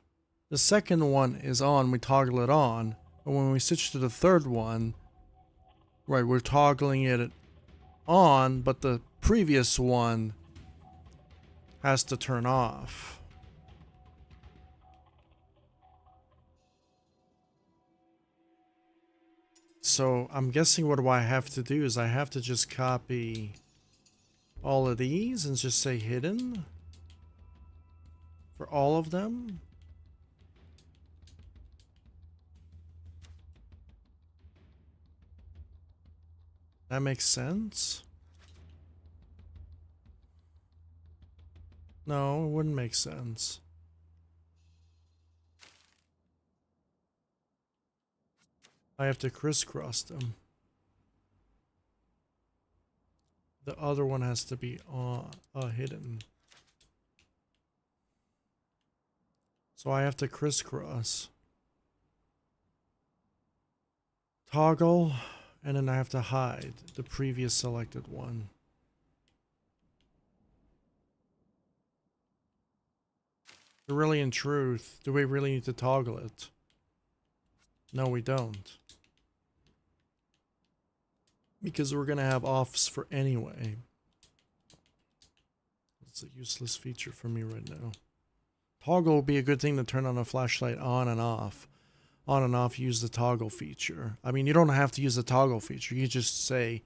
The second one is on, we toggle it on. But when we switch to the third one, right, we're toggling it on, but the previous one has to turn off. So I'm guessing what do I have to do is I have to just copy all of these and just say hidden for all of them. That makes sense. No, it wouldn't make sense. I have to crisscross them. The other one has to be hidden. So I have to crisscross. Toggle, and then I have to hide the previous selected one. But really, in truth, do we really need to toggle it? No, we don't. Because we're going to have offs for anyway. It's a useless feature for me right now. Toggle would be a good thing to turn on a flashlight on and off. On and off, use the toggle feature. I mean, you don't have to use the toggle feature. You just say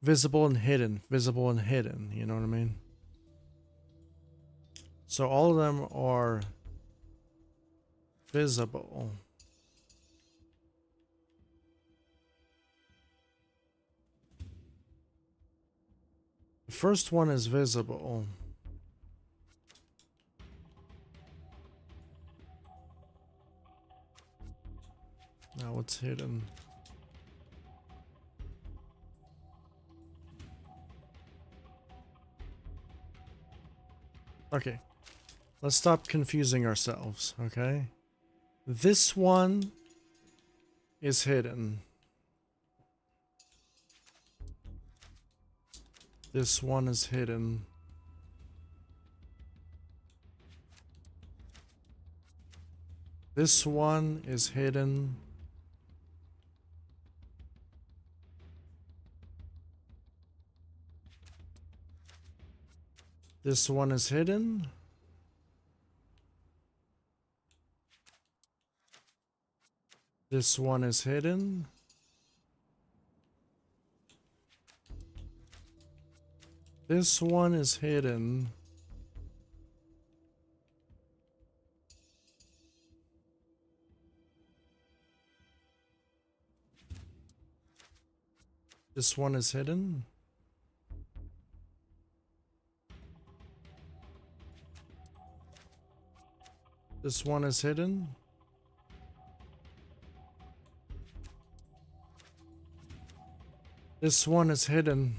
visible and hidden, visible and hidden. You know what I mean? So all of them are visible. The first one is visible. Now it's hidden. Okay. Let's stop confusing ourselves, okay? This one is hidden. This one is hidden. This one is hidden. This one is hidden. This one is hidden. This one is hidden. This one is hidden. This one is hidden. This one is hidden.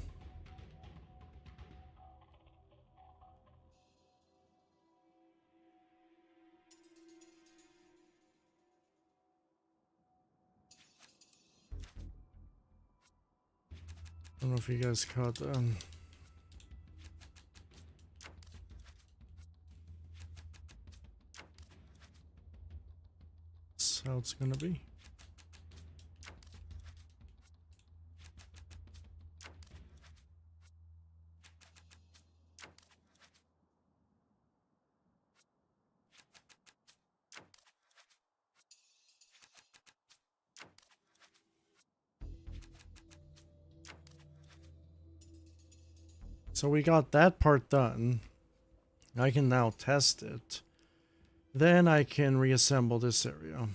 I don't know if you guys caught that. That's how it's gonna be. So we got that part done. I can now test it. Then I can reassemble this area.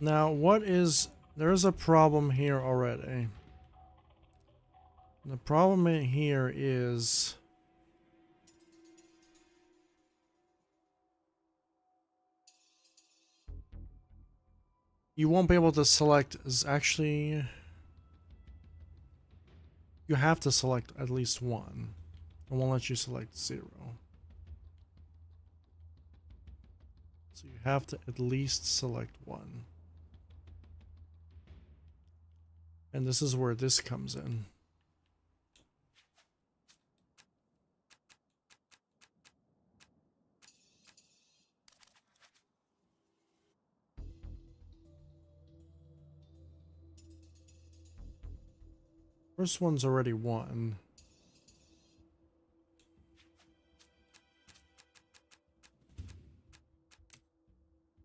Now, there's a problem here already. The problem here is you won't be able to select actually you have to select at least one. It won't let you select 0. So you have to at least select 1. And this is where this comes in. First one's already 1.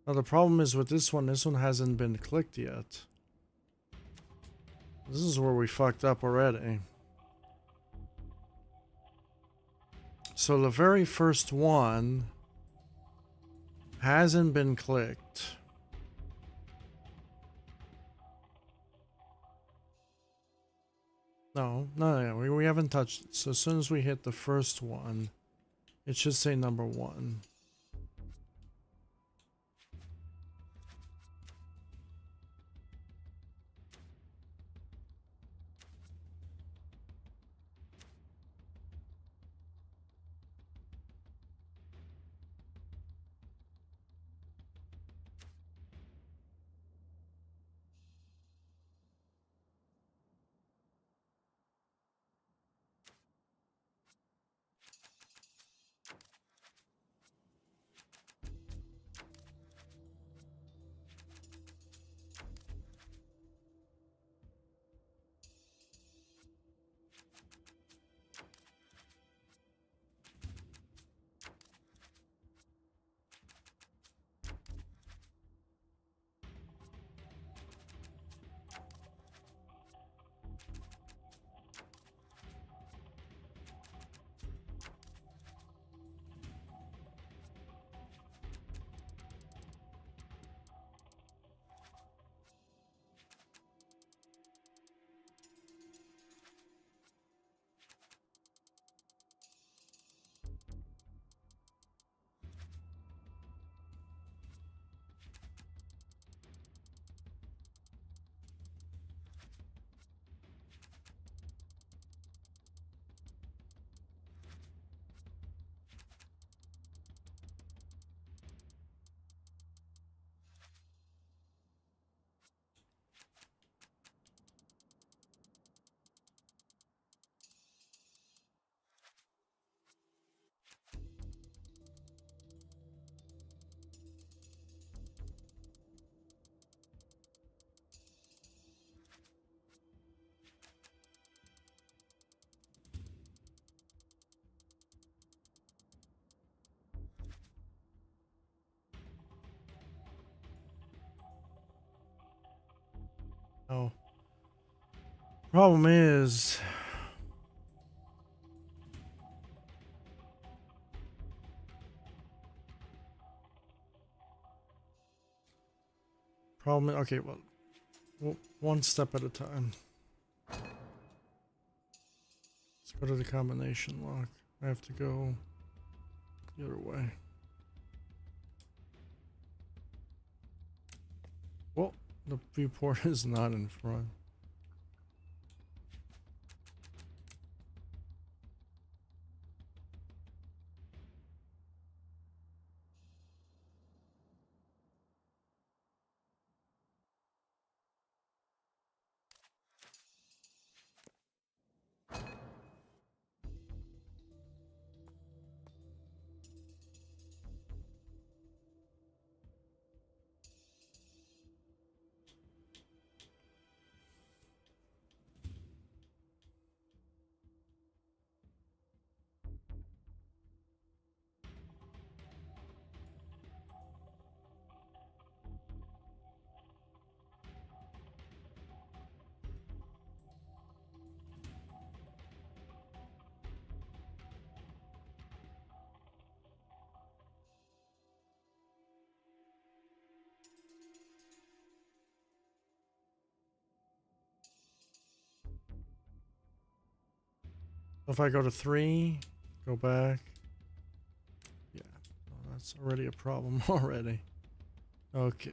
Now the problem is with this one hasn't been clicked yet. This is where we fucked up already. So the very first one hasn't been clicked. No, we haven't touched it. So as soon as we hit the first one, it should say number 1. Problem is, okay, well, one step at a time. Let's go to the combination lock. I have to go the other way. Well, the viewport is not in front. If I go to 3, go back. Yeah, well, that's already a problem already. Okay.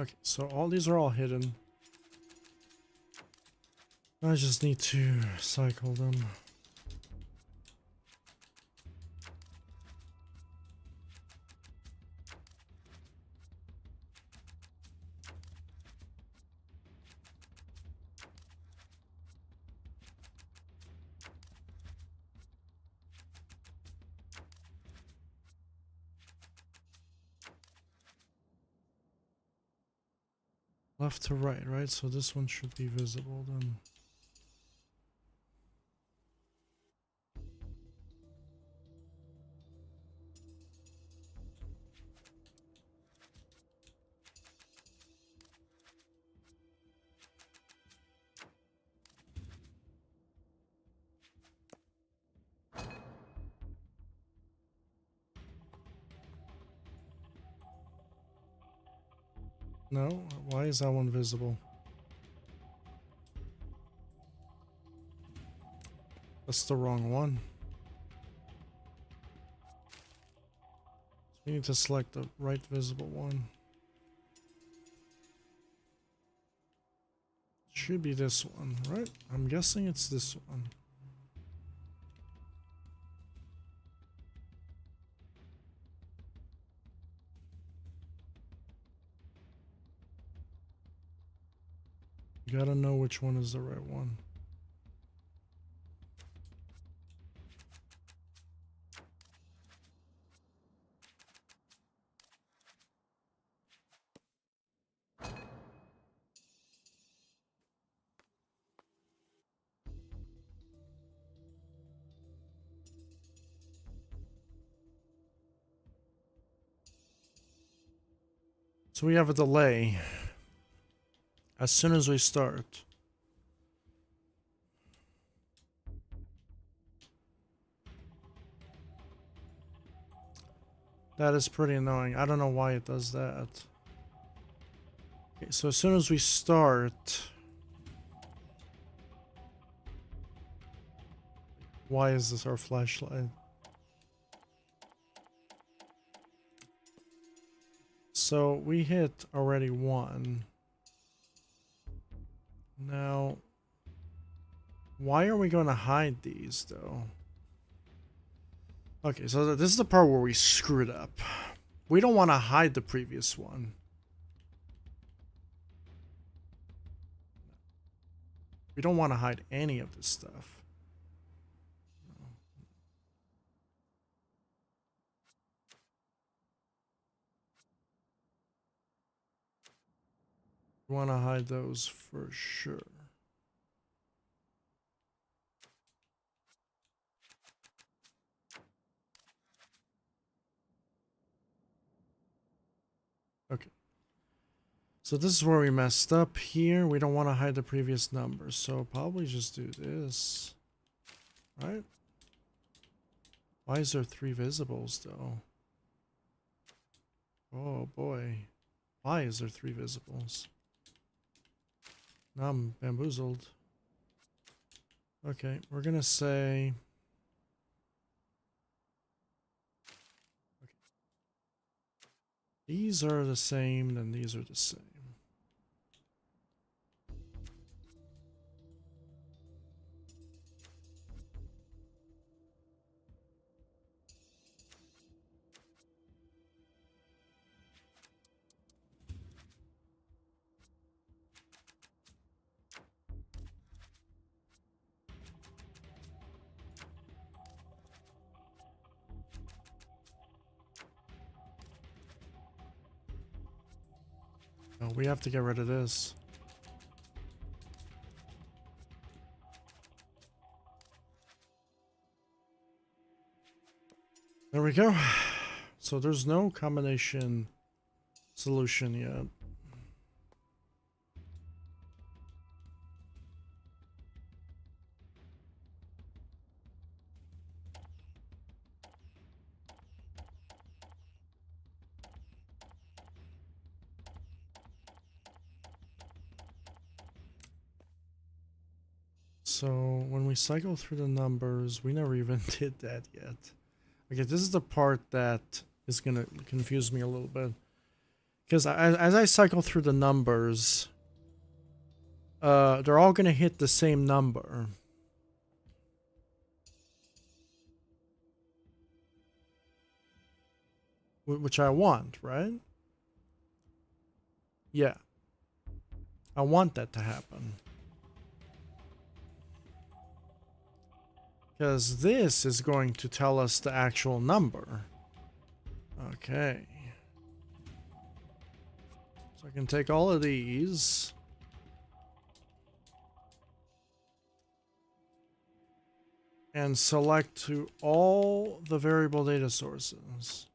Okay, so all these are all hidden. I just need to cycle them. Left to right, right? So this one should be visible then. No? Why is that one visible? That's the wrong one. So we need to select the right visible one. Should be this one, right? I'm guessing it's this one. You gotta know which one is the right one. So we have a delay as soon as we start. That is pretty annoying. I don't know why it does that. Okay, so as soon as we start... Why is this our flashlight? so we hit already 1. Now, why are we going to hide these, though? Okay, so this is the part where we screwed up. We don't want to hide the previous one. We don't want to hide any of this stuff. We want to hide those for sure. Okay. So this is where we messed up here. We don't want to hide the previous numbers, so probably just do this. Right? Why is there 3 visibles, though? Oh, boy. Why is there 3 visibles? Now I'm bamboozled. Okay, we're gonna say... Okay. These are the same, then these are the same. No, we have to get rid of this. There we go. So there's no combination solution yet. So when we cycle through the numbers, we never even did that yet. Okay, this is the part that is going to confuse me a little bit. Because as I cycle through the numbers, they're all going to hit the same number. Which I want, right? Yeah. I want that to happen. Because this is going to tell us the actual number. Okay. So I can take all of these. And select to all the variable data sources.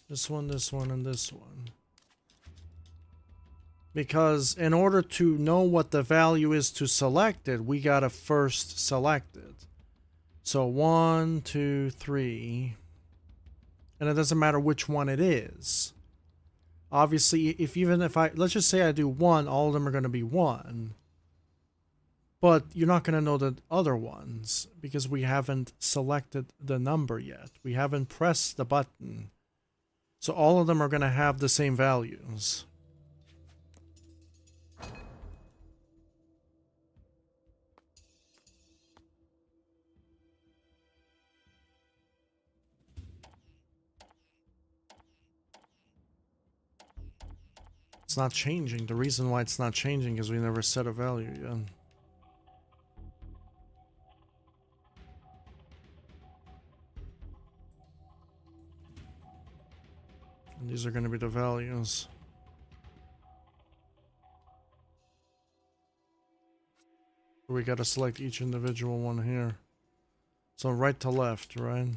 This one, and this one. Because in order to know what the value is to select it, we gotta first select it. So 1, 2, 3. And it doesn't matter which one it is. Obviously, even if let's just say I do 1, all of them are going to be 1. But you're not going to know the other ones because we haven't selected the number yet. We haven't pressed the button. So all of them are going to have the same values. It's not changing. The reason why it's not changing is we never set a value yet. And these are going to be the values. We got to select each individual one here. So right to left, right?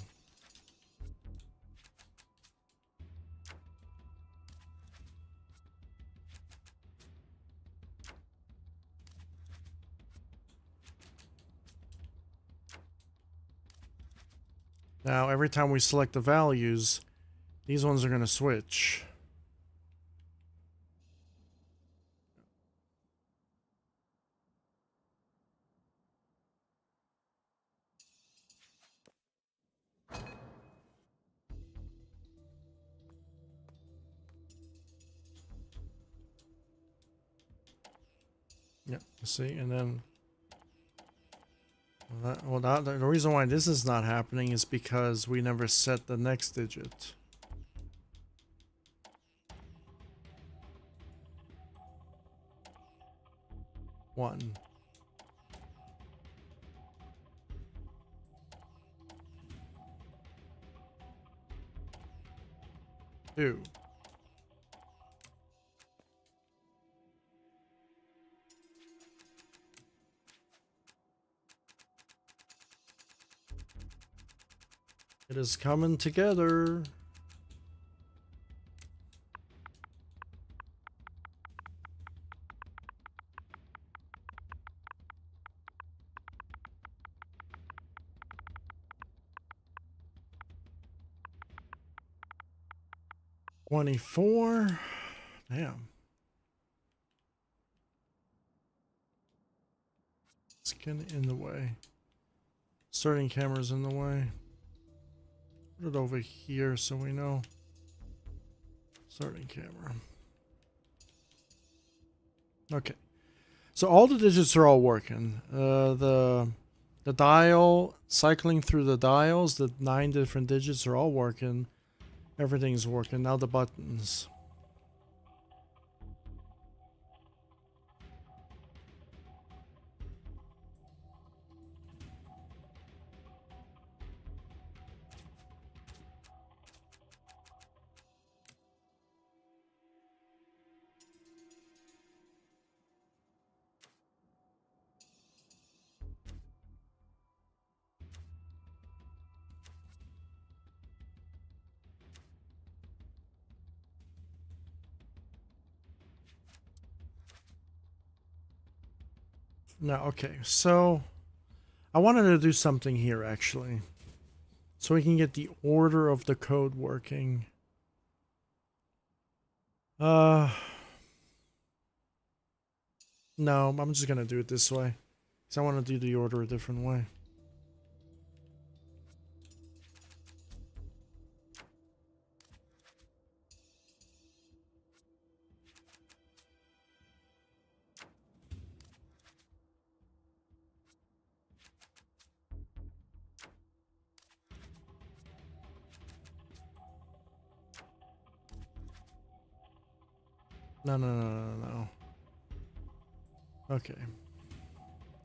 Now, every time we select the values, these ones are going to switch. Yeah, see, and then the reason why this is not happening is because we never set the next digit. One. Two. It is coming together. $24. Damn. It's getting in the way. Starting camera's in the way. Put it over here so we know. Starting camera. Okay. So all the digits are all working. The dial, cycling through the dials, the 9 different digits are all working. Everything's working. Now the buttons. Now, okay, so I wanted to do something here actually. So we can get the order of the code working. No, I'm just gonna do it this way. Because I want to do the order a different way. No. Okay.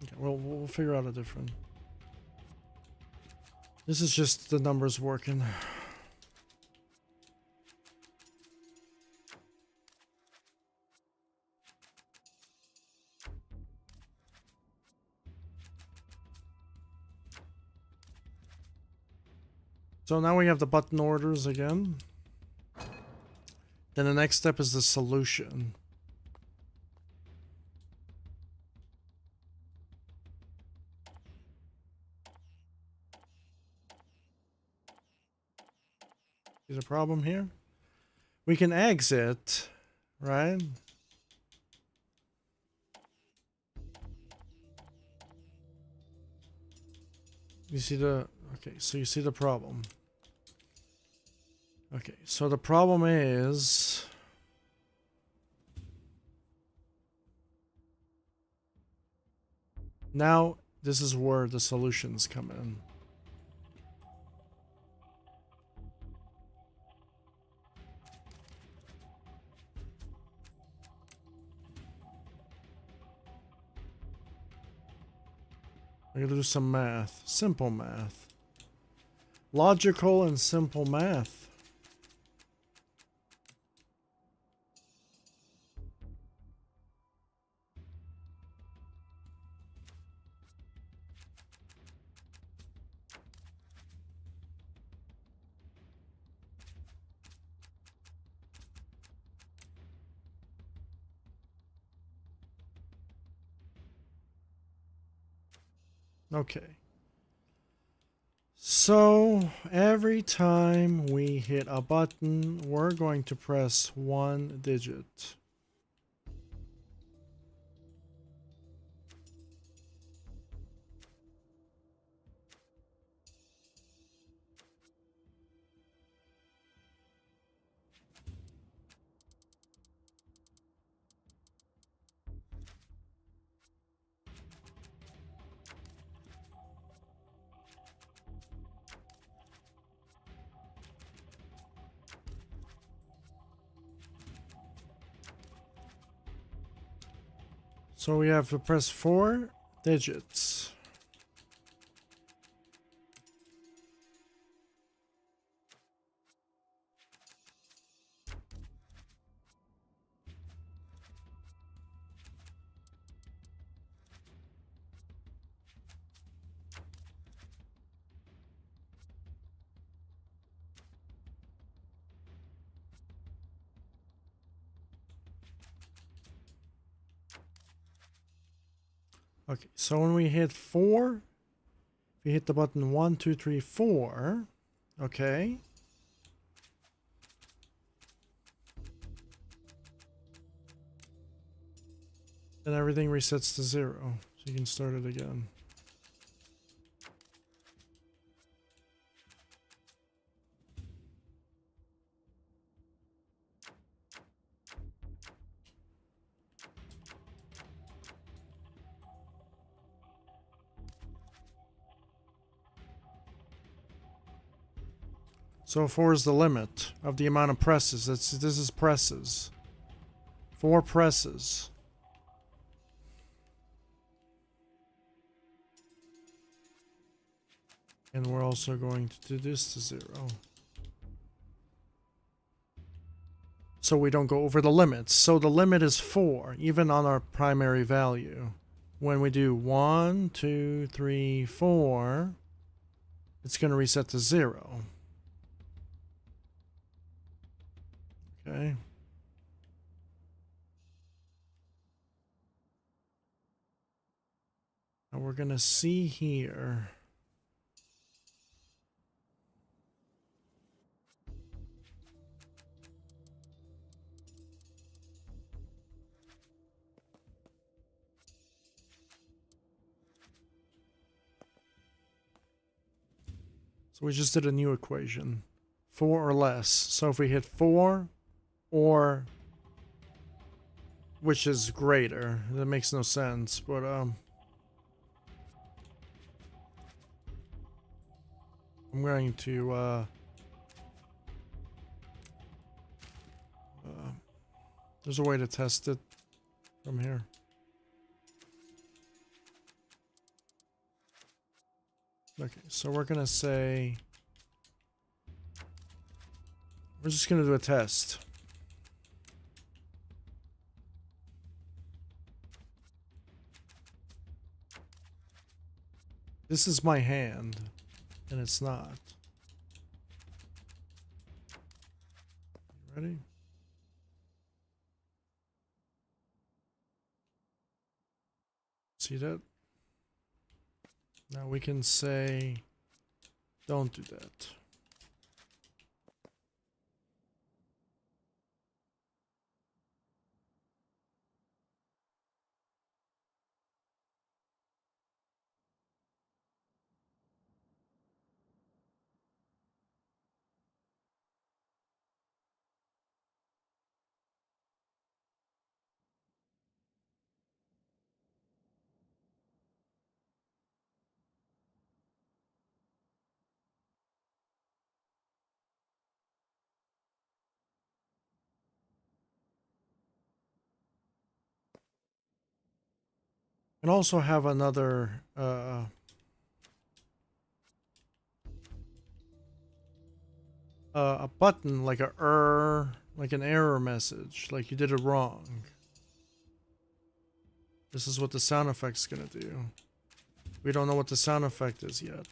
Okay, well, we'll figure out a different. This is just the numbers working. So now we have the button orders again. Then the next step is the solution. Is a problem here? We can exit, right? You see the... Okay, so you see the problem. Okay, so the problem is... Now, this is where the solutions come in. I gotta do some math. Simple math. Logical and simple math. Okay. So every time we hit a button, we're going to press one digit. So we have to press 4 digits. Okay, so when we hit 4, we hit the button 1, 2, 3, 4. Okay. Then everything resets to 0. So you can start it again. So 4 is the limit of the amount of presses. This is presses. 4 presses. And we're also going to do this to 0. So we don't go over the limits. So the limit is 4, even on our primary value. When we do 1, 2, 3, 4, it's going to reset to 0. Okay. Now we're going to see here. So we just did a new equation. 4 or less. So if we hit 4 or which is greater, that makes no sense, but I'm going to there's a way to test it from here. Okay, so we're gonna say we're just gonna do a test. This is my hand, and it's not. Ready? See that? Now we can say, don't do that. And also have another a button like like an error message, like you did it wrong. This is what the sound effect's gonna do. We don't know what the sound effect is yet.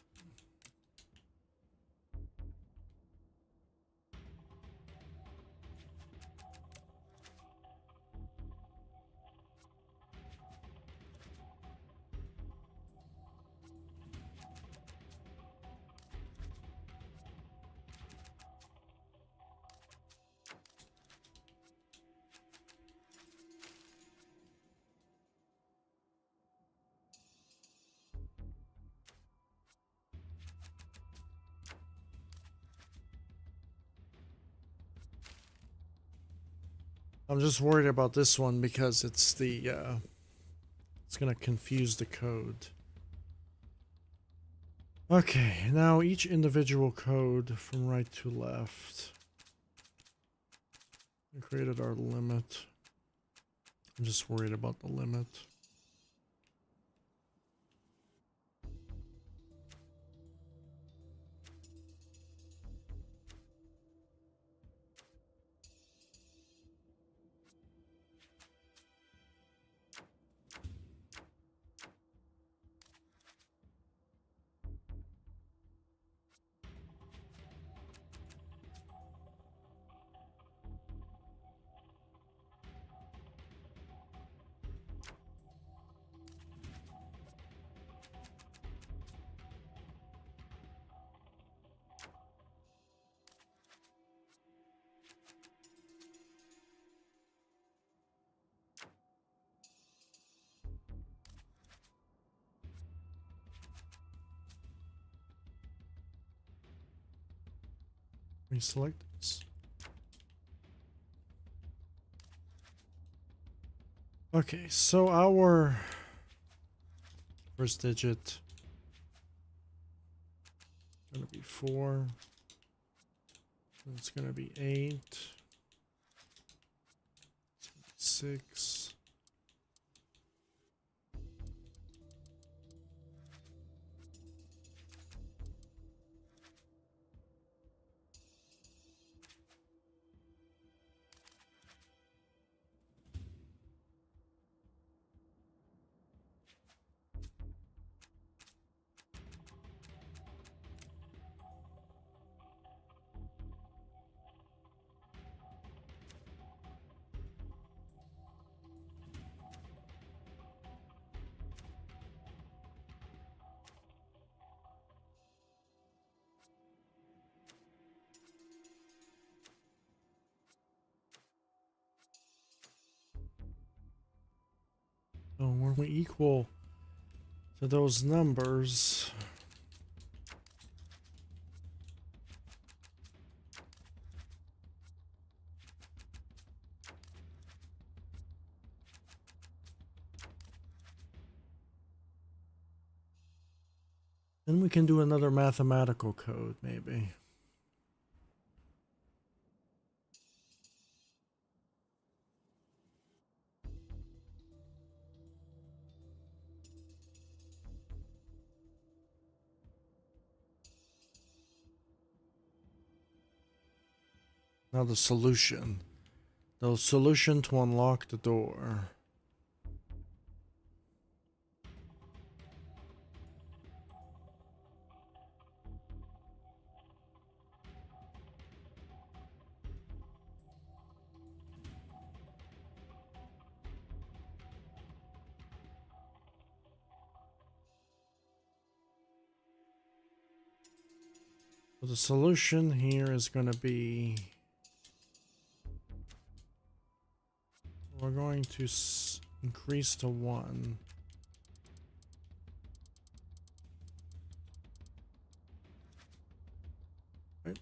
I'm just worried about this one because it's the it's gonna confuse the code. Okay, now each individual code from right to left. We created our limit. I'm just worried about the limit. We select this. Okay, so our first digit is gonna be 4. It's gonna be 8. 6. So when we equal to those numbers, then we can do another mathematical code, maybe. Now the solution. The solution to unlock the door. So the solution here is going to be, we're going to increase to 1. Right.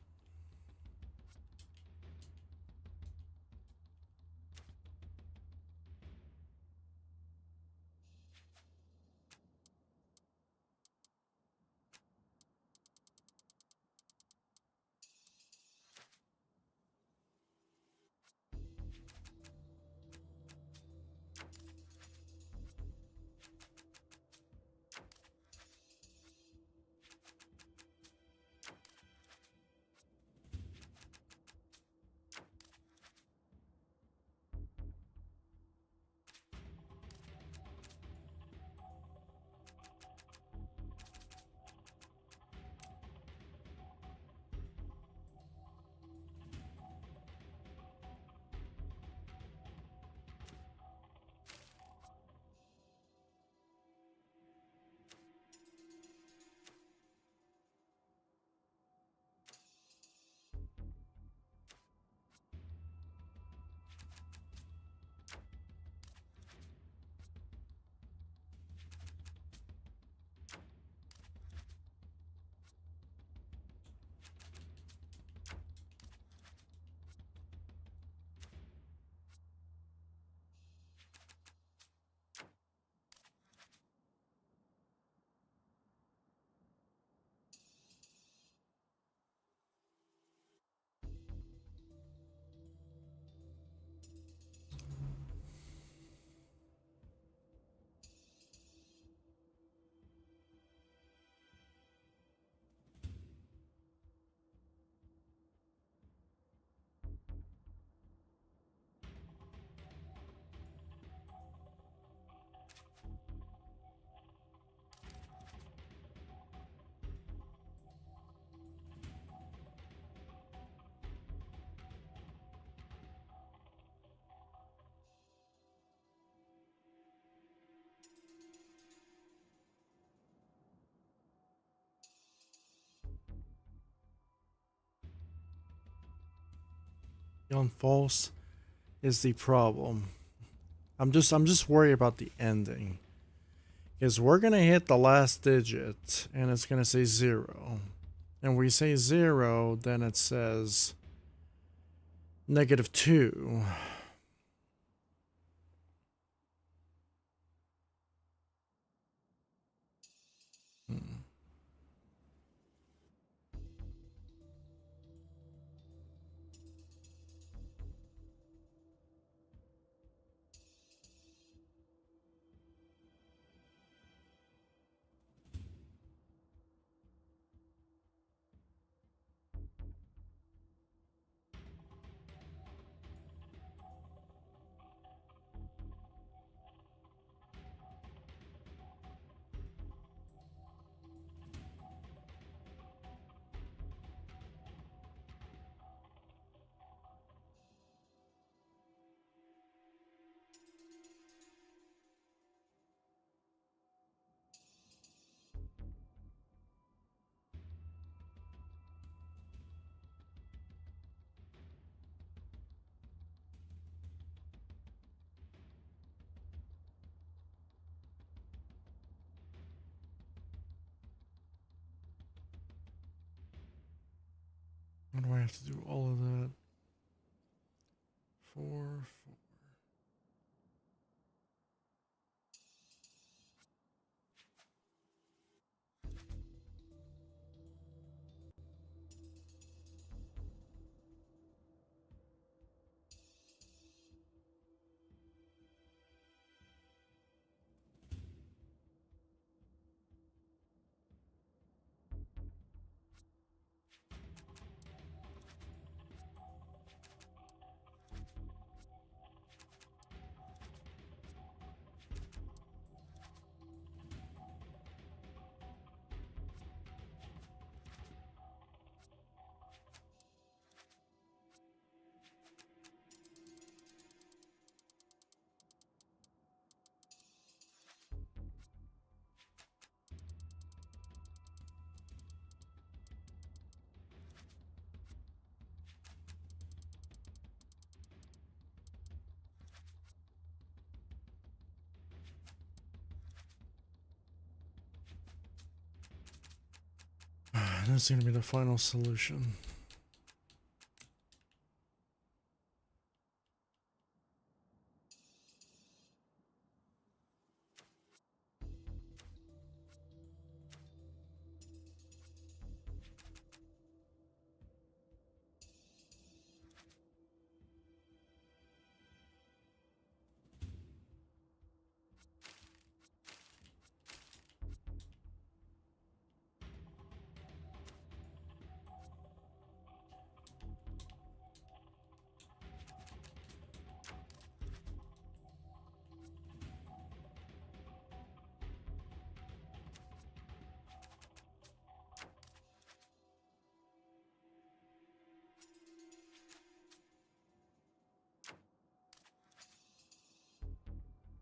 On false is the problem. I'm just worried about the ending. Because we're gonna hit the last digit and it's gonna say 0. And we say 0, then it says -2. Hmm. What do I have to do all of that for? That's going to be the final solution.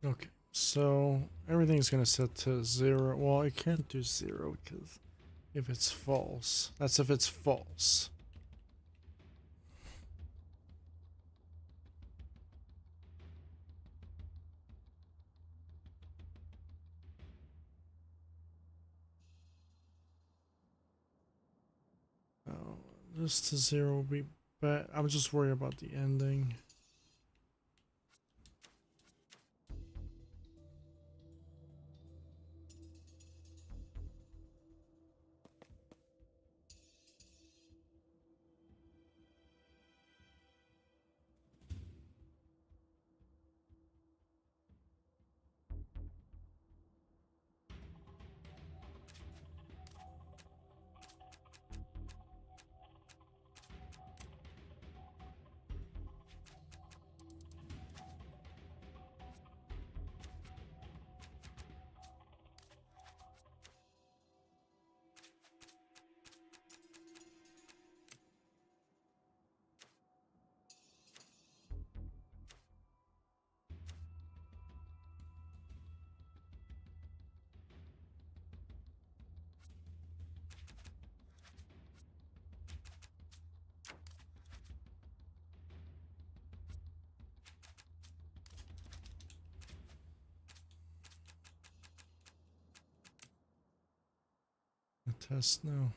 Okay, so everything's going to set to 0. Well, I can't do 0 because if it's false, that's if it's false. Oh, this to 0 will be bad. I'm just worried about the ending. The test now.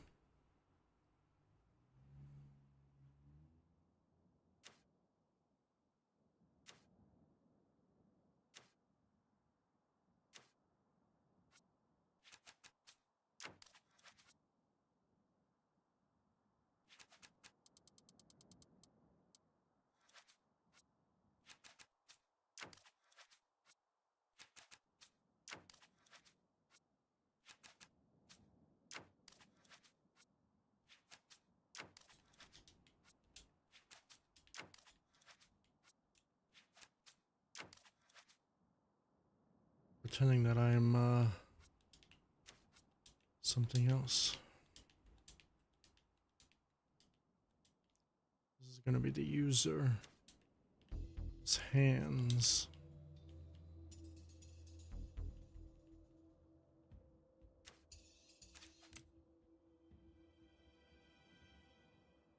Pretending that I'm something else. This is gonna be the user. His hands.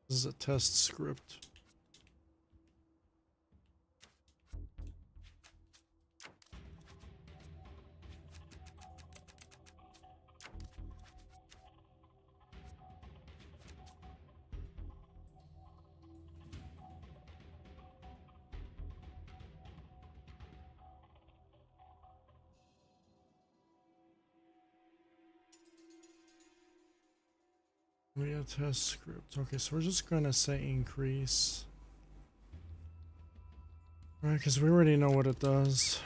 This is a test script. We have test script. Okay, so we're just gonna say increase. Right, because we already know what it does.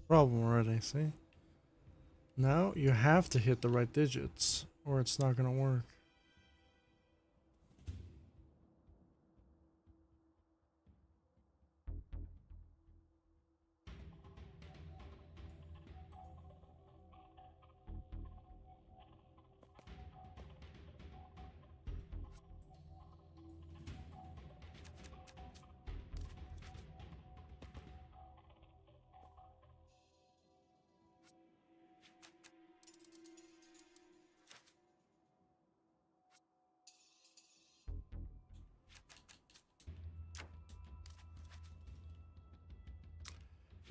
Problem already, see? Now you have to hit the right digits or it's not gonna work.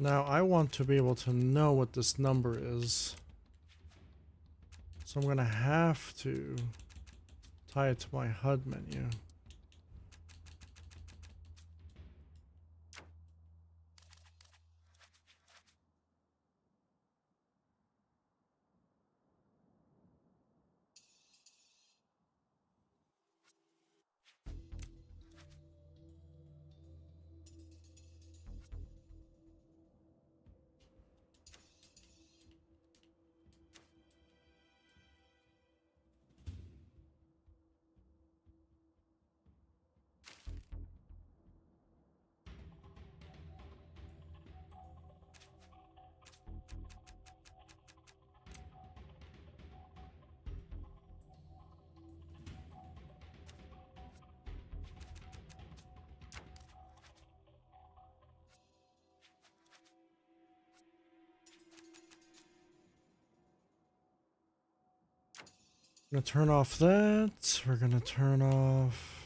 Now I want to be able to know what this number is. So I'm gonna have to tie it to my HUD menu. I'm gonna turn off that. We're gonna turn off.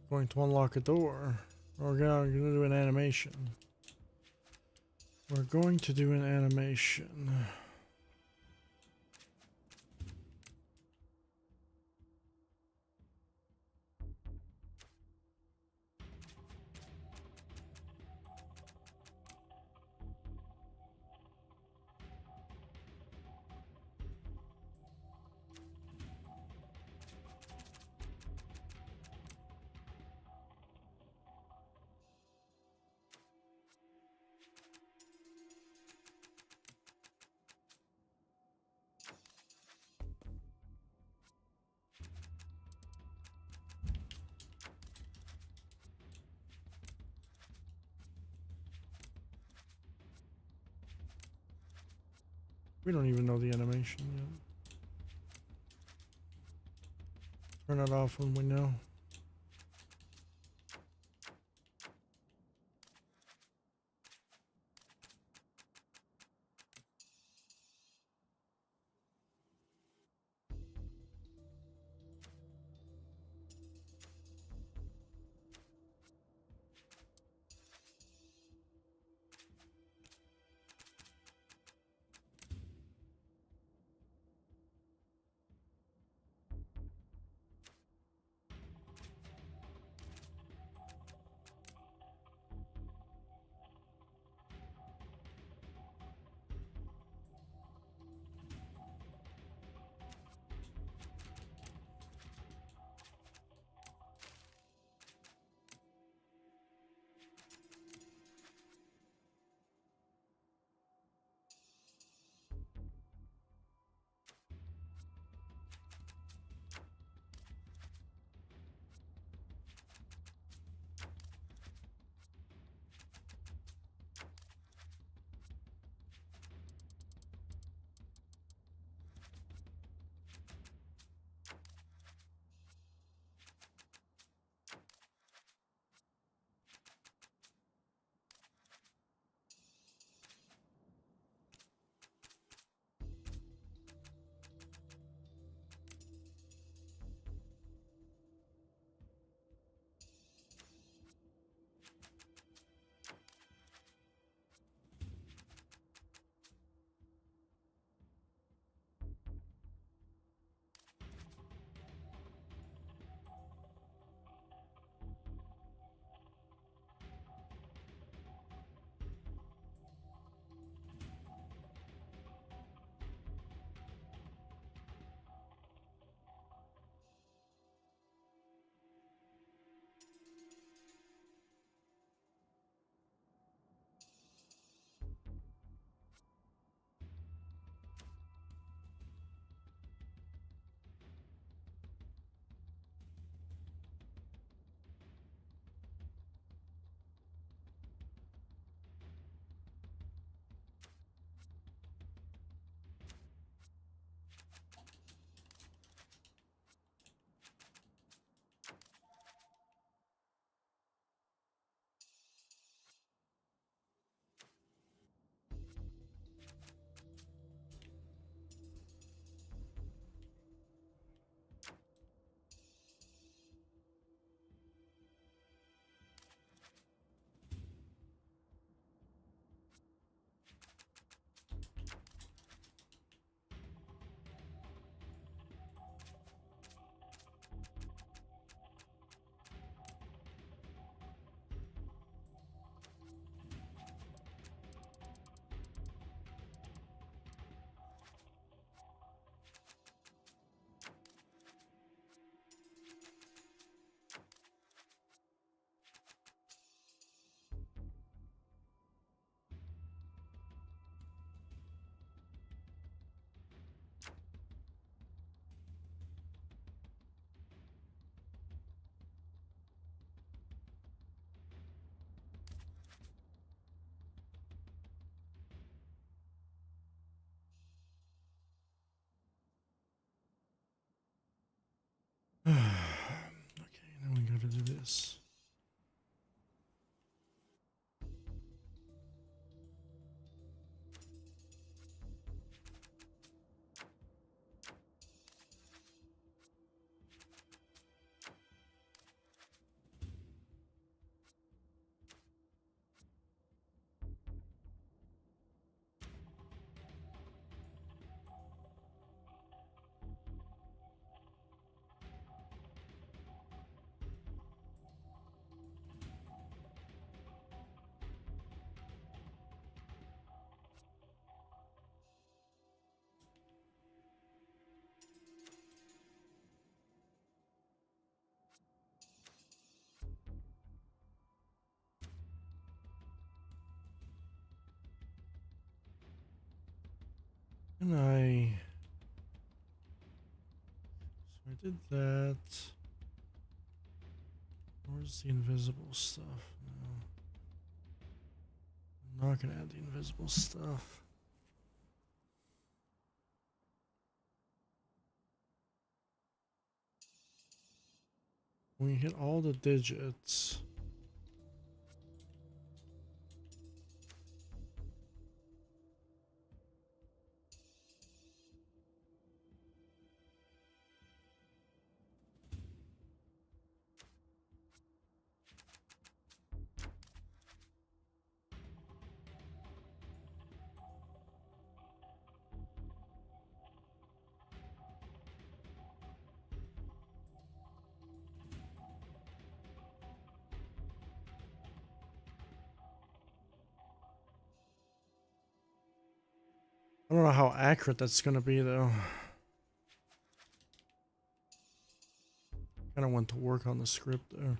Going to unlock a door. We're gonna do an animation. We're going to do an animation. We don't even know the animation yet. Turn it off when we know. Okay, now we gotta do this. And so I did that. Where's the invisible stuff? No. I'm not gonna add the invisible stuff. When you hit all the digits, I don't know how accurate that's gonna be though. Kind of want to work on the script there.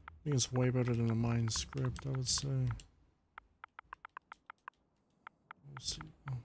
I think it's way better than a mine script, I would say. We'll see. Oh.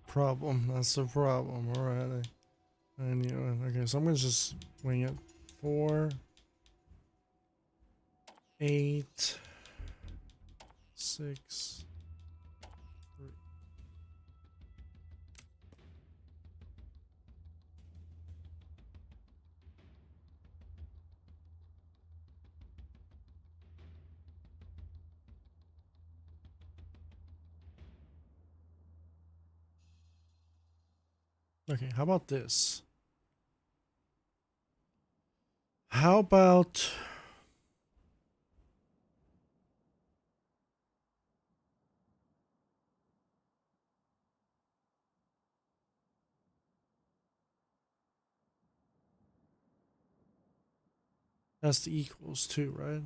Problem. That's the problem. Alright. I knew it. Okay, so I'm gonna just wing it. 4, 8, 6, 3. Okay, how about this? How about has to equals too, right?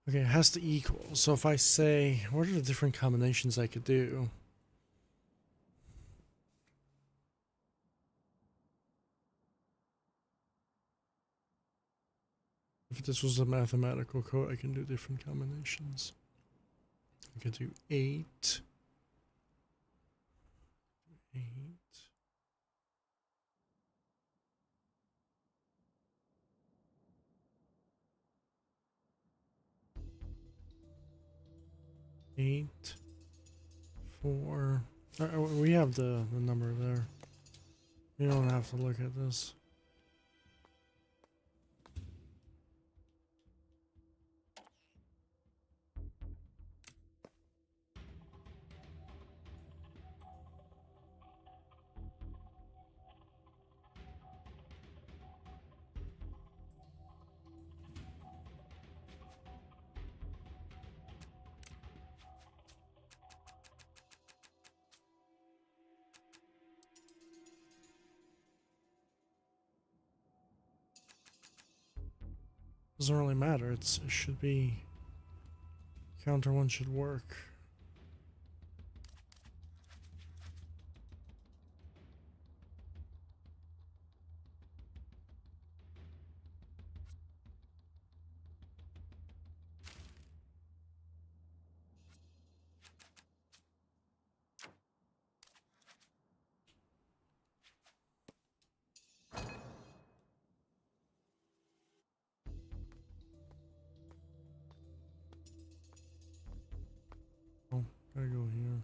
Okay, it has to equal. So if I say, what are the different combinations I could do? If this was a mathematical code, I can do different combinations. I could do 8, 8, 8, 4. We have the number there. You don't have to look at this. Doesn't really matter. It should be counter one should work. Oh, gotta go here.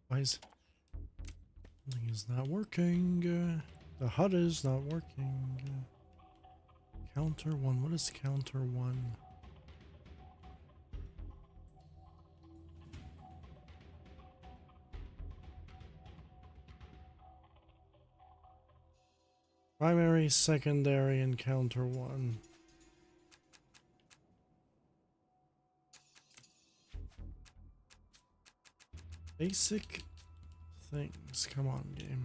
Why is something is not working? The HUD is not working. Counter one. What is counter one? Primary, secondary, and counter one. Basic things. Come on, game.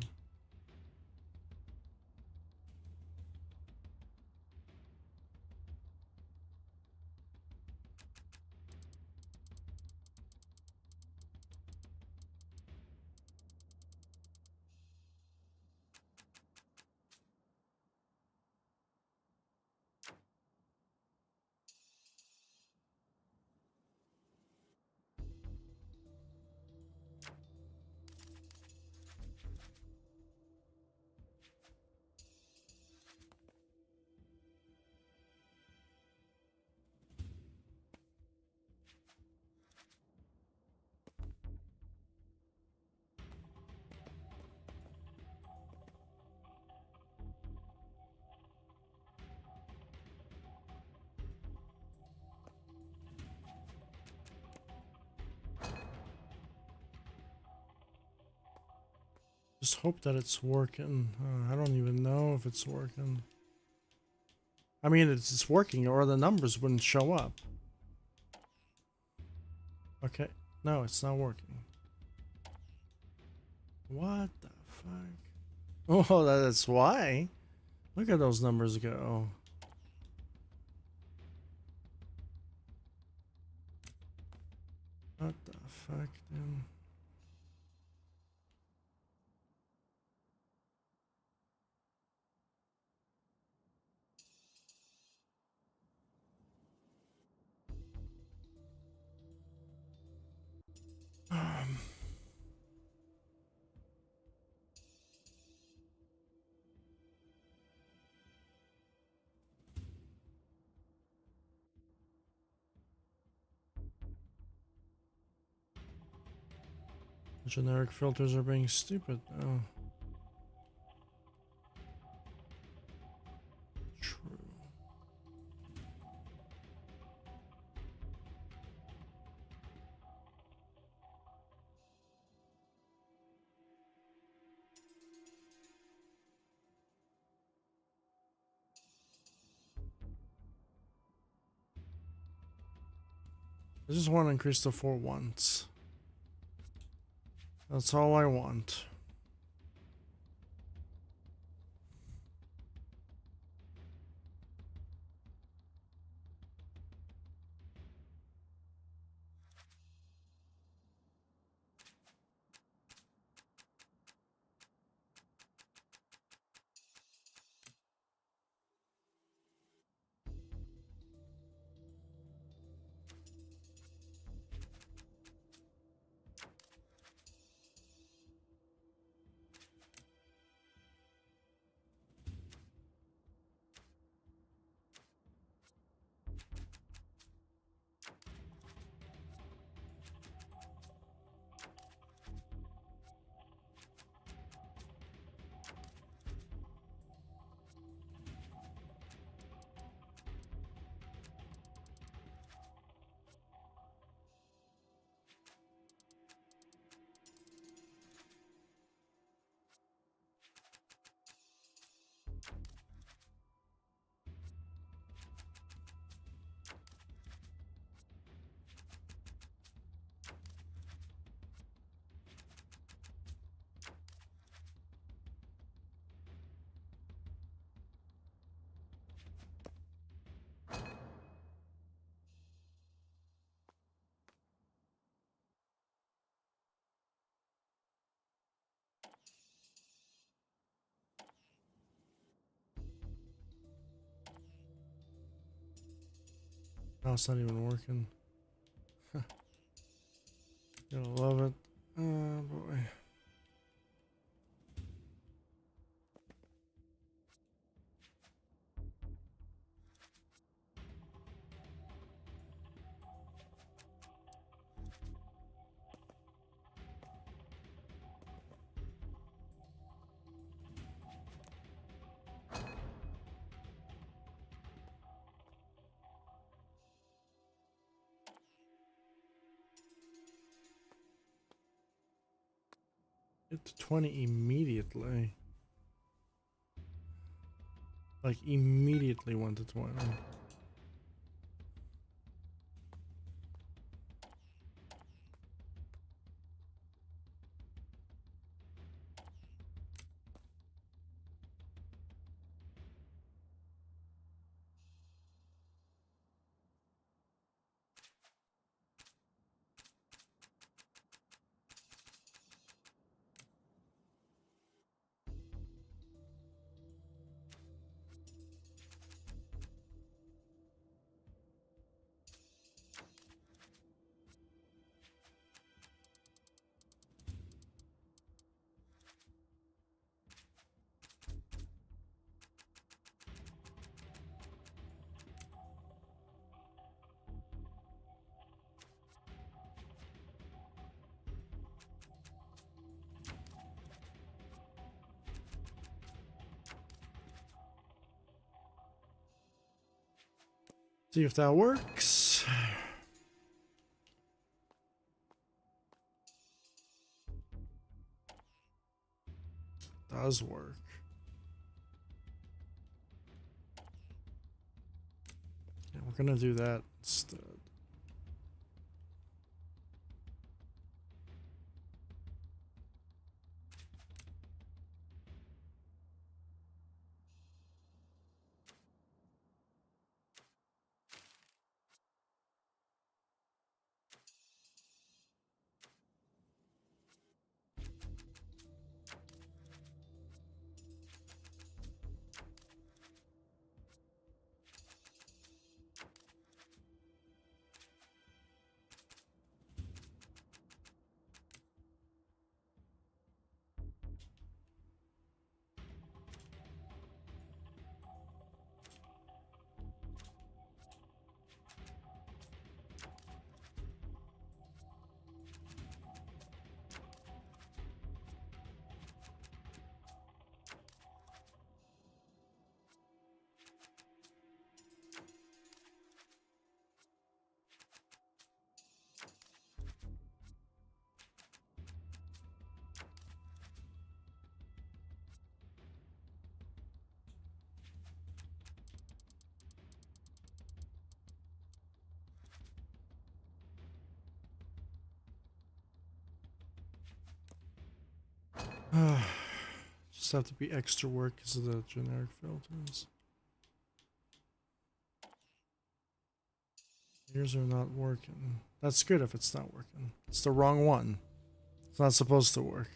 Just hope that it's working. I don't even know if it's working. I mean, it's working or the numbers wouldn't show up. Okay. No, it's not working. What the fuck? Oh, that's why. Look at those numbers go. What the fuck, then? Generic filters are being stupid. Oh. True. I just want to increase the 4 once. That's all I want. No, it's not even working. You'll love it. Oh boy. Get to 20 immediately. Like immediately went to 20. See if that works. Does work. Yeah, we're gonna do that instead. Just have to be extra work because of the generic filters. Yours are not working. That's good if it's not working. It's the wrong one. It's not supposed to work.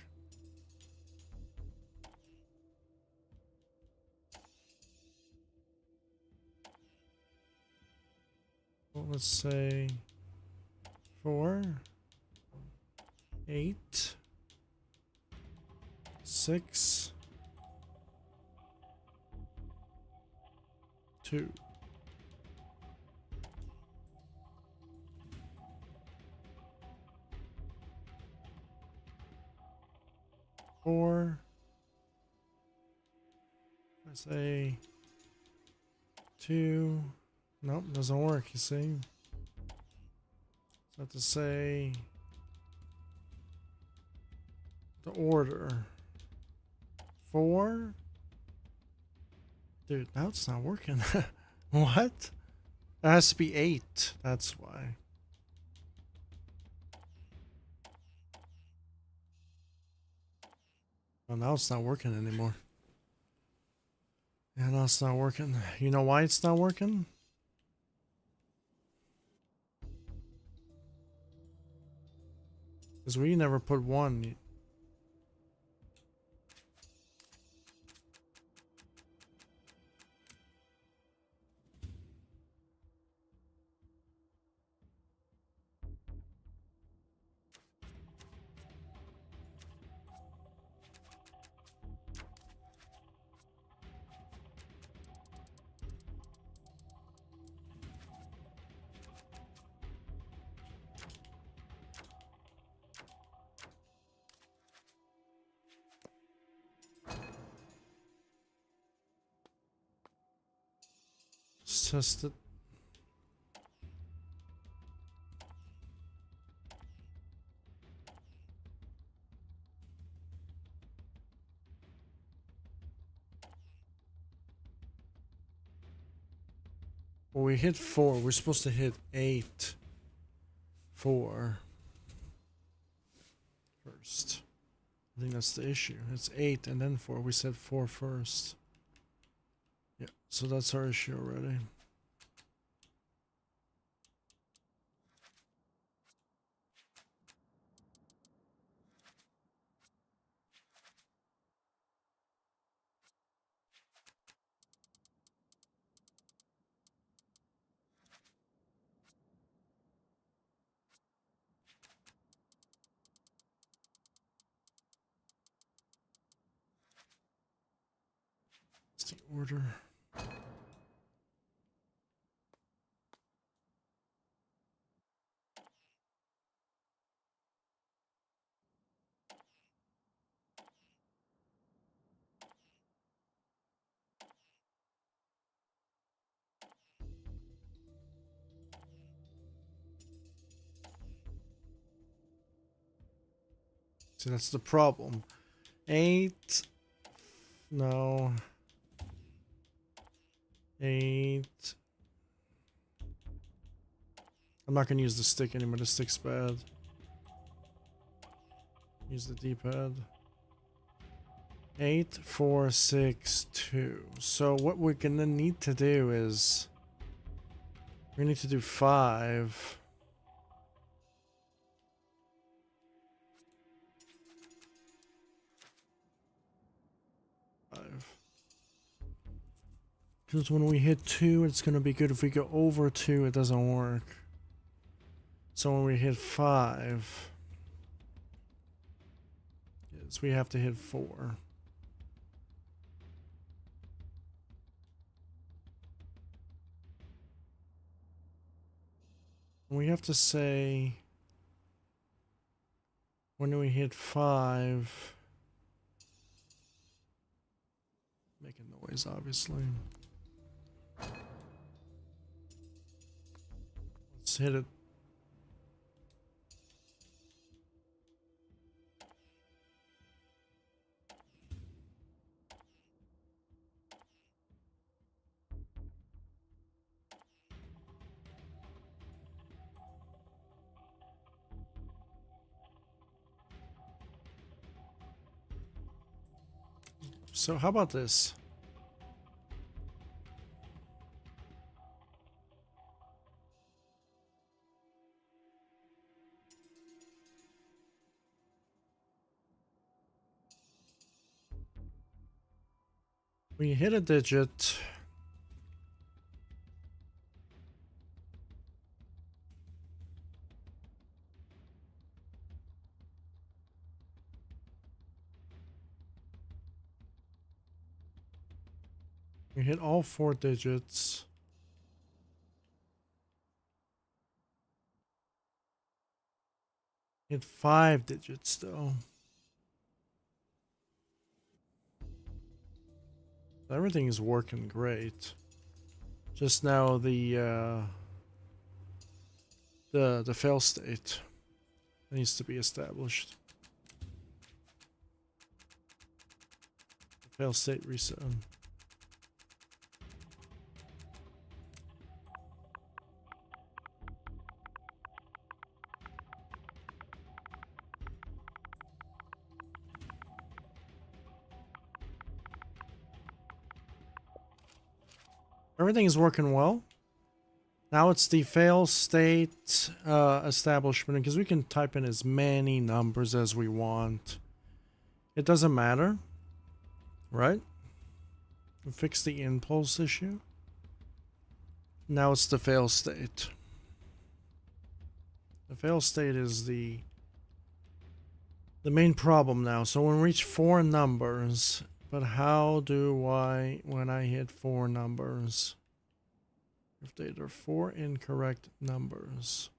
Well, let's say 4, 8, 6, 2. Four. I say 2. Nope, doesn't work, you see. So I have to say the order. 4. Dude, now it's not working. What? It has to be 8. That's why. Oh, now it's not working anymore. Yeah, now it's not working. You know why it's not working? Because we never put 1. test it. Well, we hit 4. We're supposed to hit 8, 4 first. I think that's the issue. It's 8 and then 4. We said 4 first. Yeah, so that's our issue already. It's the order. See, that's the problem. 8. No. 8. I'm not going to use the stick anymore. The stick's bad. Use the D-pad. 8, 4, 6, 2. So what we're going to need to do is... we need to do 5. Because when we hit 2, it's going to be good. If we go over 2, it doesn't work. So when we hit 5, yes, we have to hit 4. We have to say, when do we hit 5? Making noise, obviously. Let's hit it. So how about this? We hit a digit. We hit all 4 digits. Hit 5 digits though. Everything is working great. Just now the fail state needs to be established. Fail state reset. Everything is working well. Now it's the fail state establishment, because we can type in as many numbers as we want. It doesn't matter, right? We fixed the impulse issue. Now it's the fail state. The fail state is the main problem now. So when we reach 4 numbers, but how do I, when I hit 4 numbers, if they are 4 incorrect numbers?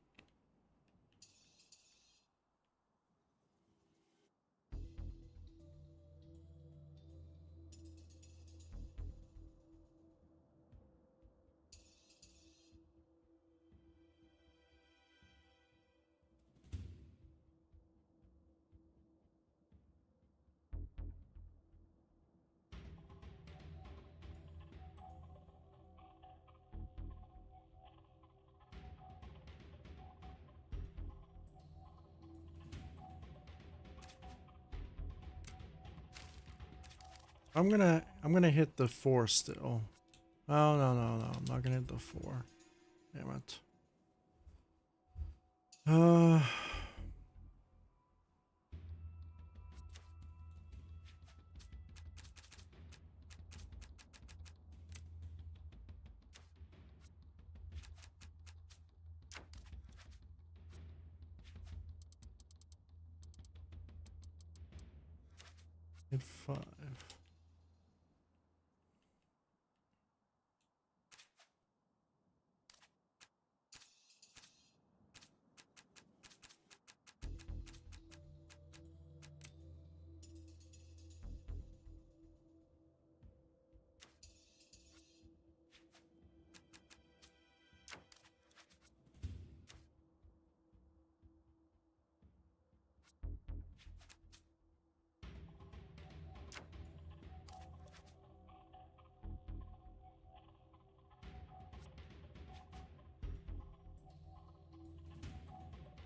I'm gonna hit the 4 still. Oh no, I'm not gonna hit the 4. Damn it. Hit 5.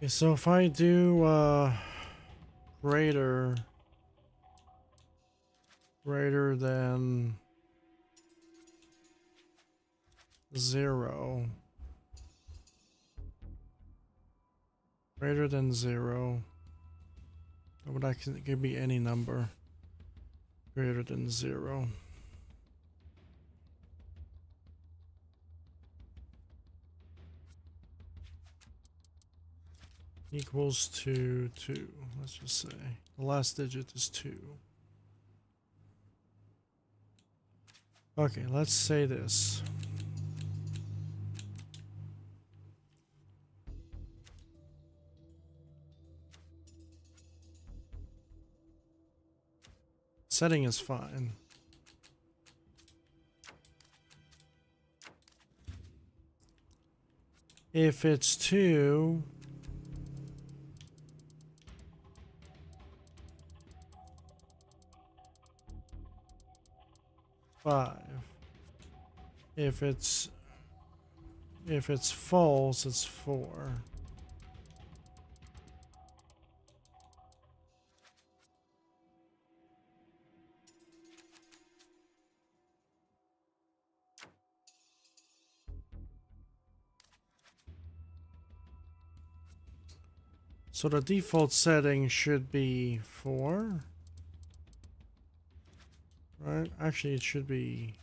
Okay, so if I do greater than 0, greater than 0, but I can, it could be any number greater than 0. Equals to 2. Let's just say the last digit is 2. Okay, let's say this. Setting is fine. If it's 2, five. If it's false, it's 4. So the default setting should be 4. Right? Actually, it should be,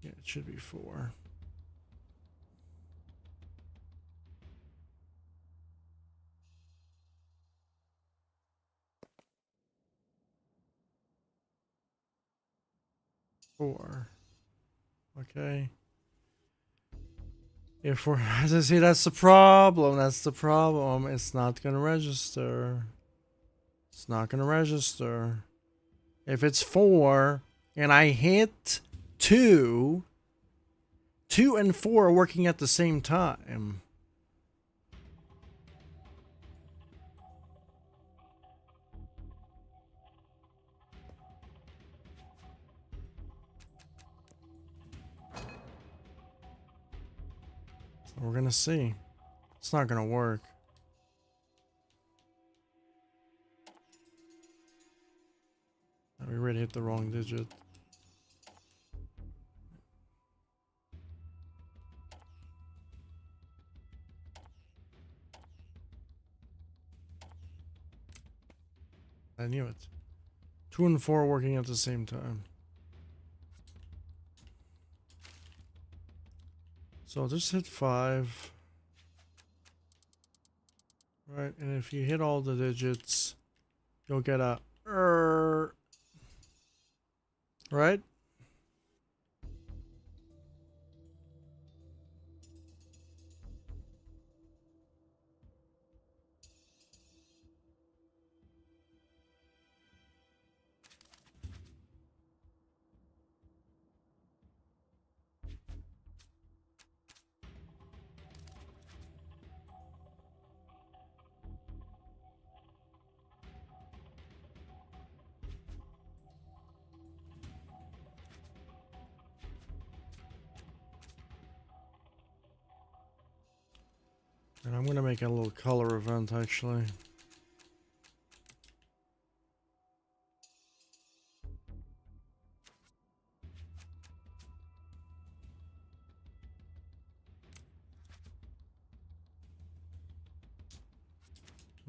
yeah, it should be 4. Okay. If we're, see, that's the problem. That's the problem. It's not gonna register. It's not gonna register. If it's 4 and I hit 2, 2 and 4 are working at the same time. So we're gonna see. It's not gonna work. We already hit the wrong digit. I knew it. 2 and 4 working at the same time. So just hit 5. Right, and if you hit all the digits, you'll get a right? And I'm gonna make a little color event actually.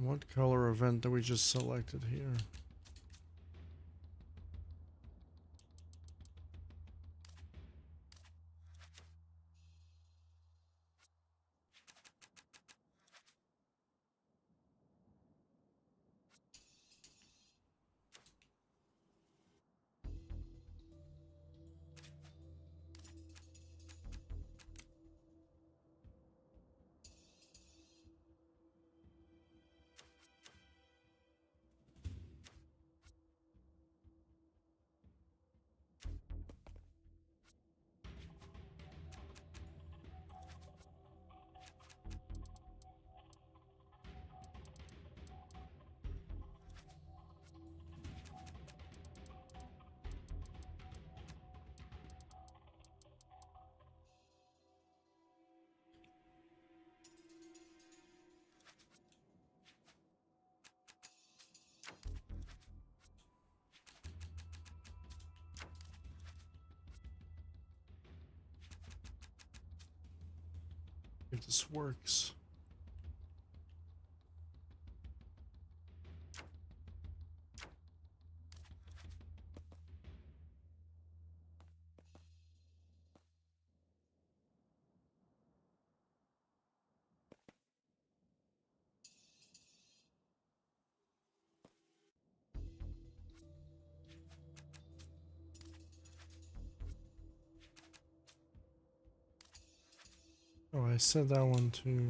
What color event that we just selected here? If this works. Oh, I said that one too.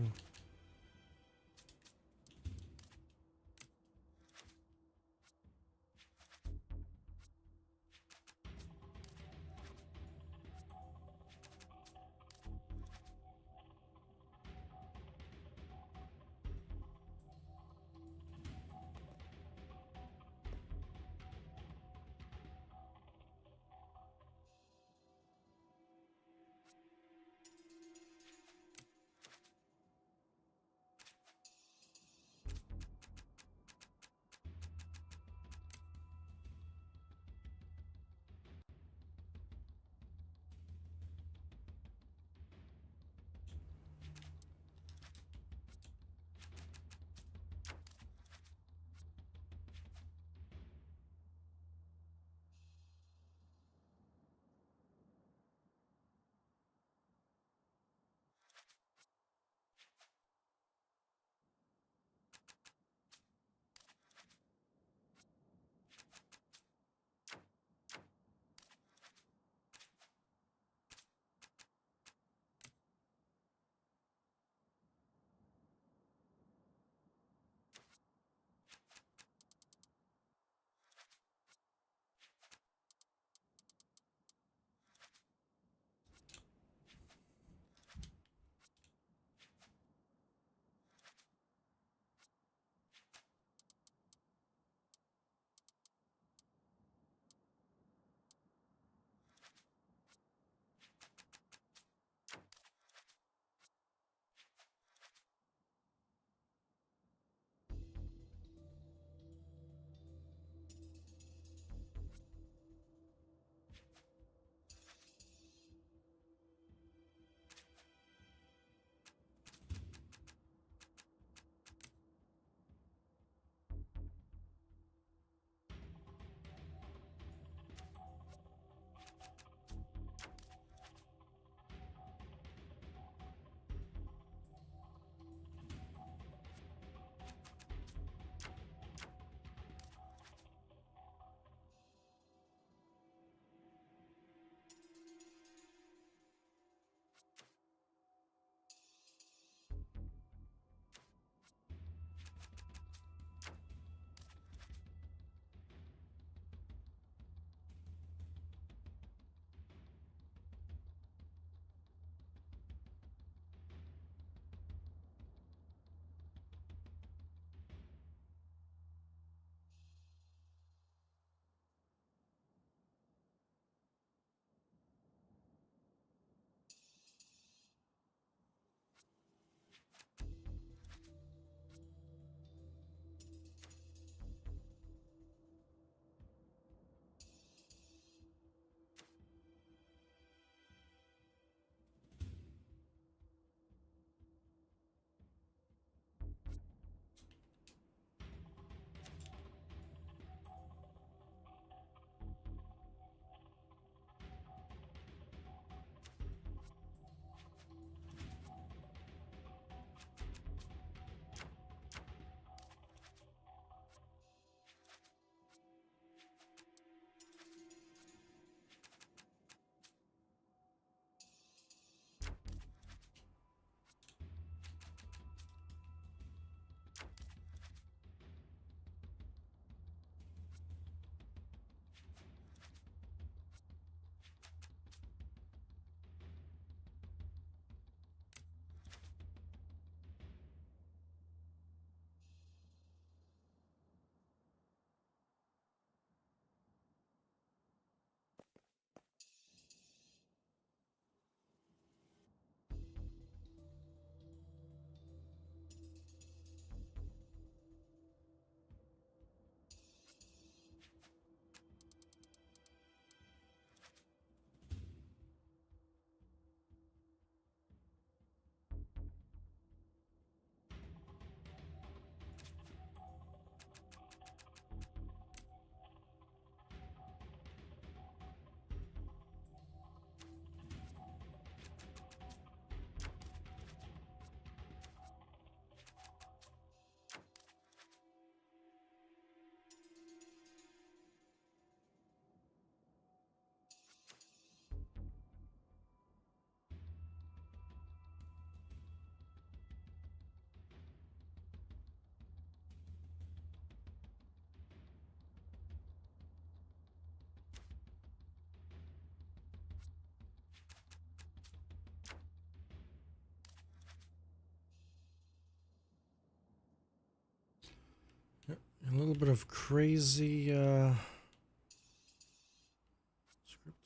A little bit of crazy scripting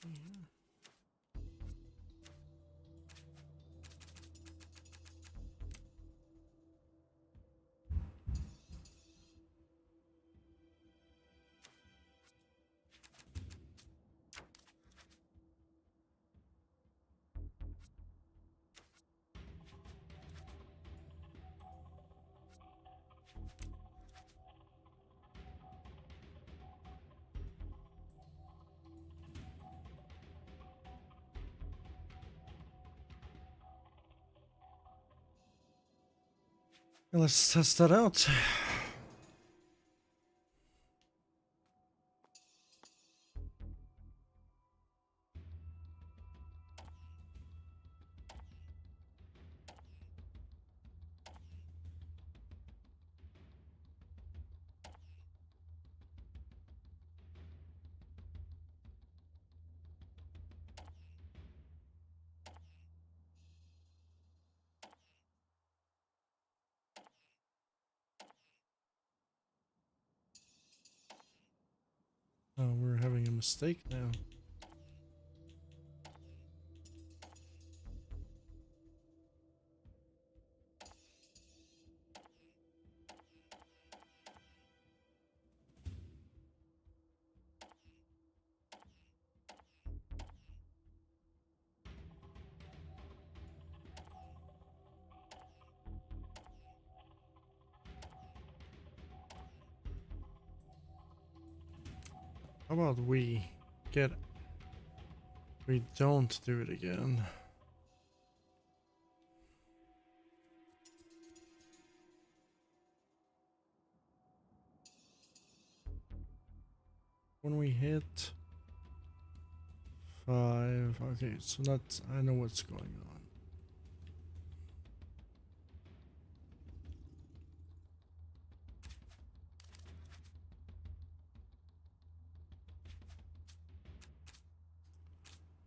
here. Let's test that out. Oh, we're having a mistake now. How about we don't do it again. When we hit 5, okay, so that's, I know what's going on.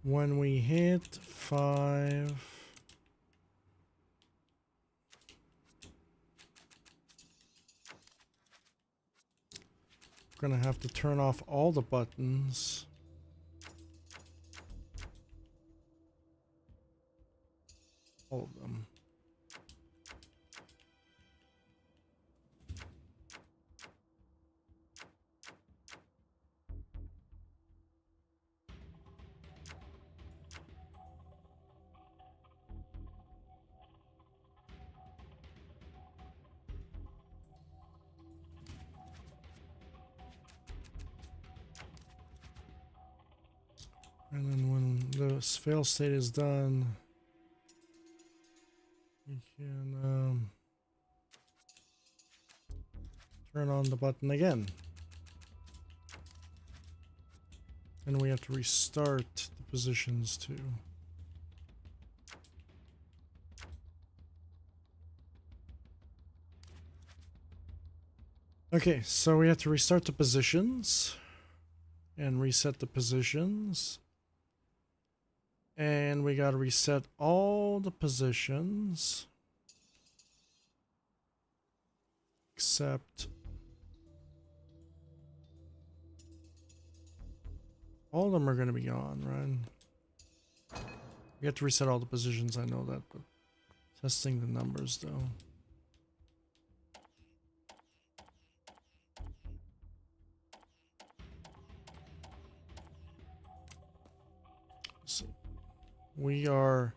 When we hit 5, we're gonna have to turn off all the buttons. All of them. And then when the fail state is done, we can turn on the button again. And we have to restart the positions too. Okay, so we have to restart the positions and reset the positions. And we got to reset all the positions except all of them are going to be gone, right? We have to reset all the positions, I know that, but testing the numbers though. So we are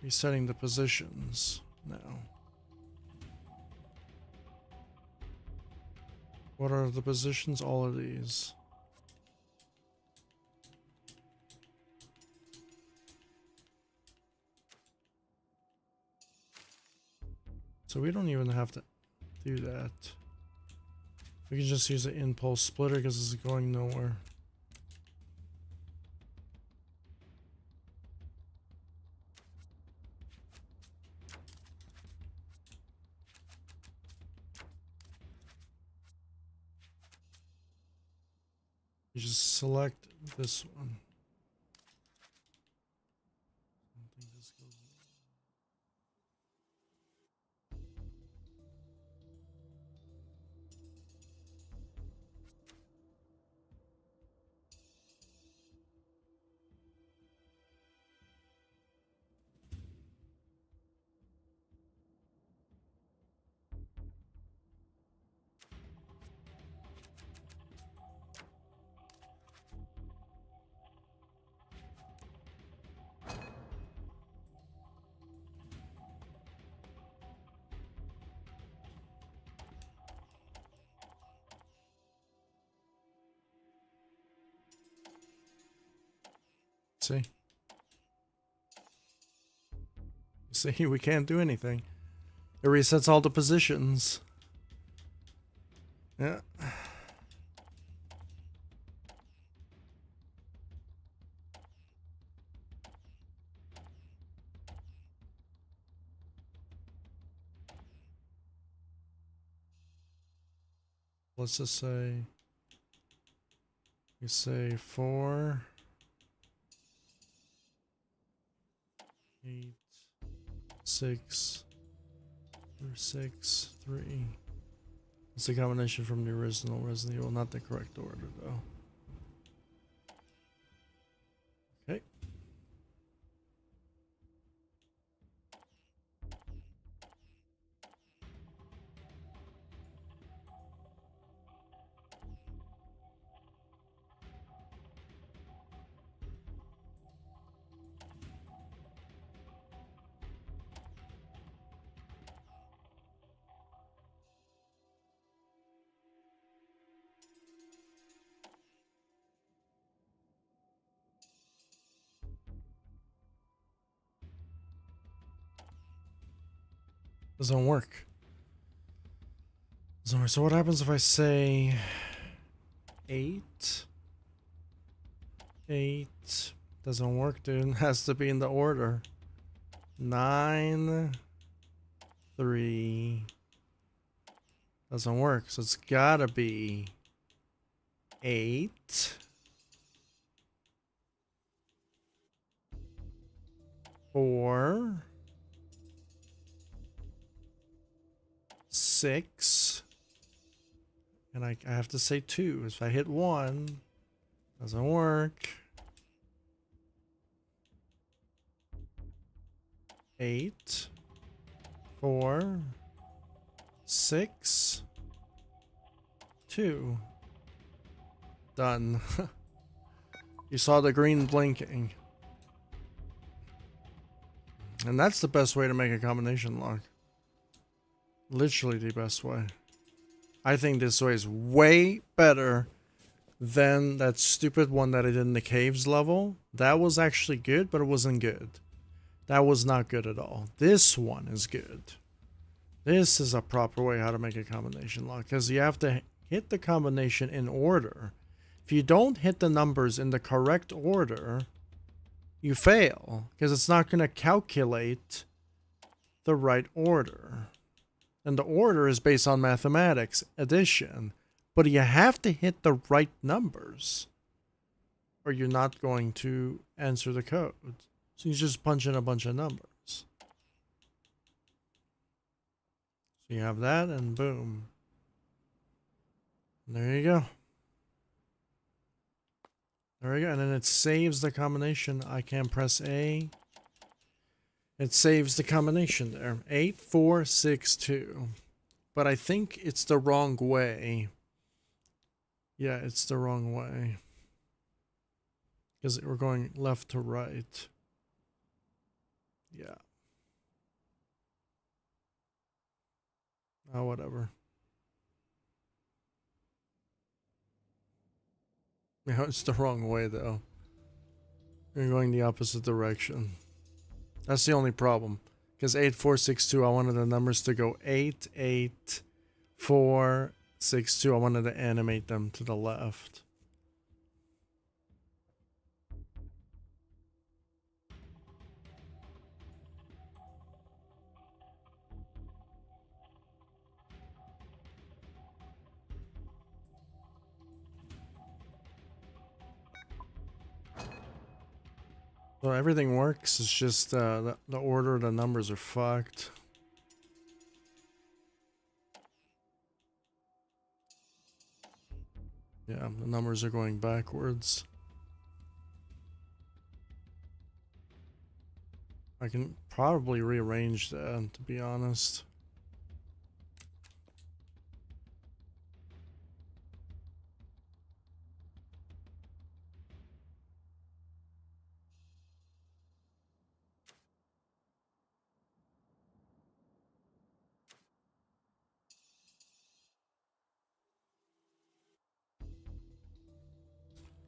resetting the positions now. What are the positions? All of these. So we don't even have to do that. We can just use the impulse splitter because it's going nowhere. You just select this one. I think this goes. See? See, we can't do anything. It resets all the positions. Yeah. Let's just say, we say 4, 8, 6, or 6, 3. It's a combination from the original Resident Evil, not the correct order though. Okay. Doesn't work. Doesn't work. So what happens if I say 8? 8. Doesn't work, dude. It has to be in the order. 9, 3. Doesn't work. So it's gotta be 8, 4, 6, and I have to say 2. If I hit 1, doesn't work. 8, 4, 6, 2. Done. You saw the green blinking. And that's the best way to make a combination lock. Literally the best way. I think this way is way better than that stupid one that I did in the caves level. That was actually good, but it wasn't good. That was not good at all. This one is good. This is a proper way how to make a combination lock, because you have to hit the combination in order. If you don't hit the numbers in the correct order, you fail, because it's not going to calculate the right order. And the order is based on mathematics, addition. But you have to hit the right numbers, or you're not going to answer the code. So you just punch in a bunch of numbers. So you have that, and boom. There you go. There we go. And then it saves the combination. I can press A. It saves the combination there. 8, 4, 6, 2. But I think it's the wrong way. Yeah, it's the wrong way. Because we're going left to right. Yeah. Oh, whatever. Yeah, it's the wrong way though. You're going the opposite direction. That's the only problem. Because 8, 4, 6, 2, I wanted the numbers to go 8, 8, 4, 6, 2. I wanted to animate them to the left. So everything works, it's just the order of the numbers are fucked. Yeah, the numbers are going backwards. I can probably rearrange that, to be honest.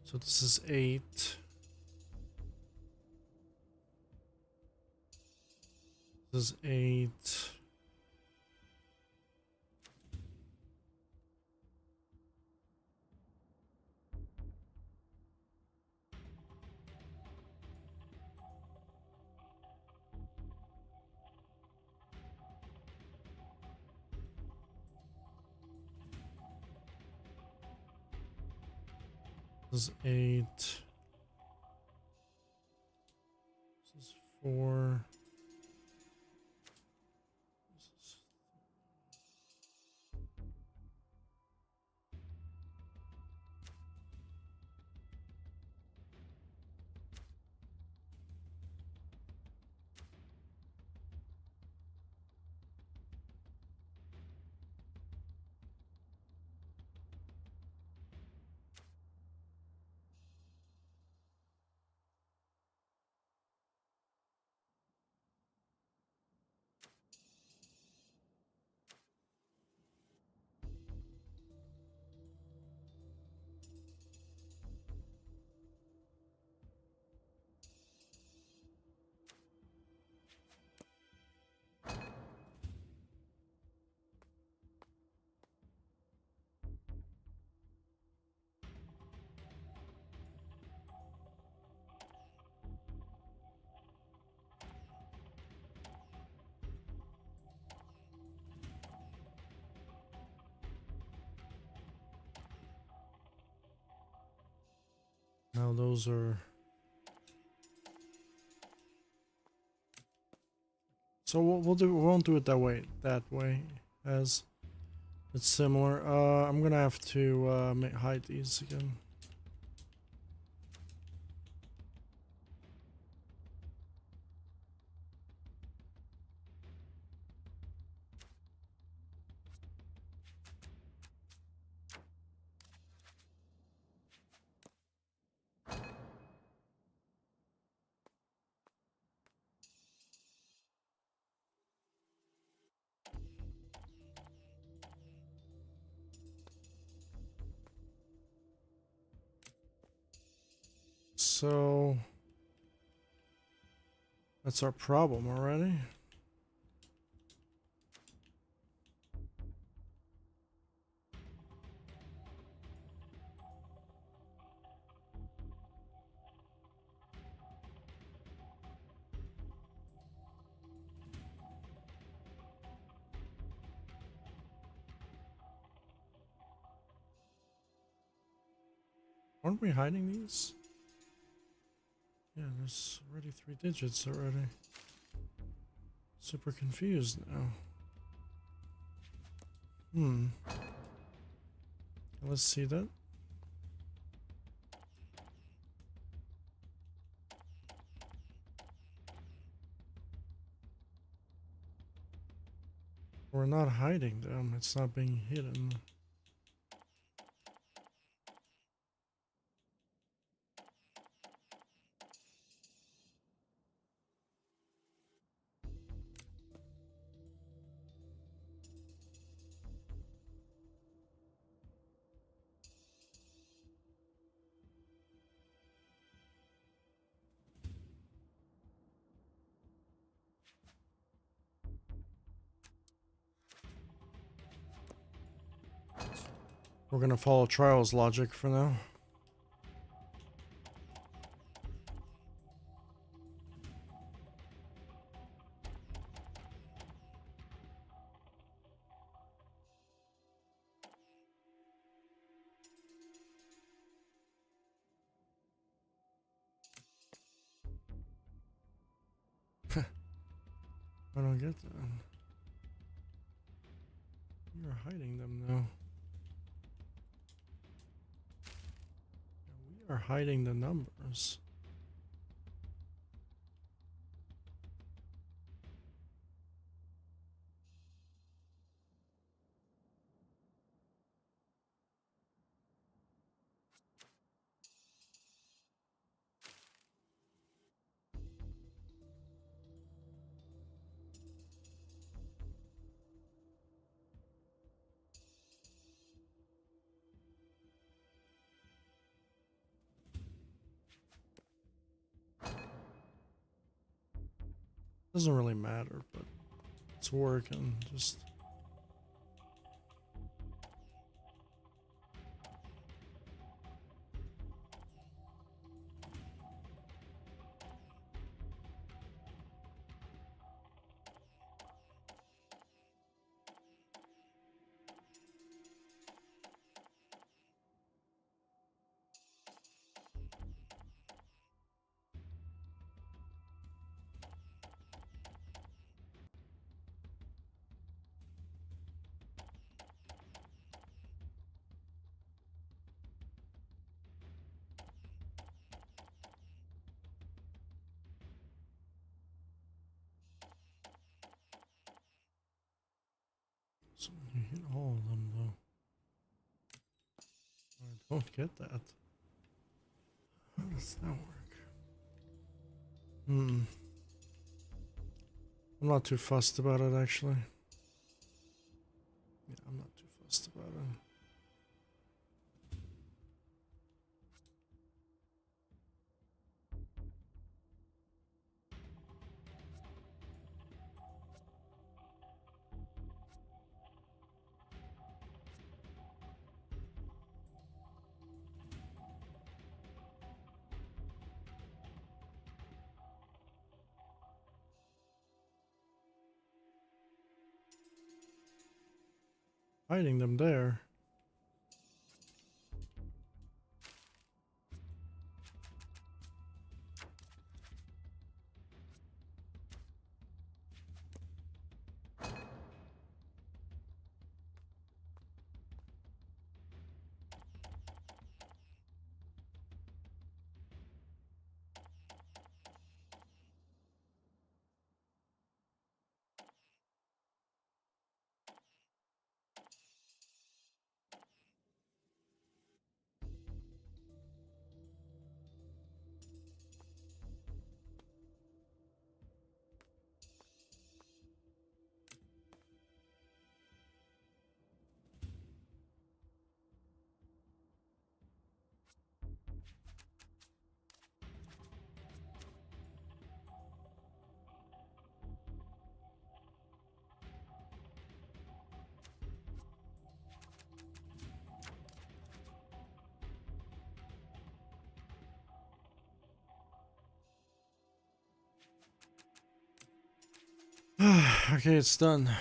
So this is 8. This is 8. This is 8. This is 4. This is now those are. So we won't do it that way. As it's similar. I'm gonna have to hide these again. So that's our problem already. Aren't we hiding these? Yeah, there's already 3 digits already. Super confused now. Let's see that. We're not hiding them, it's not being hidden. We're gonna follow Trials logic for now. I don't get that. You're hiding them now. We are hiding the numbers. Doesn't really matter, but it's working. Just so you hit all of them though. I don't get that. How does that work? I'm not too fussed about it actually. Yeah, I'm not too fussed about it. Hiding them there. Okay, it's done. There's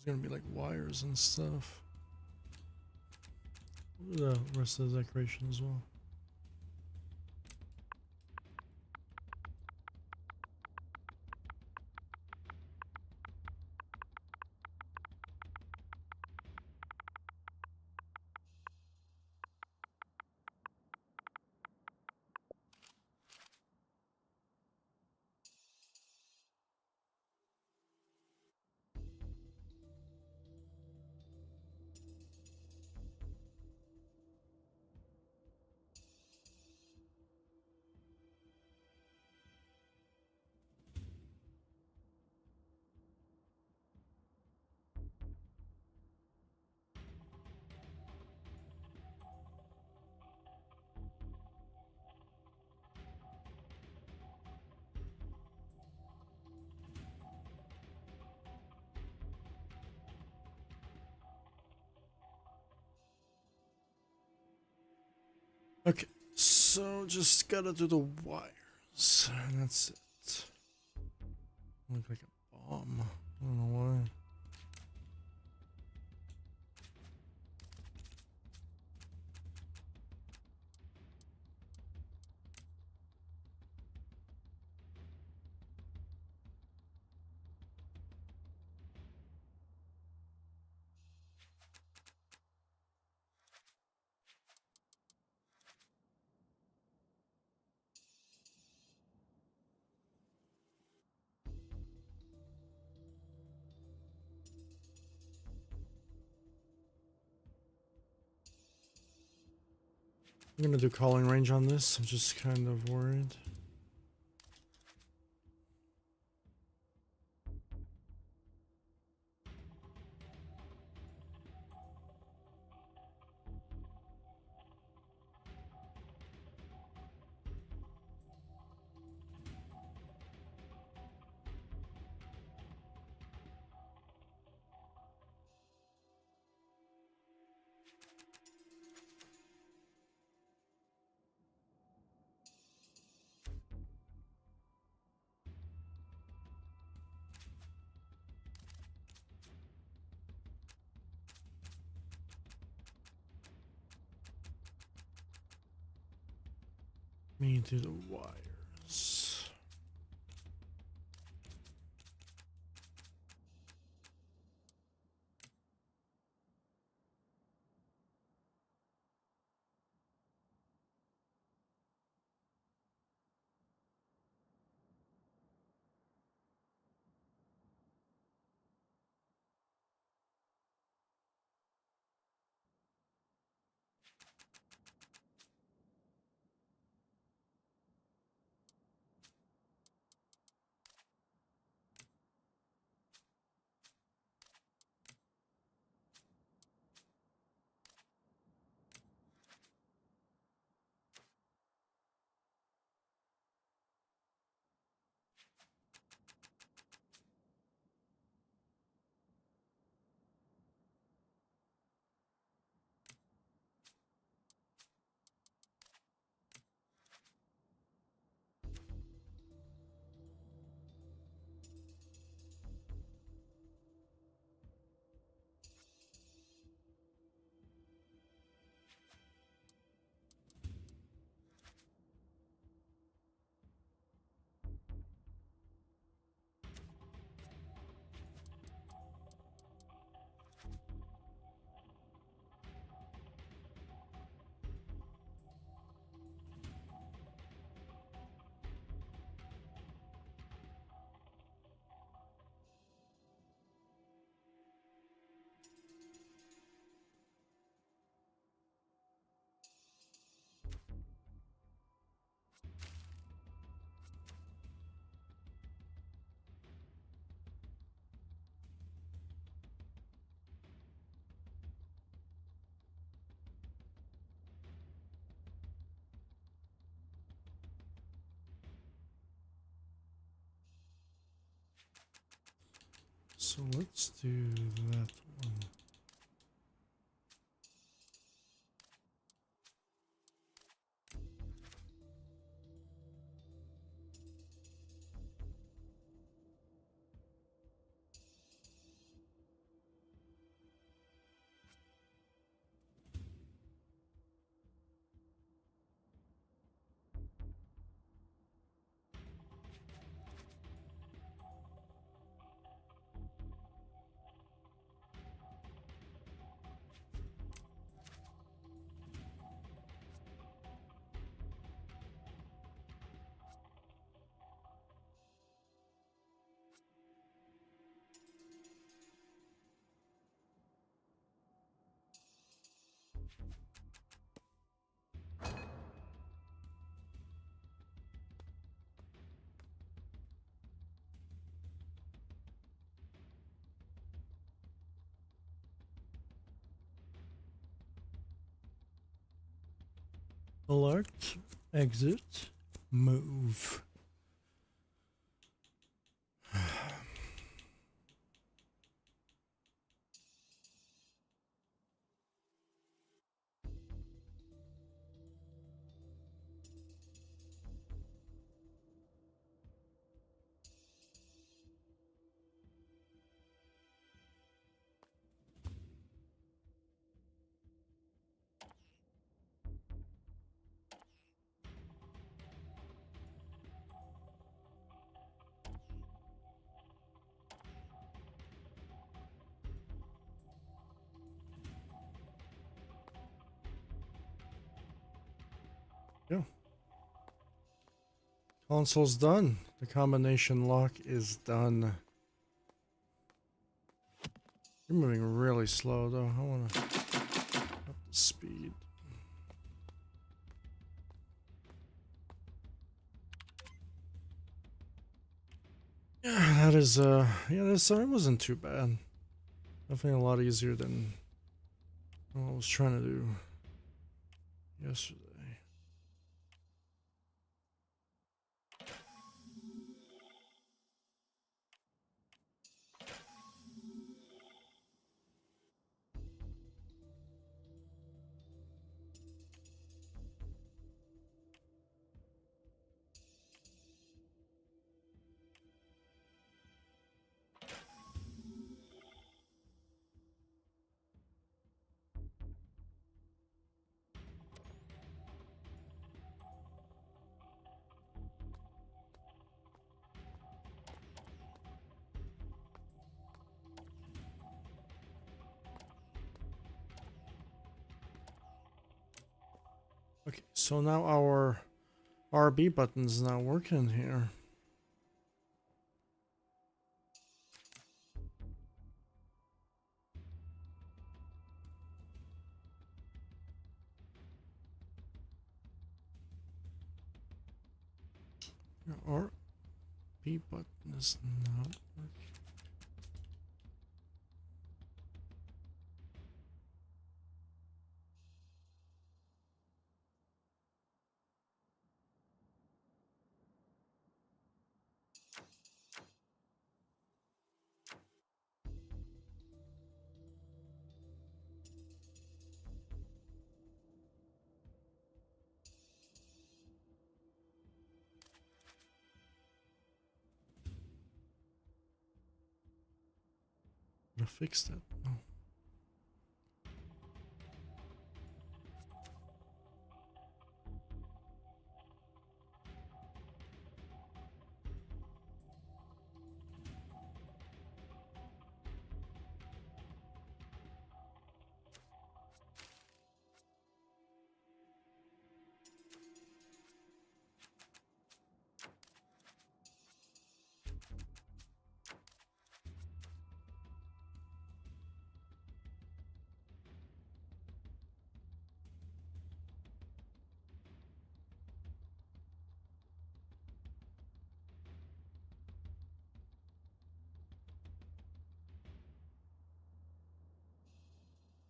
gonna be like wires and stuff. The rest of the decoration as well. Okay, so just gotta do the wires, and that's it. Look like a bomb. I don't know why. I'm gonna do calling range on this. I'm just kind of worried. me to the wires. So let's do that one. Alert, exit, move. Go. Console's done. The combination lock is done. You're moving really slow though. I want to up the speed. Yeah, that is yeah, this wasn't too bad. Definitely a lot easier than what I was trying to do yesterday. Okay, so now our RB button is not working here. Our RB button is not working. I'm gonna fix that. Oh.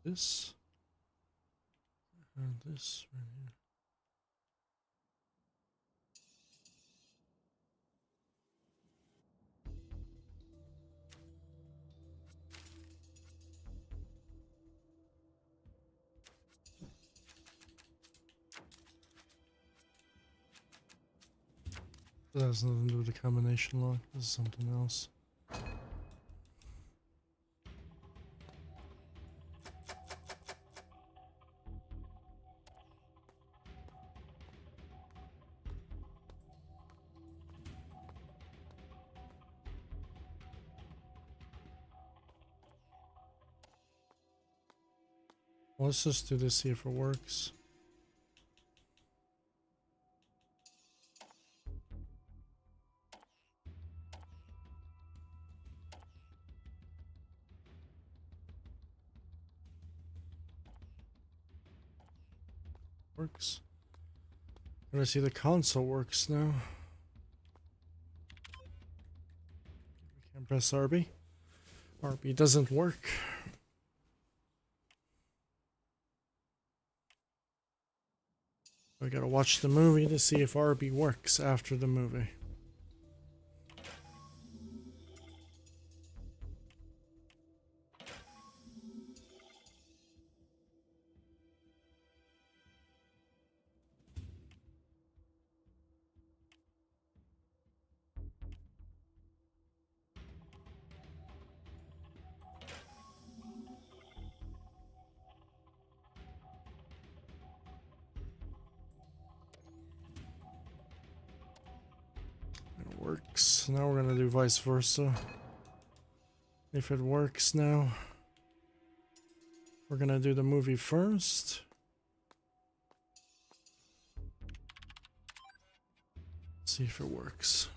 This and this right here. That has nothing to do with the combination lock. This is something else. Let's just do this, see if it works. Works. And I see the console works now. We can press RB. RB doesn't work. I gotta watch the movie to see if RB works after the movie. It works. Now we're gonna do vice versa. If it works now, we're gonna do the movie first. See if it works.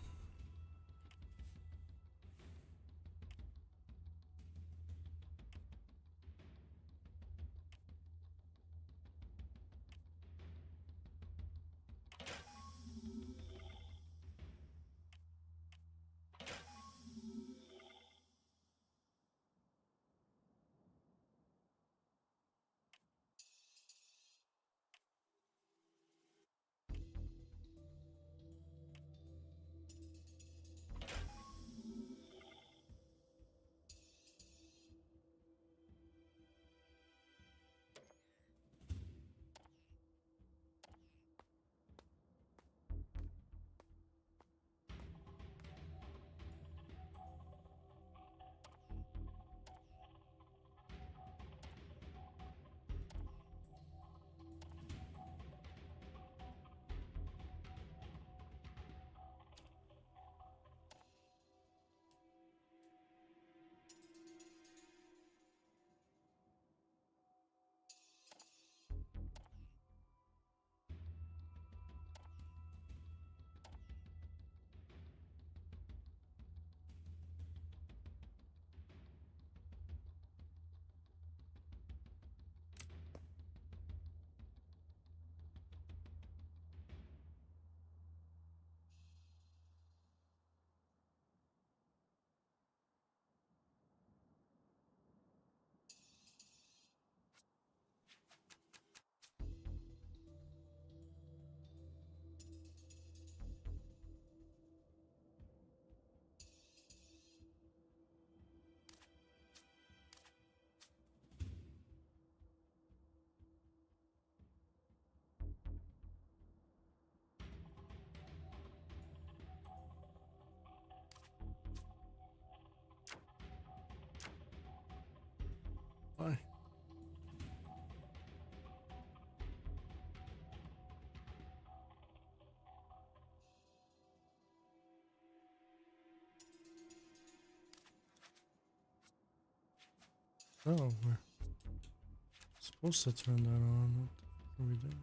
modify. Oh, we're supposed to turn that on. What are we doing?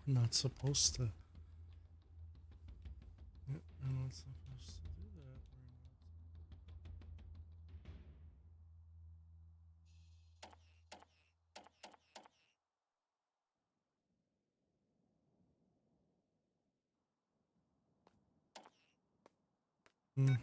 We're not supposed to. Yeah, we're not supposed to do that. We're not.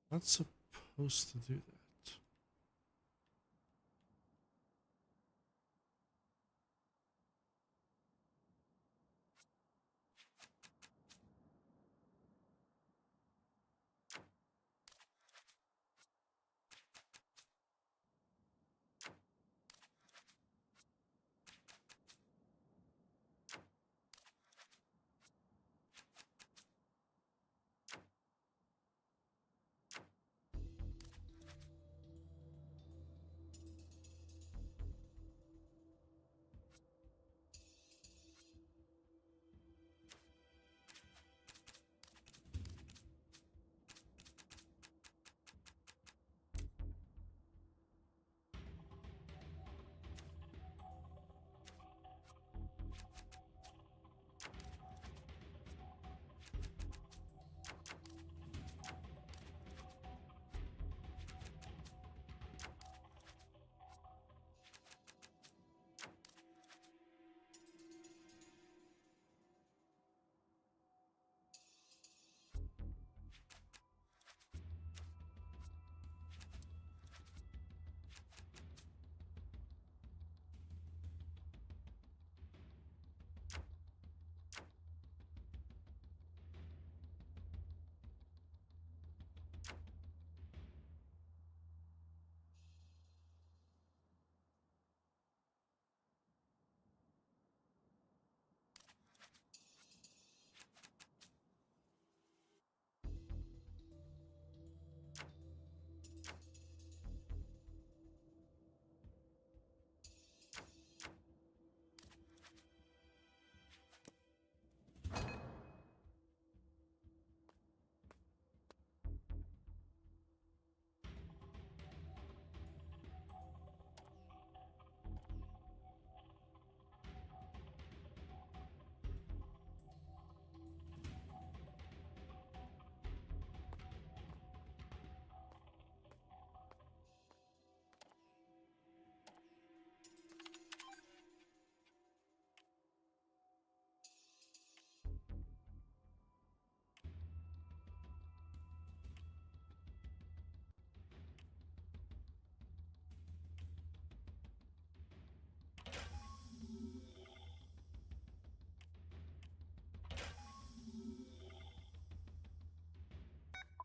Not supposed to do that.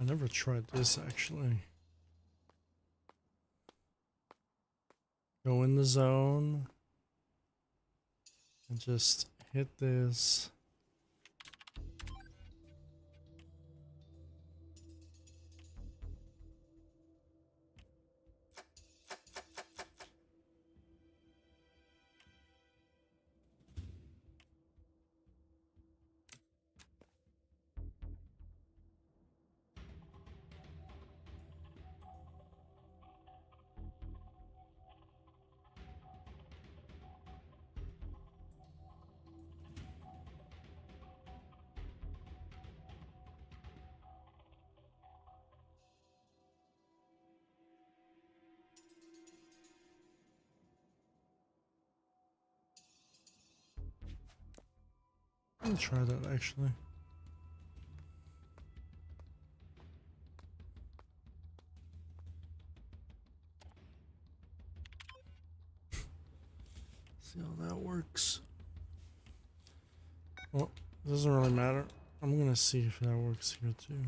I never tried this actually. Go in the zone and just hit this. Let me try that actually. See how that works. Well, it doesn't really matter. I'm gonna see if that works here too.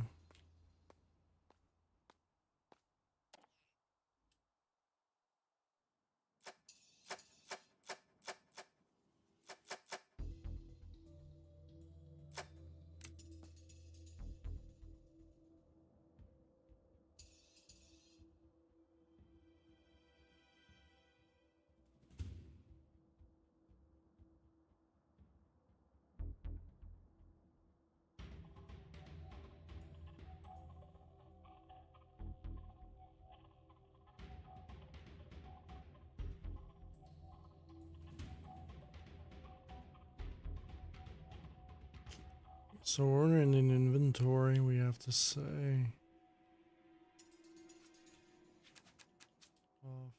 So we're in an inventory, we have to say off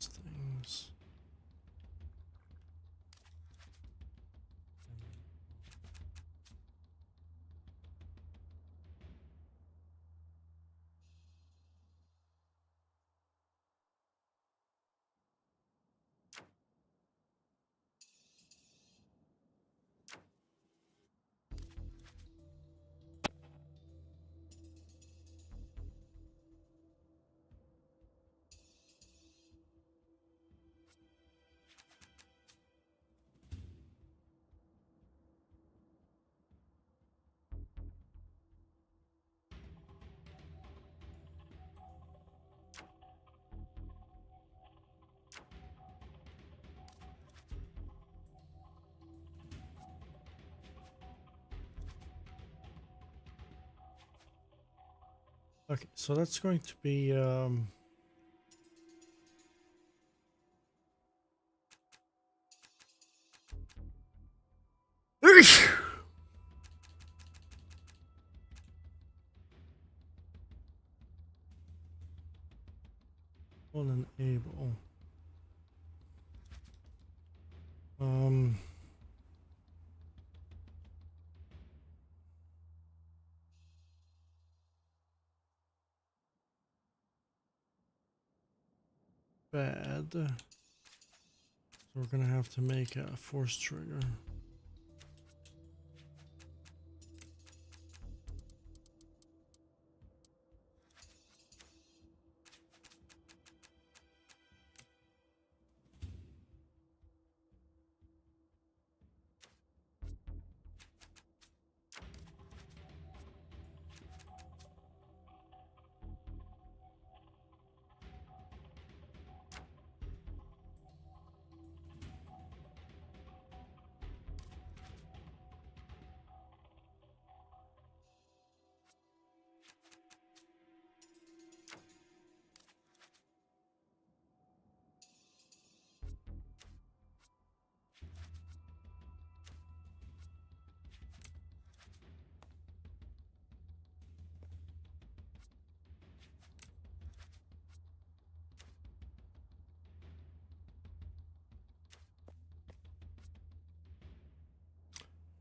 to things. Okay, so that's going to be unable. Um Bad. So we're gonna have to make a force trigger.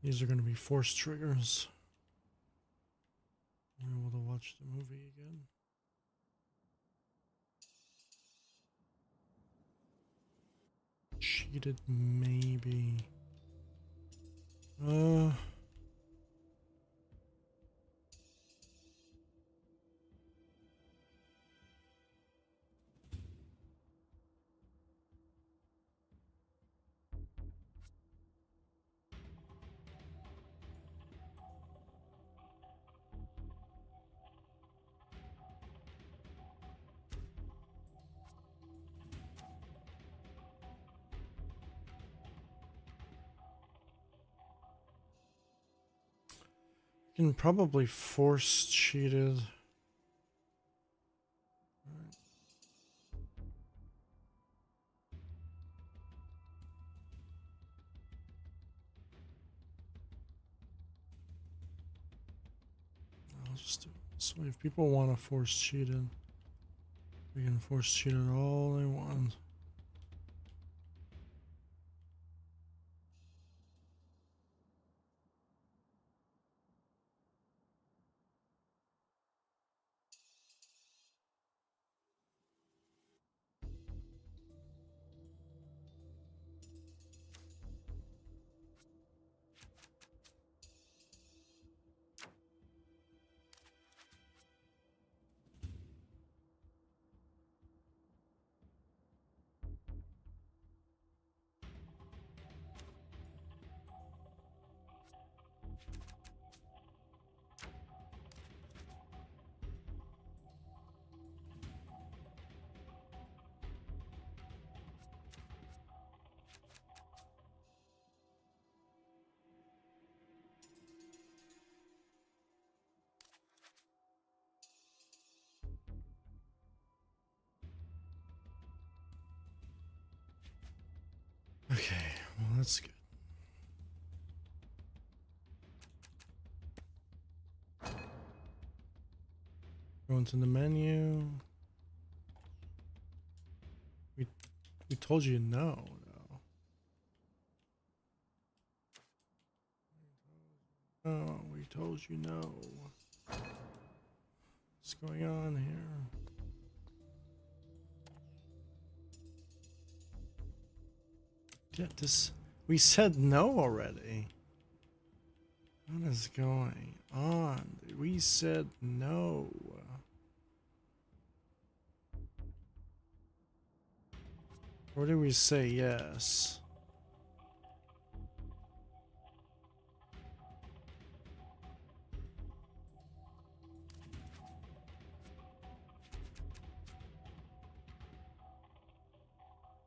These are gonna be force triggers. I'm able to watch the movie again. Cheated maybe. Uh, can probably force cheat it. I'll just do it this way. If people want to force cheat it, we can force cheat it all they want. Okay, well that's good. Go into the menu. We told you no. Oh, we told you no. What's going on here? Yeah, this. We said no already. What is going on? We said no. Or did we say yes?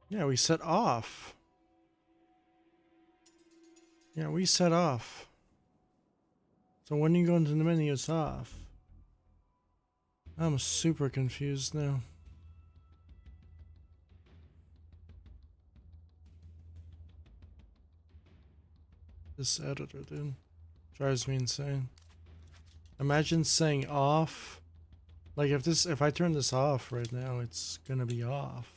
Yeah, we said off. Yeah, we said off. So when you go into the menu, it's off. I'm super confused now. This editor, dude, drives me insane. Imagine saying off. Like if I turn this off right now, it's gonna be off.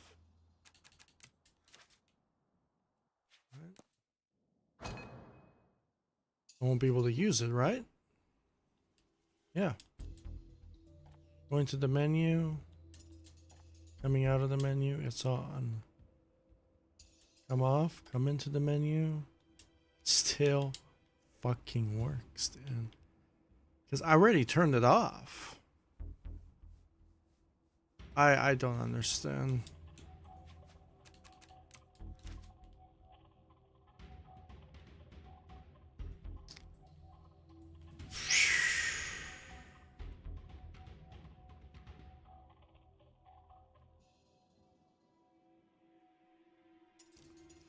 Right? I won't be able to use it, right? Yeah. Going to the menu. Coming out of the menu, it's on. Come off, come into the menu. Still fucking works, dude. Because I already turned it off. I don't understand.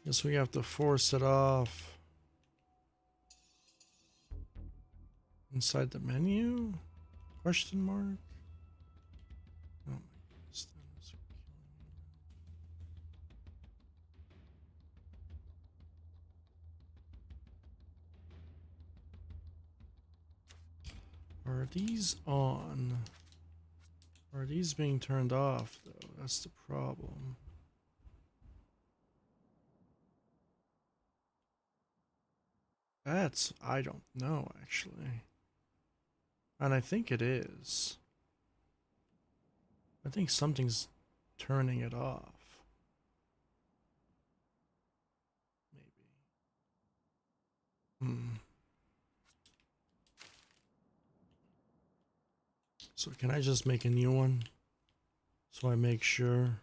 Guess we have to force it off. Inside the menu? Question mark? Oh my goodness. That is killing me. Are these on? Are these being turned off though? That's the problem. I don't know actually. And I think it is. I think something's turning it off. Maybe. So can I just make a new one? So I make sure.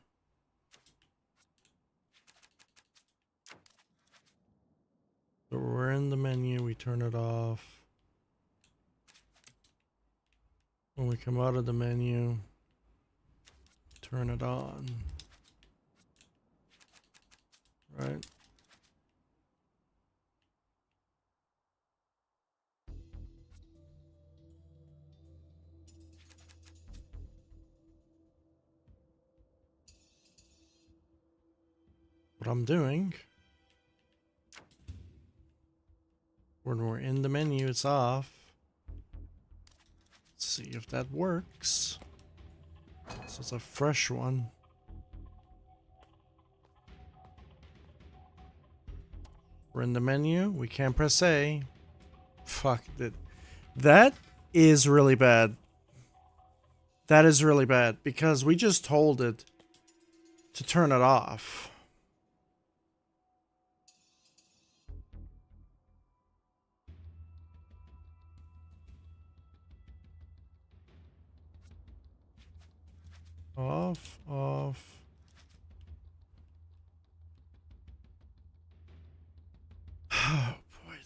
So we're in the menu, we turn it off. When we come out of the menu, turn it on. Right? What I'm doing, when we're in the menu, it's off. Let's see if that works. So it's a fresh one. We're in the menu, we can't press A. Fuck it. That is really bad. That is really bad because we just told it to turn it off. Off, off. Oh boy, dude.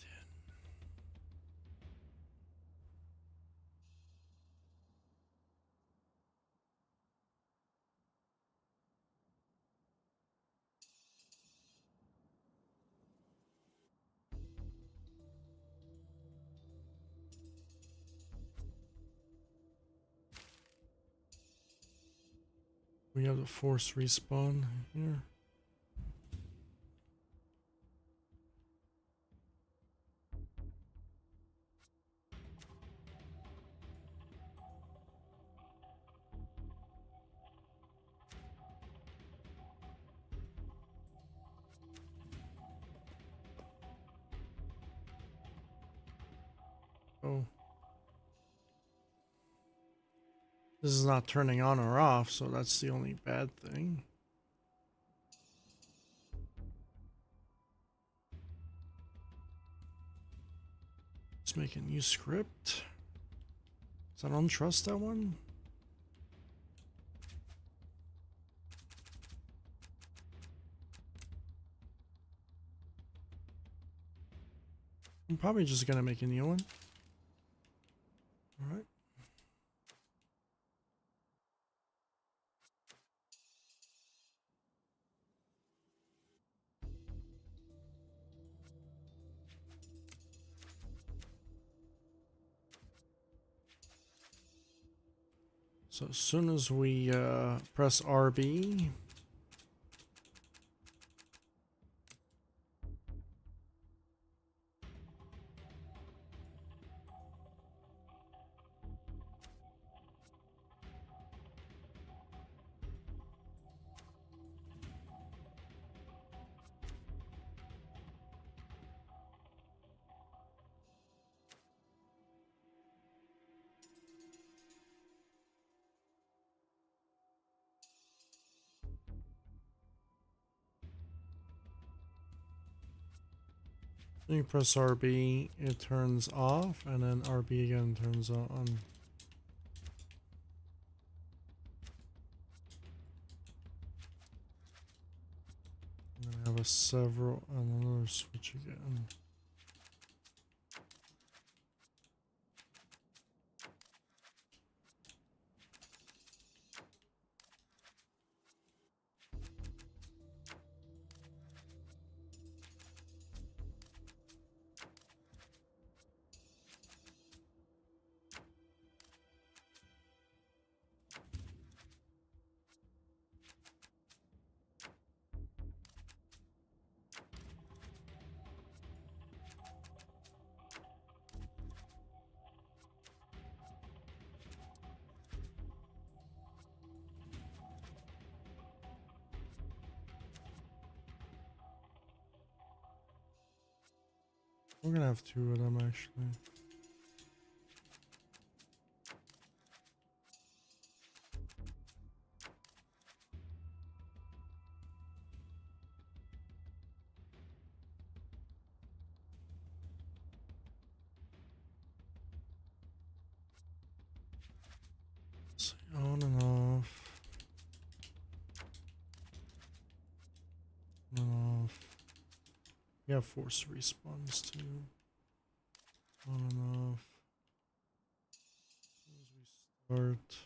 We have the force respawn here. Oh. This is not turning on or off, so that's the only bad thing. Let's make a new script. So I don't trust that one. I'm probably just gonna make a new one. All right. So as soon as we press RB, when you press RB, it turns off, and then RB again turns on. And then I have a several, and another switch again. We're gonna have two of them actually. We have force respawns too. On and off. As we start.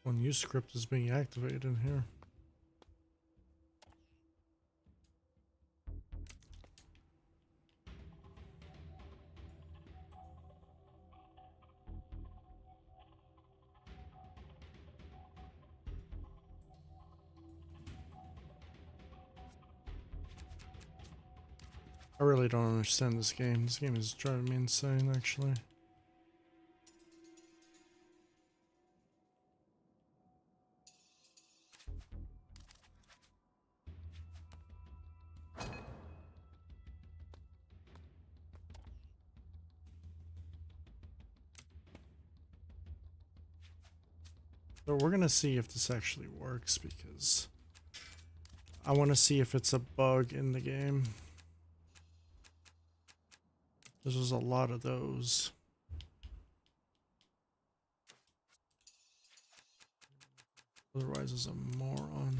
One new script is being activated in here. I really don't understand this game. This game is driving me insane, actually. So we're gonna see if this actually works, because I want to see if it's a bug in the game. There's a lot of those. Otherwise, it's a moron.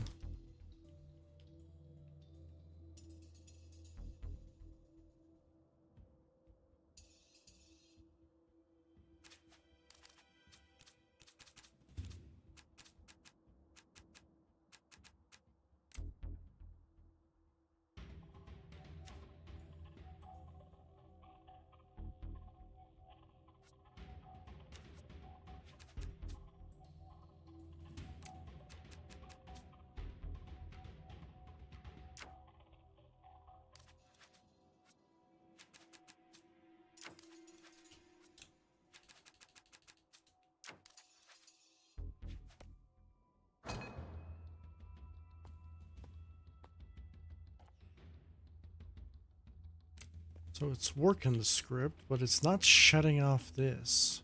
So it's working the script, but it's not shutting off this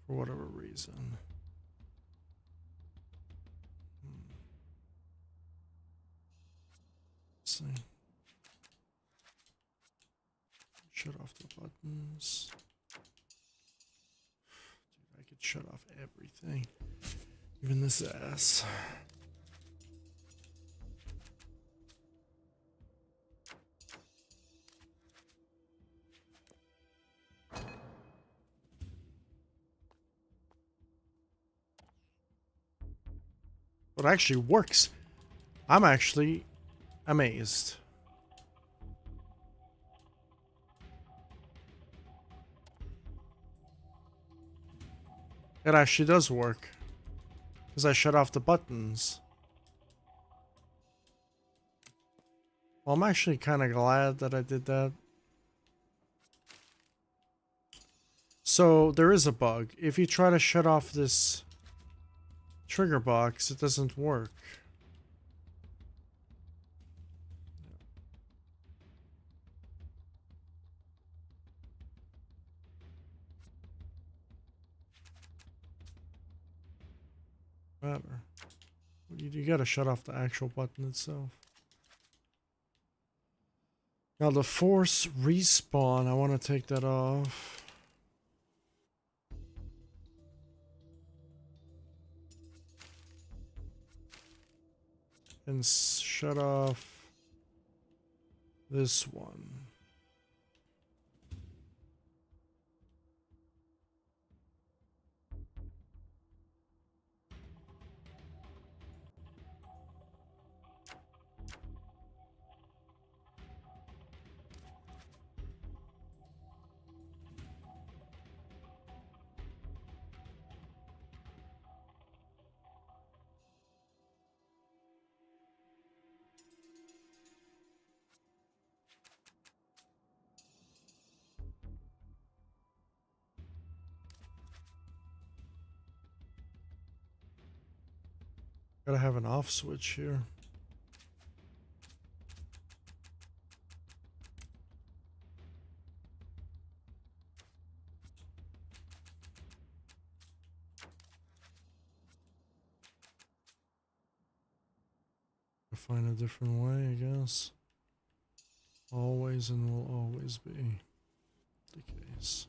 for whatever reason. Let's see. Shut off the buttons. Dude, I could shut off everything. Even this ass. It actually works. I'm actually amazed. It actually does work. Because I shut off the buttons. Well, I'm actually kind of glad that I did that. So there is a bug. If you try to shut off this trigger box, it doesn't work. Matter. You gotta shut off the actual button itself. Now the force respawn, I want to take that off. and shut off this one. Gotta have an off switch here. Find a different way, I guess. Always and will always be the case.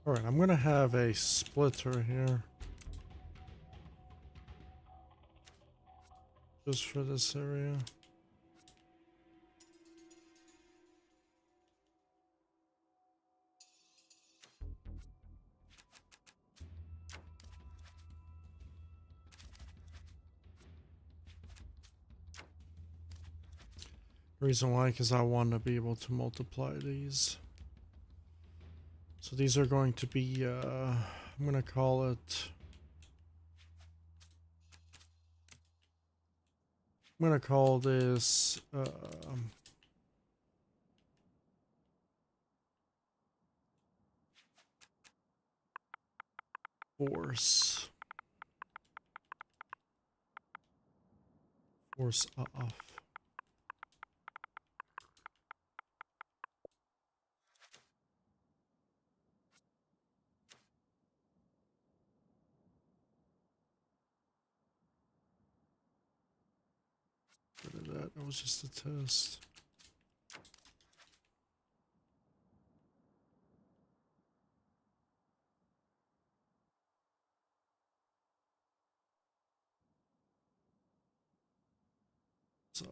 Alright, I'm gonna have a splitter here. Just for this area. Reason why, because I want to be able to multiply these. So these are going to be, I'm going to call it, I'm going to call this, force. Force off. Rid of that. That was just a test. It's off.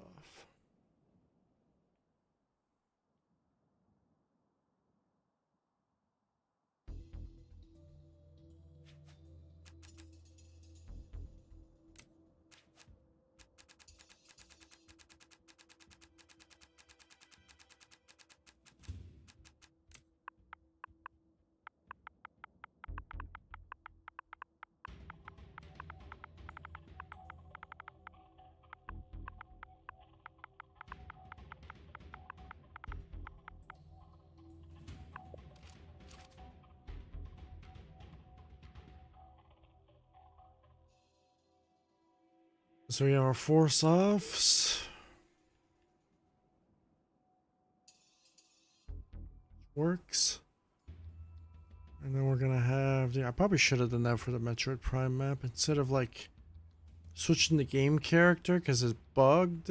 So we have our force offs. Works. And then we're gonna have, I probably should have done that for the Metroid Prime map instead of like switching the game character because it's bugged.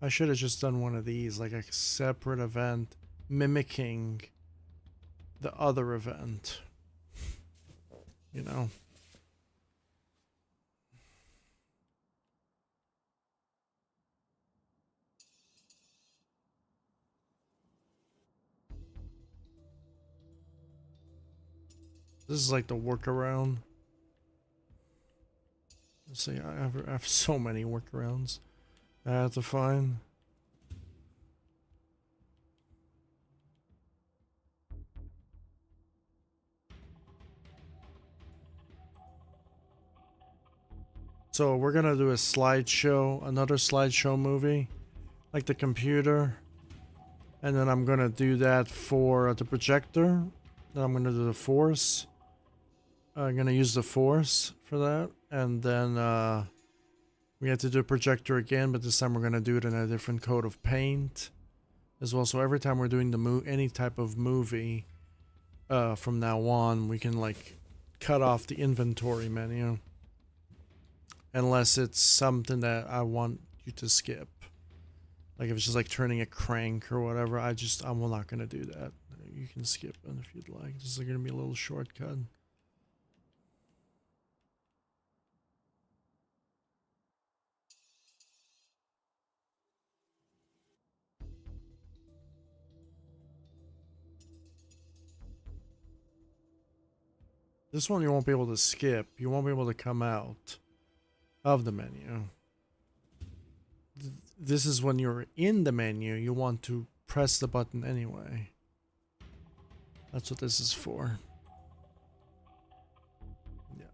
I should have just done one of these, like a separate event mimicking the other event. You know? This is like the workaround. Let's see, I have so many workarounds I have to find. So we're gonna do a slideshow, another slideshow movie, like the computer. And then I'm gonna do that for the projector. Then I'm gonna do the force. I'm gonna use the force for that. And then we have to do a projector again, but this time we're gonna do it in a different coat of paint. as well. So every time we're doing any type of movie, from now on, we can like cut off the inventory menu, unless it's something that I want you to skip. Like if it's just like turning a crank or whatever, I'm not gonna do that. You can skip it if you'd like. This is gonna be a little shortcut. This one you won't be able to skip. You won't be able to come out of the menu. This is when you're in the menu, you want to press the button anyway. That's what this is for. Yeah.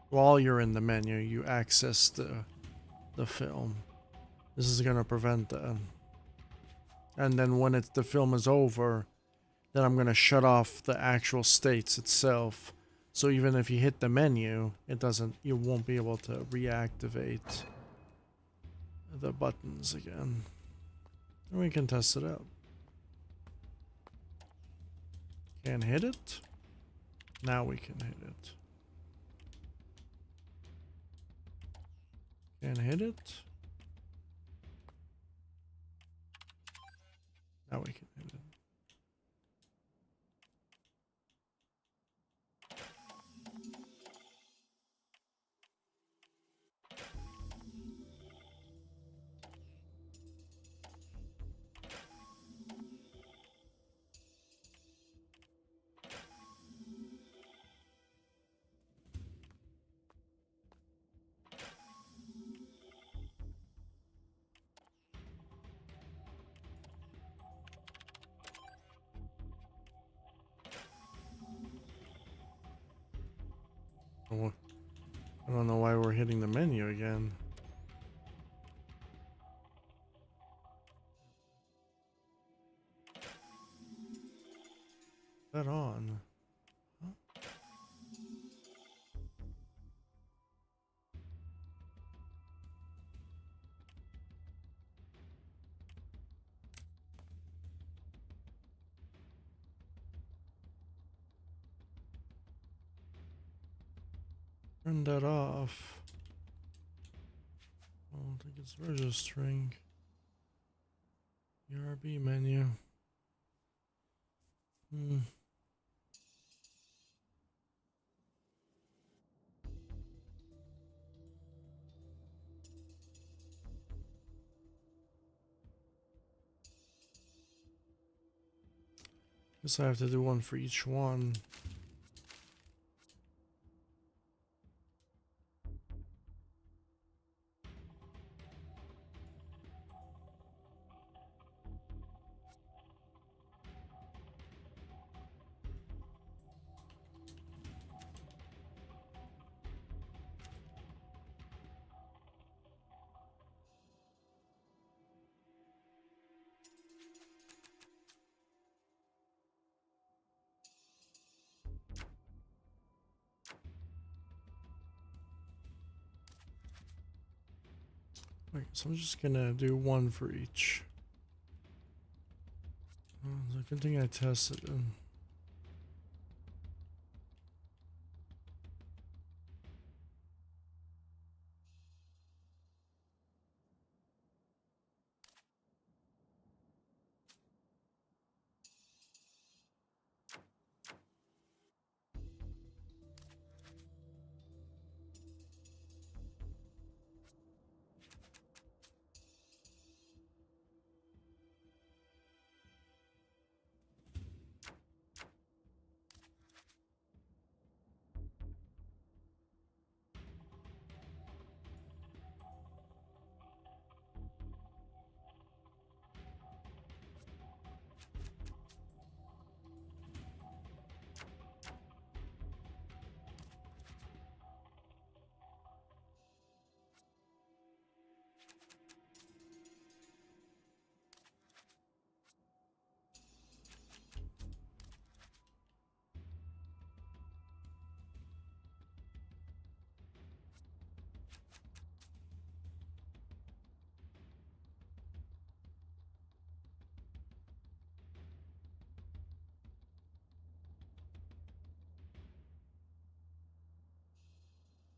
While you're in the menu, you access the film. This is gonna prevent that. And then when the film is over, then I'm gonna shut off the actual states itself. So even if you hit the menu, you won't be able to reactivate the buttons again. And we can test it out. Can't hit it. Now we can hit it. Can't hit it. Now we can hit it. I don't know why we're hitting the menu again. That on? Huh? Turn that off. I don't think it's registering. ERB menu. Guess I have to do one for each one. Wait, so I'm just gonna do one for each. Oh, it's a good thing I tested it.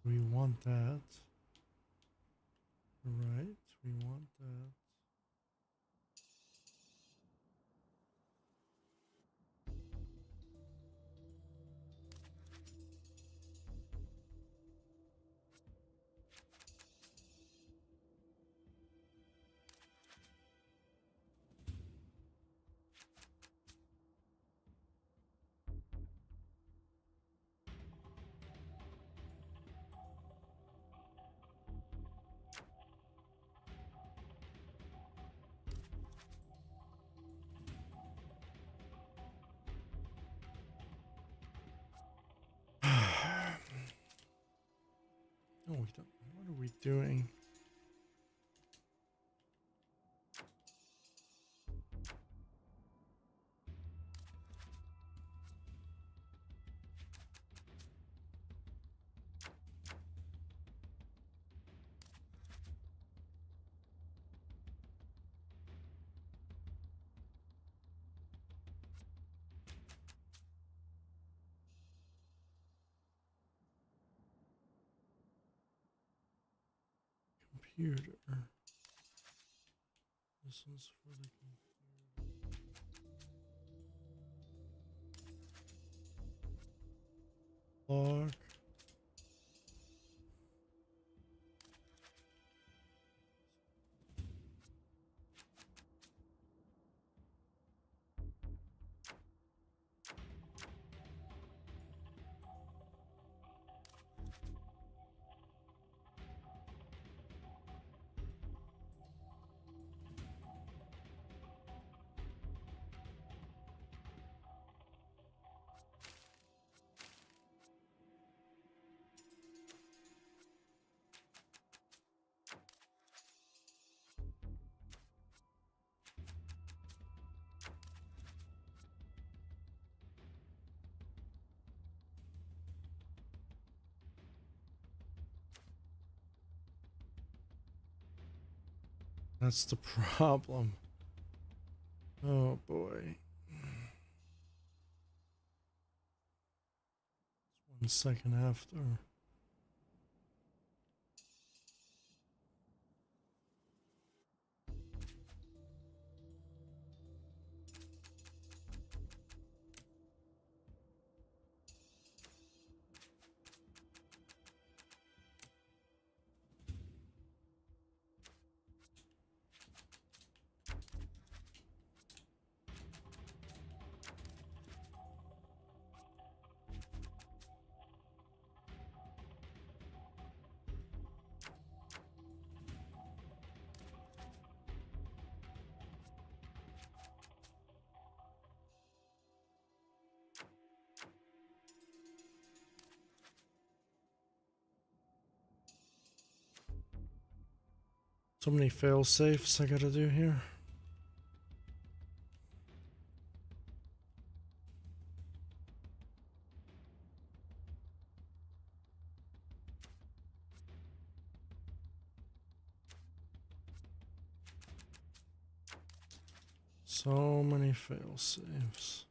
We want that. Right, we want that. No, we don't. What are we doing? Computer. This one's for the computer. Lock. That's the problem. Oh boy. 1 second after. So many fail safes I gotta do here. So many fail safes.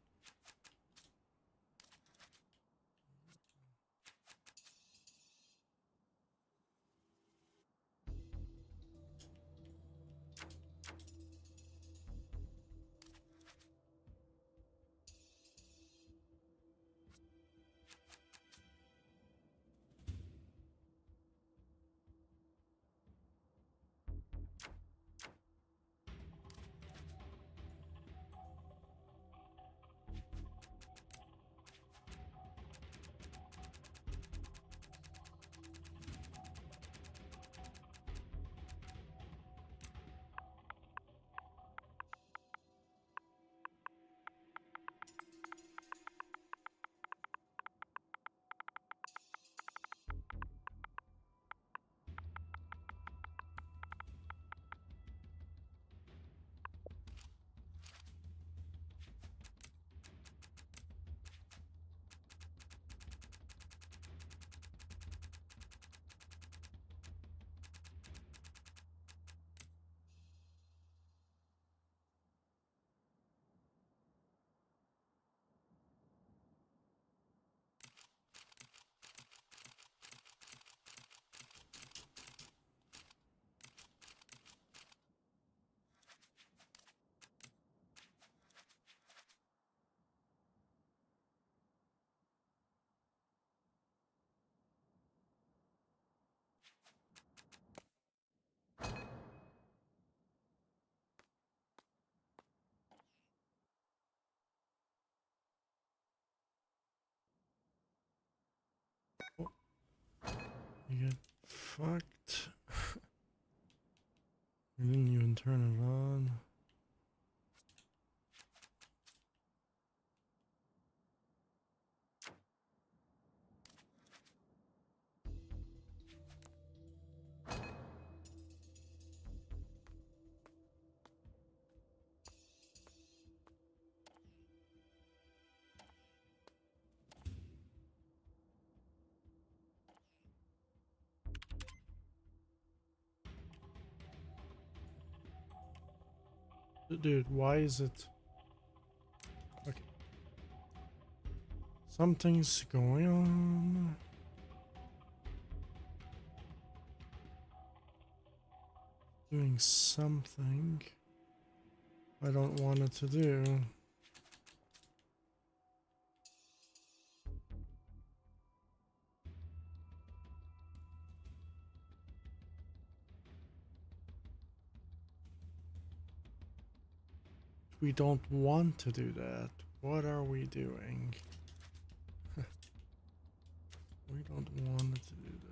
You get fucked. You didn't even turn it on. Dude, why is it? Okay. Something's going on. Doing something I don't want it to do. We don't want to do that. What are we doing? We don't want it to do that.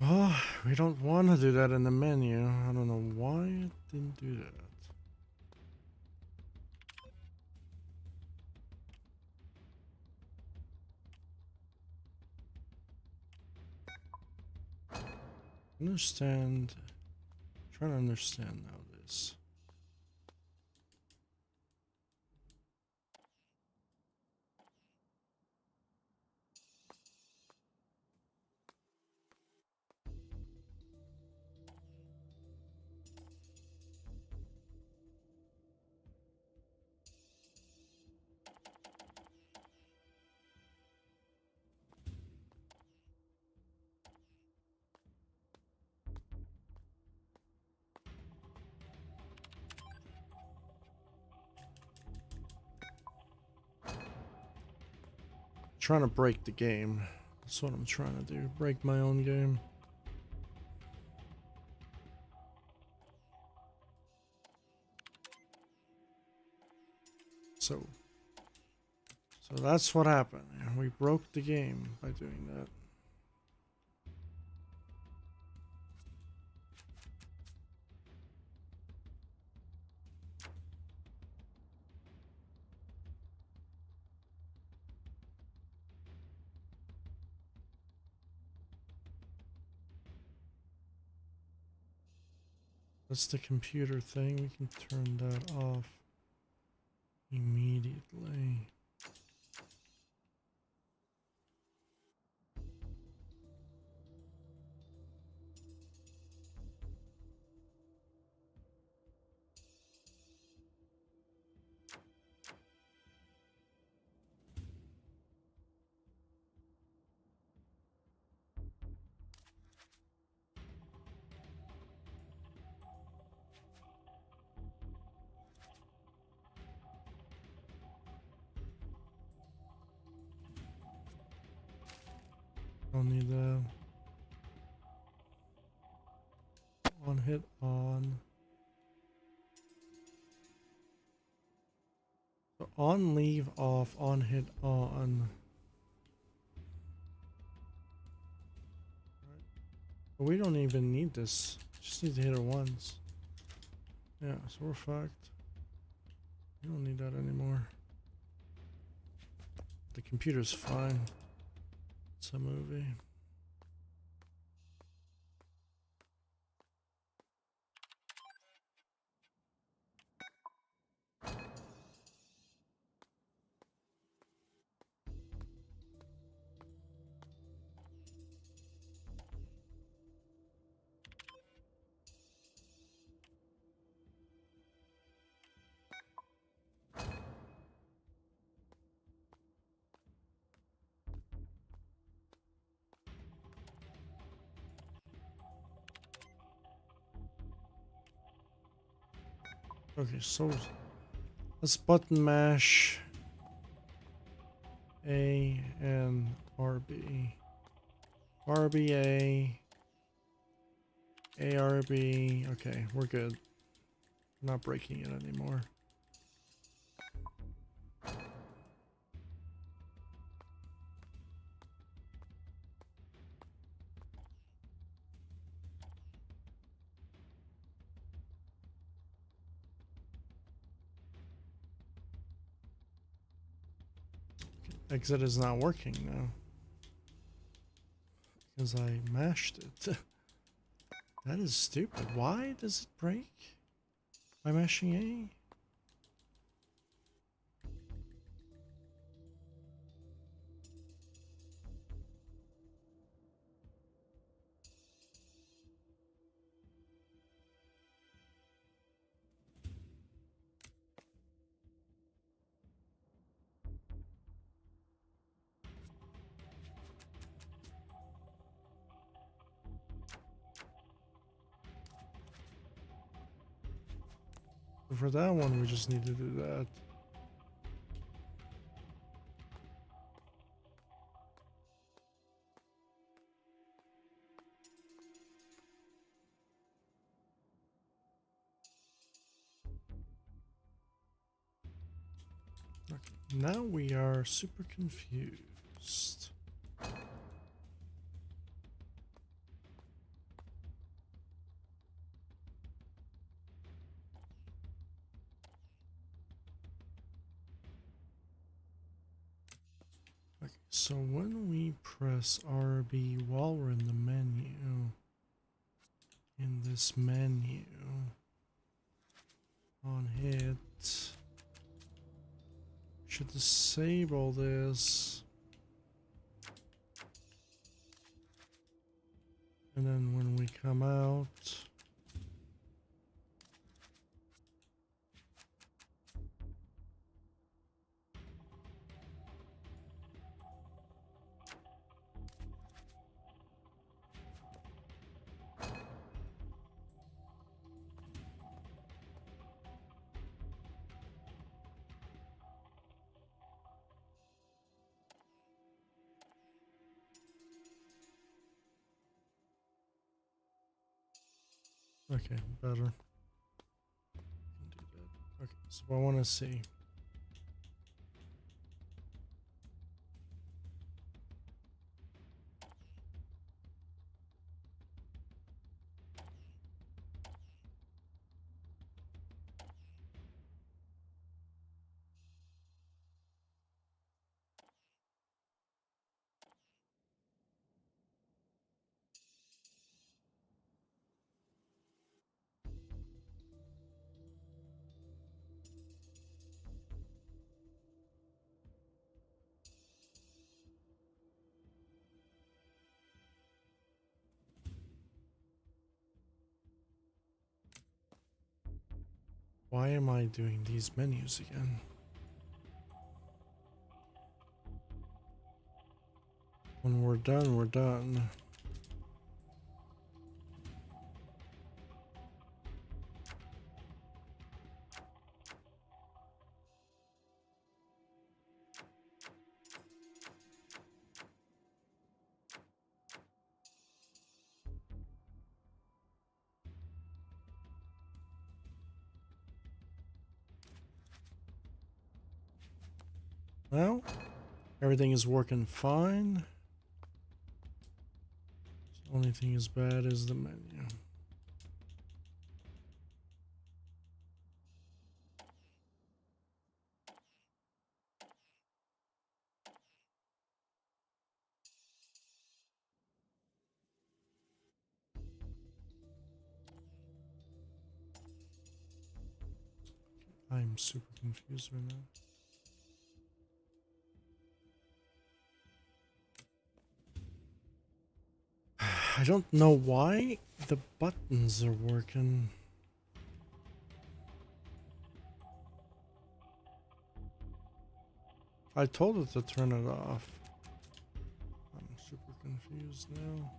Oh, we don't want to do that in the menu. I don't know why it didn't do that. Understand. Trying to understand now this. Trying to break the game. That's what I'm trying to do. Break my own game. So that's what happened. We broke the game by doing that. That's the computer thing. We can turn that off immediately. Don't need that. On hit on. So on leave off, on hit on. But we don't even need this. Just need to hit it once. Yeah, so we're fucked. We don't need that anymore. The computer's fine. It's a movie. Okay, so let's button mash A and RB. RBA. ARB. Okay, we're good. We're not breaking it anymore. Exit is not working now because I mashed it. That is stupid. Why does it break by mashing A? For that one, we just need to do that. Okay, now we are super confused. Okay, so when we press RB while we're in the menu, in this menu, on hit, should disable this. And then when we come out, okay, better. Do that. Okay, so I want to see. Why am I doing these menus again? When we're done, we're done. Well, everything is working fine. The only thing is bad is the menu. I'm super confused right now. I don't know why the buttons are working. I told it to turn it off. I'm super confused now.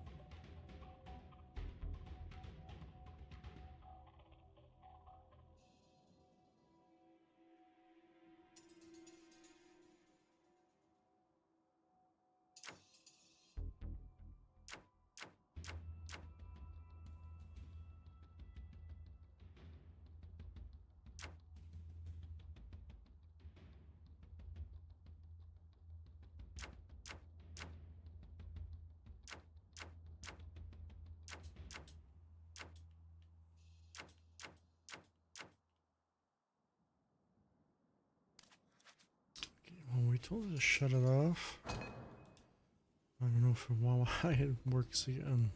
told it to shut it off. I don't know if why it works again.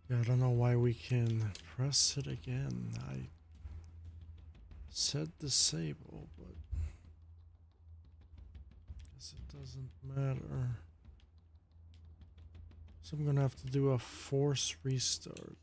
Yeah, I don't know why we can press it again. I said disable, but guess it doesn't matter. So I'm gonna have to do a force restart.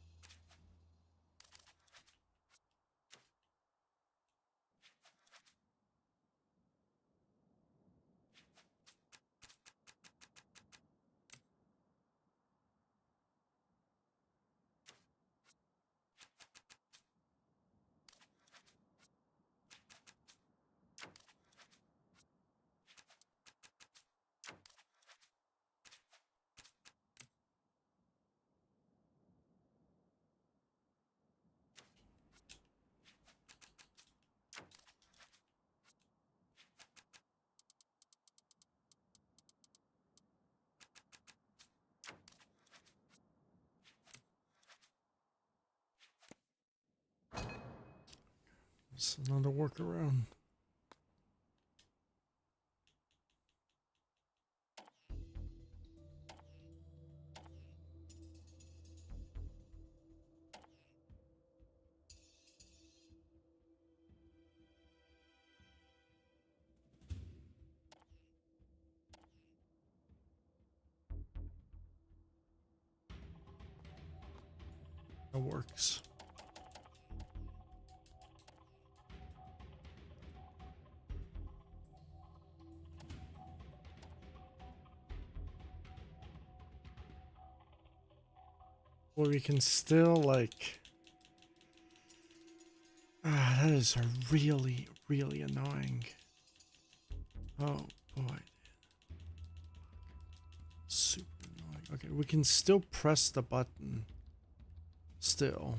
It's another workaround. That works. Well, we can still like... that is really, really annoying. Oh boy. Super annoying. Okay, we can still press the button. Still.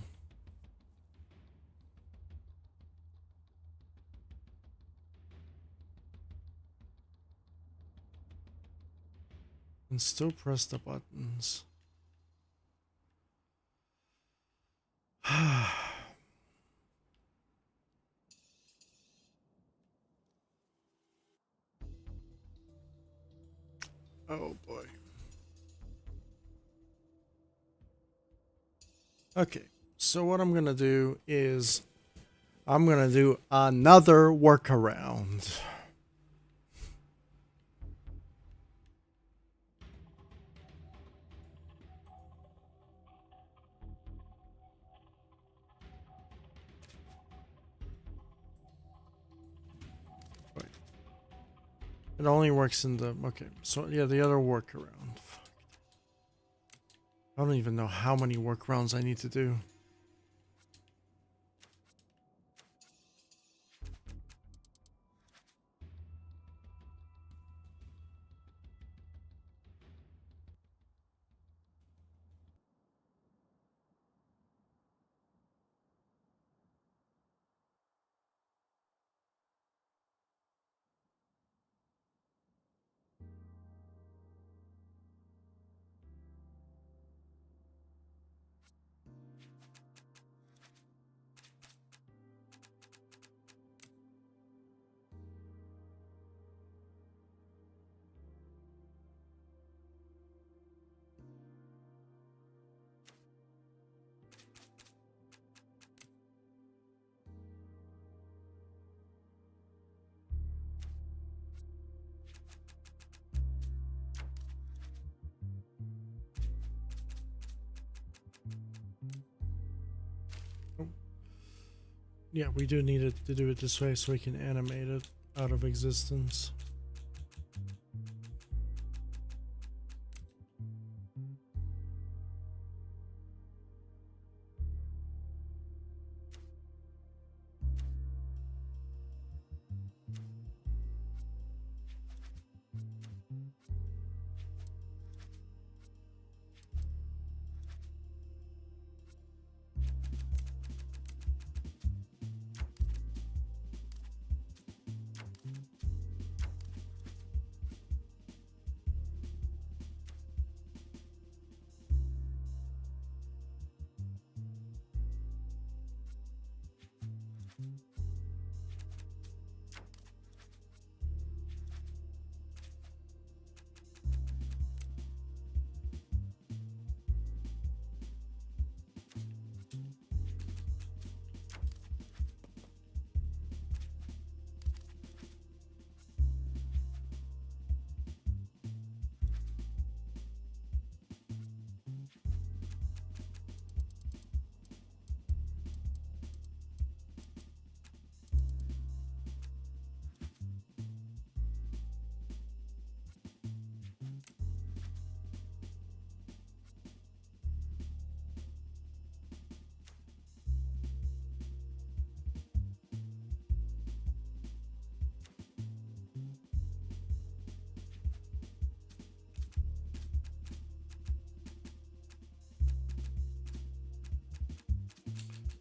And still press the buttons. Oh boy. Okay, so what I'm gonna do is I'm gonna do another workaround. Wait. It only works in the... Okay, so yeah, the other workaround. Fuck. I don't even know how many workarounds I need to do. Yeah, we do need it to do it this way so we can animate it out of existence.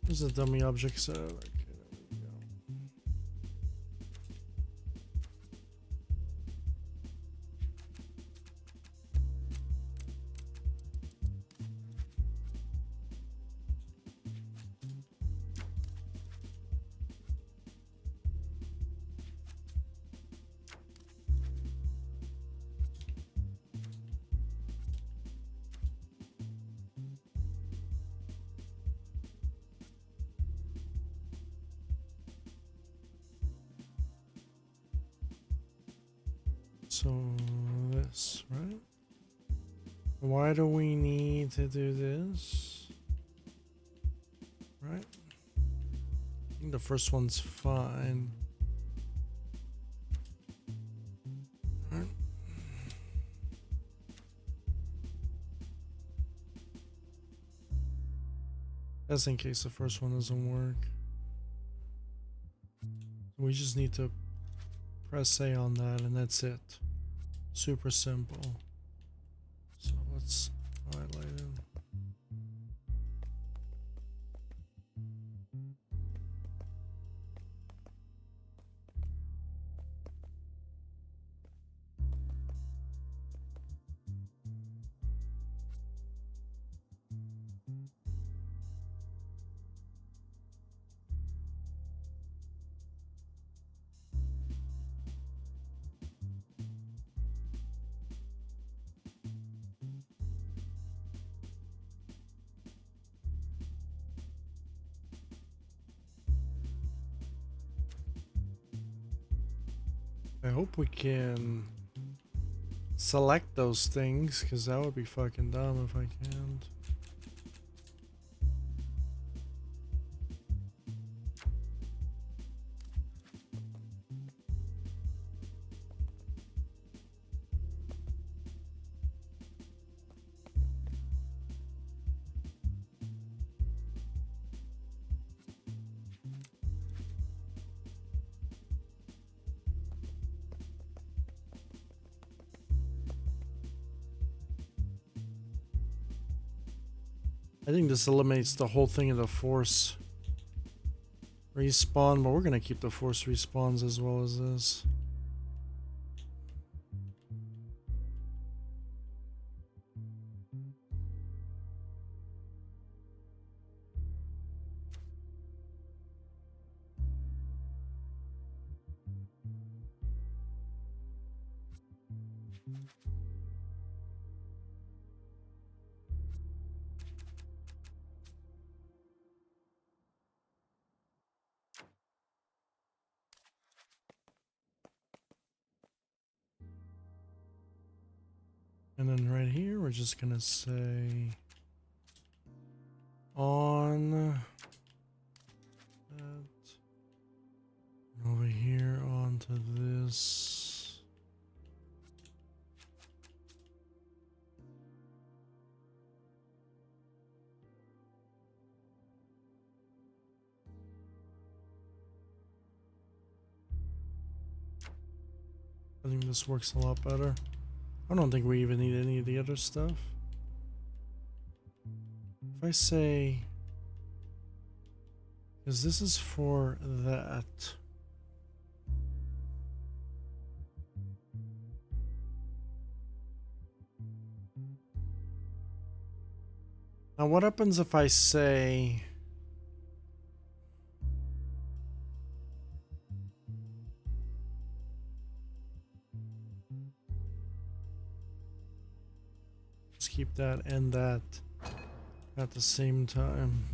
There's a dummy object set. Okay, there we go. So this, right? Why do we need to do this? Right? I think the first one's fine. Right? Just in case the first one doesn't work. We just need to press A on that and that's it. Super simple. So let's highlight it. I hope we can select those things, because that would be fucking dumb if I can't. I think this eliminates the whole thing of the force respawn, but we're gonna keep the force respawns as well as this. And then right here, we're just gonna say on that, over here onto this. I think this works a lot better. I don't think we even need any of the other stuff. If I say, because this is for that. Now what happens if I say, let's keep that and that at the same time.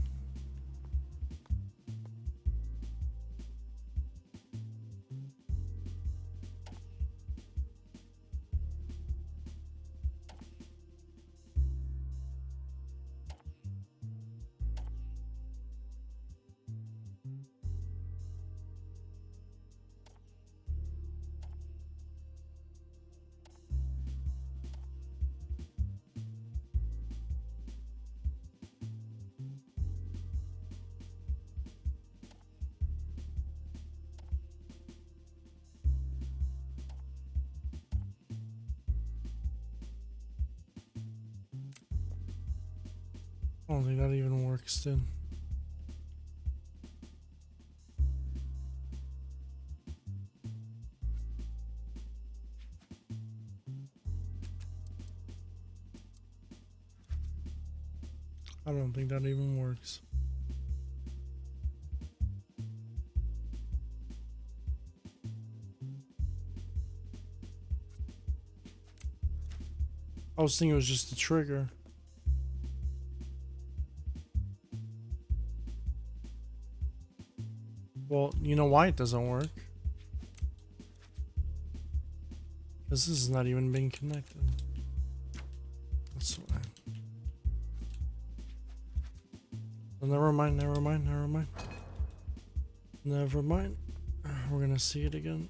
I don't think that even works then. I don't think that even works. I was thinking it was just a trigger. Well, you know why it doesn't work? Because this is not even being connected. That's why. Well, never mind, never mind, never mind. Never mind. We're gonna see it again.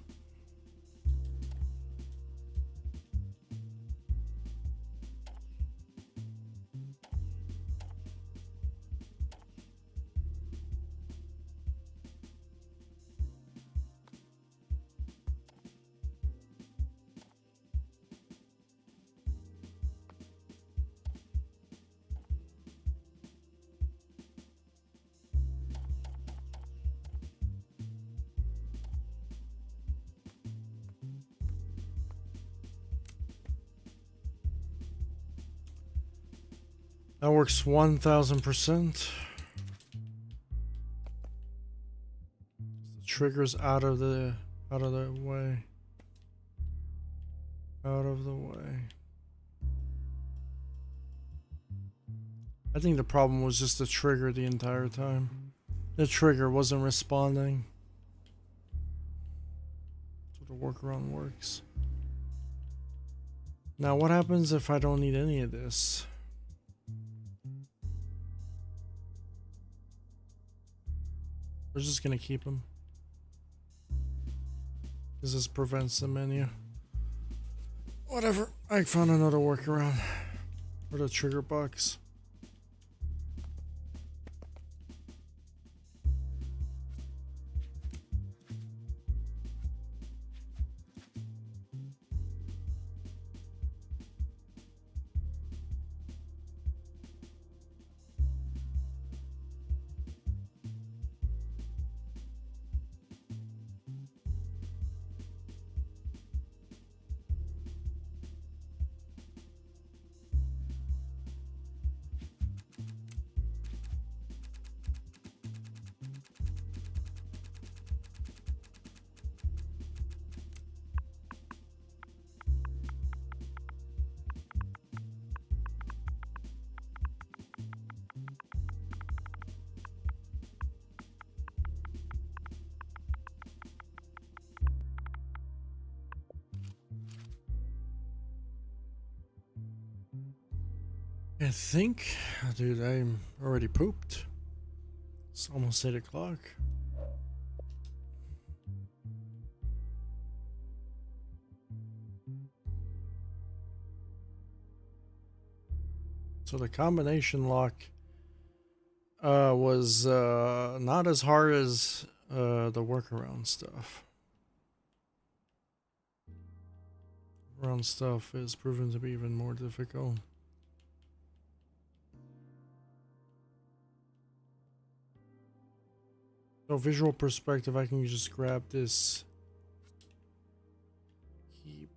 That works 1000%. The trigger's out of the way. Out of the way. I think the problem was just the trigger the entire time. The trigger wasn't responding. So the workaround works. Now what happens if I don't need any of this? We're just gonna keep them. Because this prevents the menu. Whatever, I found another workaround. For the trigger box. I think, dude, I'm already pooped. It's almost 8 o'clock. So the combination lock was not as hard as the workaround stuff. Workaround stuff is proven to be even more difficult. So visual perspective, I can just grab this keyboard.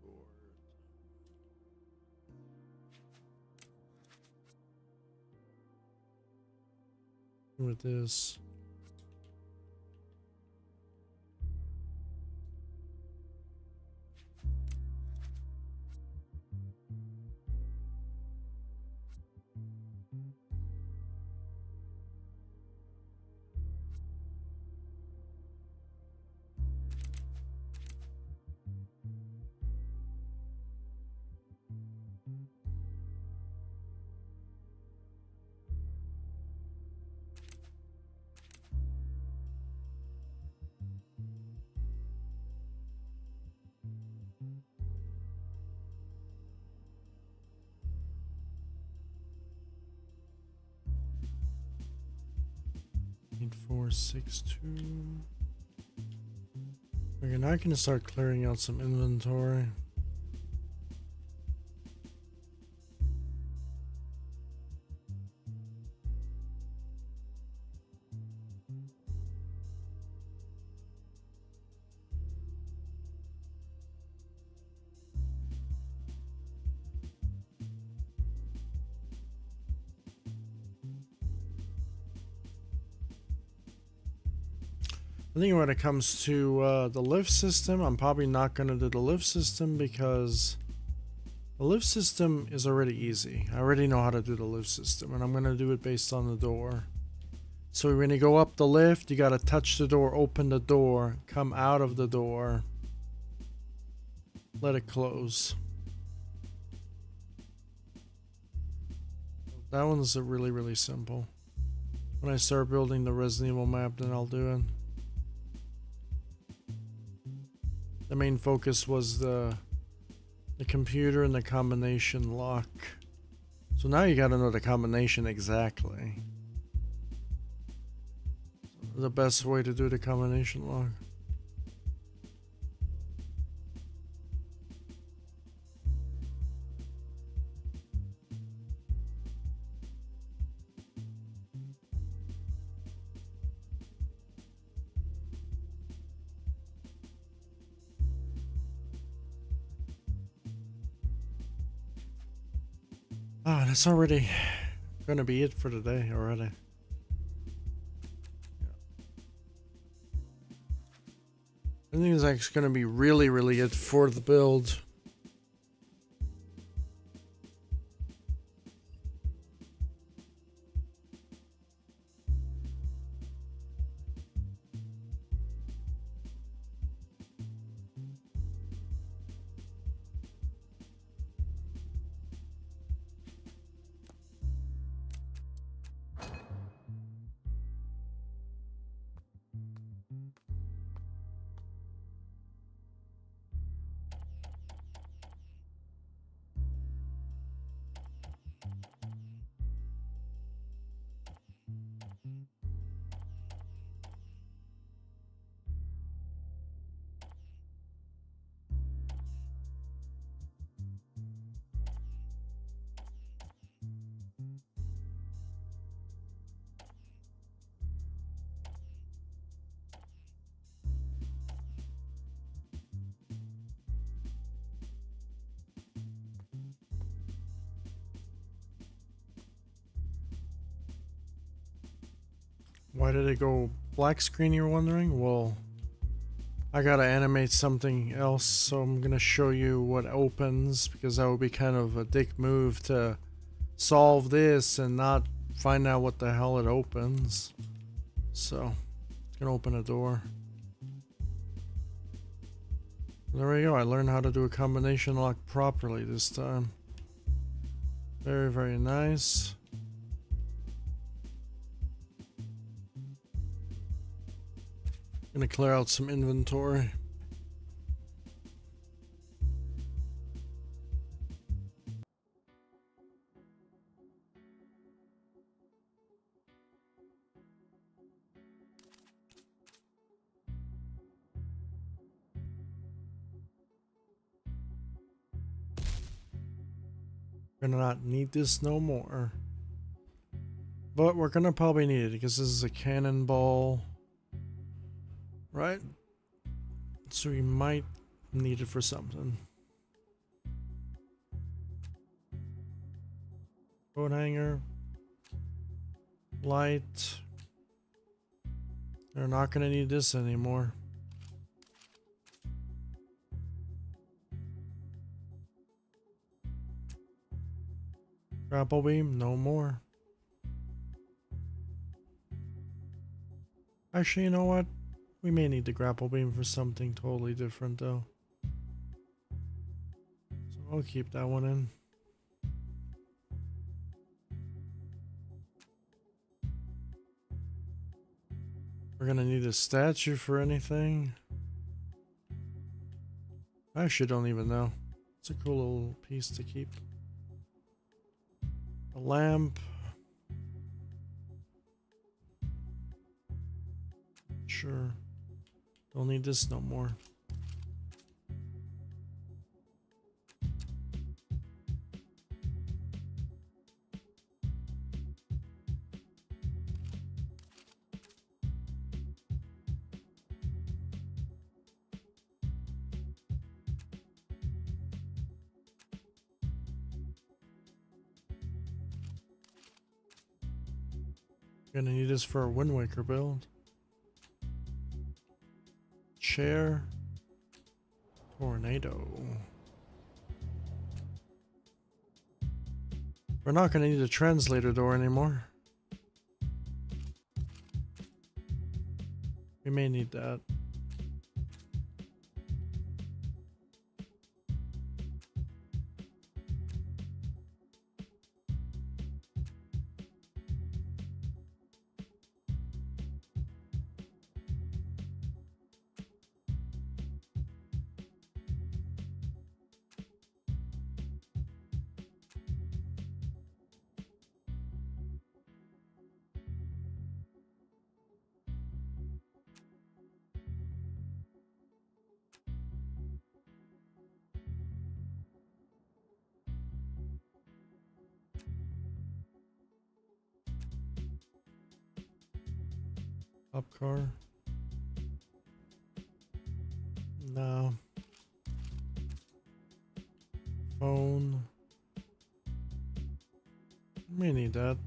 With this. Eight, 4, 6, 2. Okay, now I can start clearing out some inventory. I think when it comes to the lift system, I'm probably not going to do the lift system because the lift system is already easy. I already know how to do the lift system, and I'm going to do it based on the door. So when you go up the lift, you got to touch the door, open the door, come out of the door, let it close. That one's really, really simple. When I start building the Resident Evil map, then I'll do it. The main focus was the computer and the combination lock. So now you gotta know the combination exactly. The best way to do the combination lock. Ah, that's already gonna be it for today already. I think it's actually gonna be really it for the build. Why did it go black screen, you're wondering? Well, I gotta animate something else, so I'm gonna show you what opens, because that would be kind of a dick move to solve this and not find out what the hell it opens. So, it's gonna open a door. There we go, I learned how to do a combination lock properly this time. Very nice. Gonna clear out some inventory. Gonna not need this no more. But we're gonna probably need it because this is a cannonball. Right? So we might need it for something. Coat hanger. Light. They're not gonna need this anymore. Grapple beam, no more. Actually, you know what? We may need the grapple beam for something totally different though. So I'll keep that one in. We're gonna need a statue for anything. I actually don't even know. It's a cool little piece to keep. A lamp. Sure. Don't need this no more. Gonna need this for a Wind Waker build. chair. Tornado. We're not going to need a translator door anymore. We may need that. Up car. No. Phone. May need that.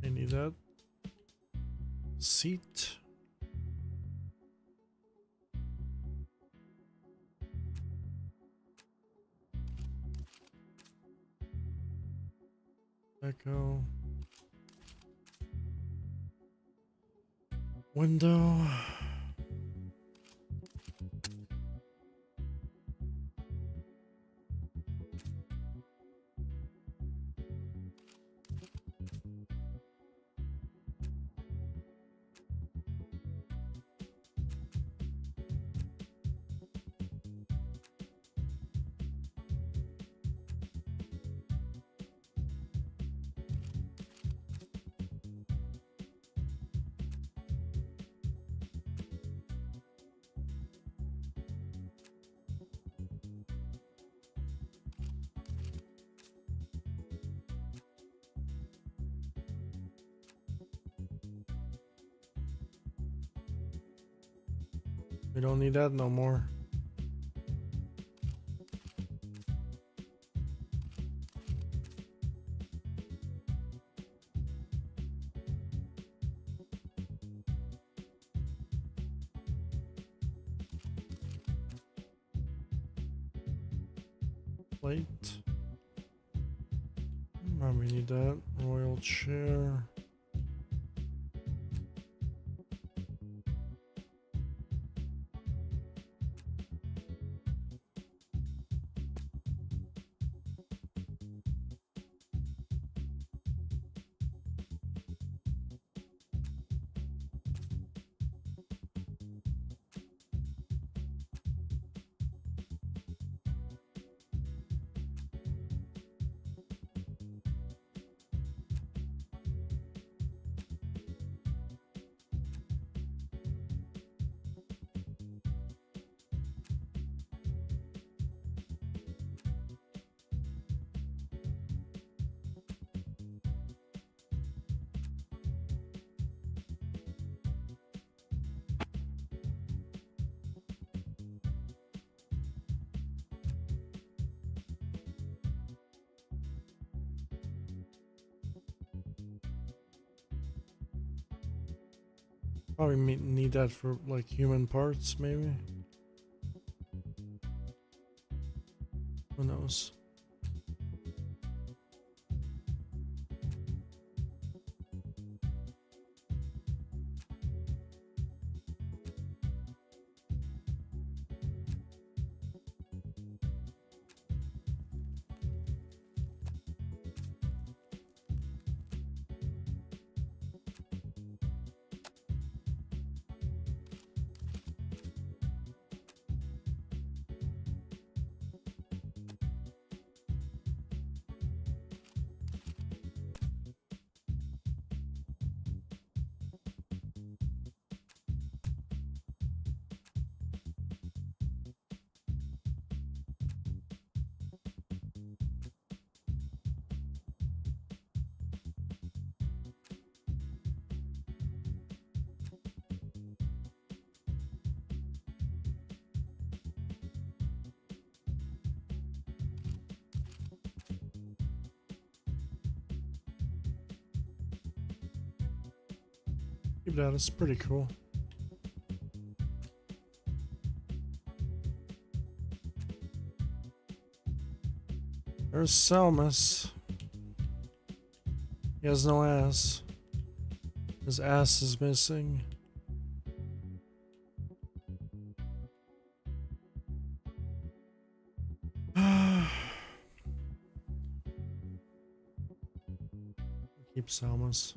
May need that. Seat. Echo. Window. We don't need that no more. Plate. We need that. Royal chair. Probably need that for like human parts, maybe. Who knows? Keep that, it's pretty cool. There's Selmas. He has no ass. His ass is missing. Keep Selmas.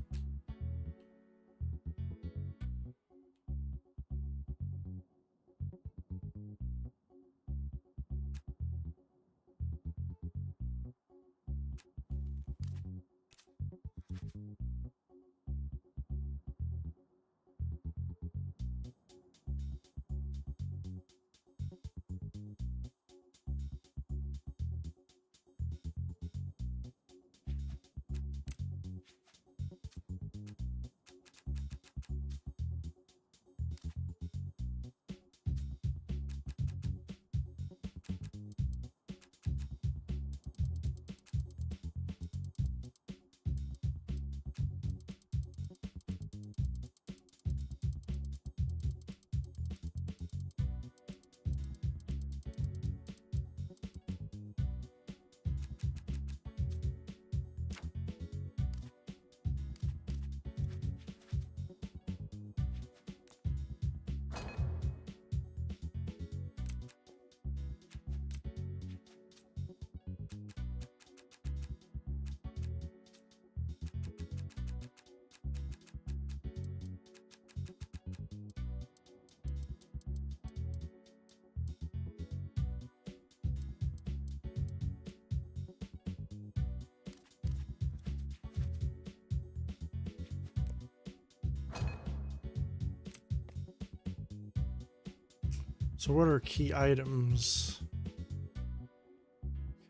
So what are key items?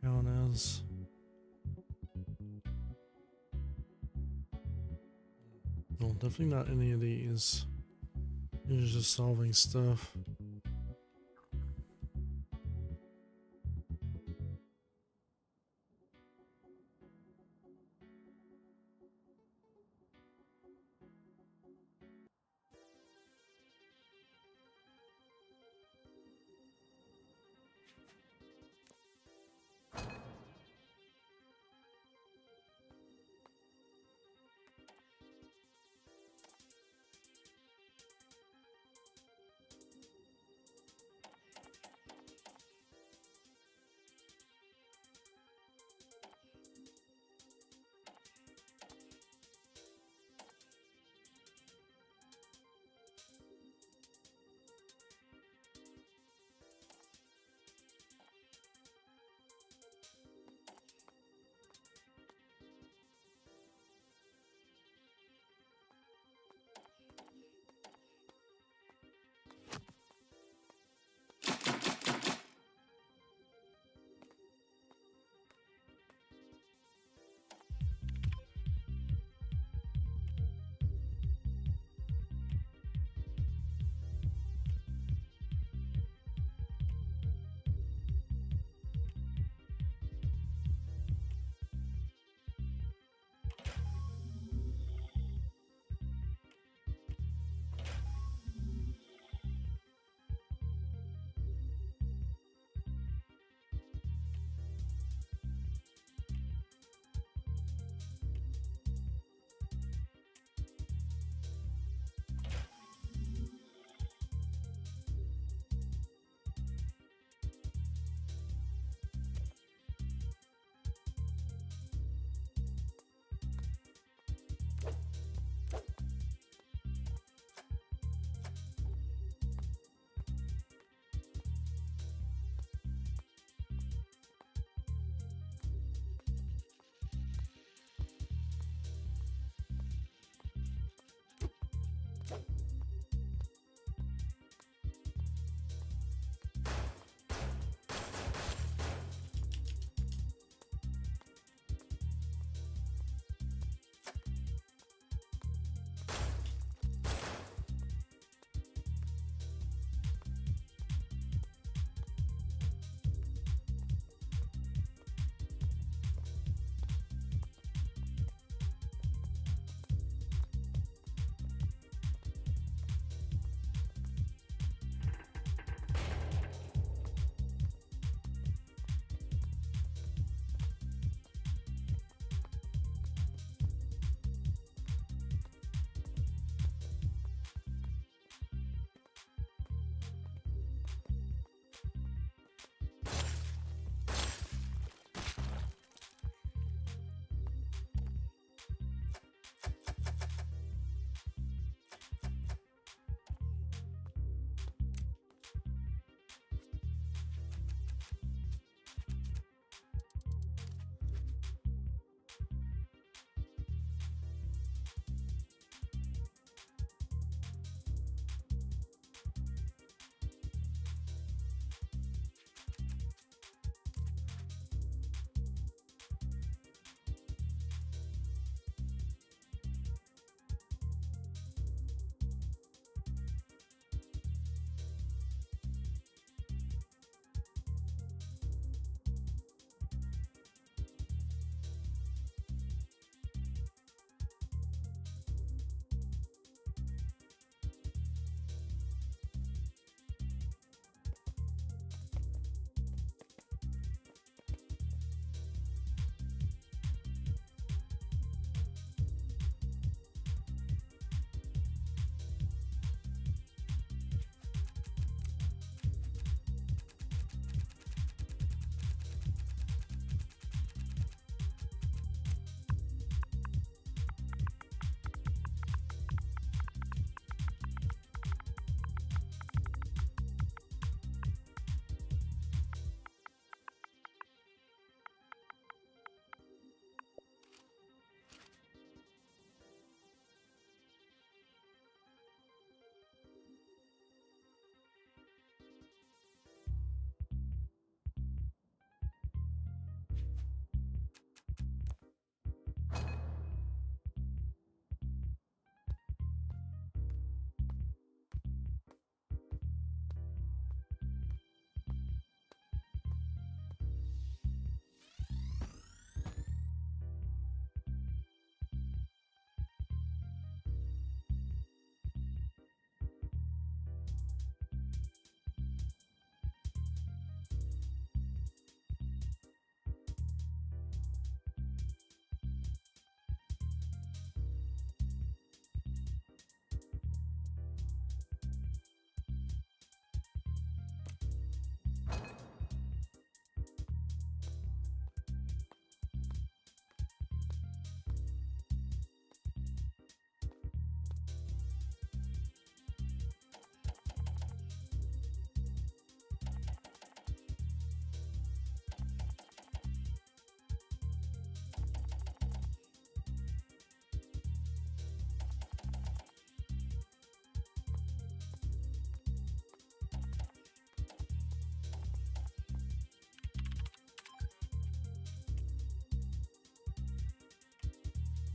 Count as. No, definitely not any of these. These are just solving stuff.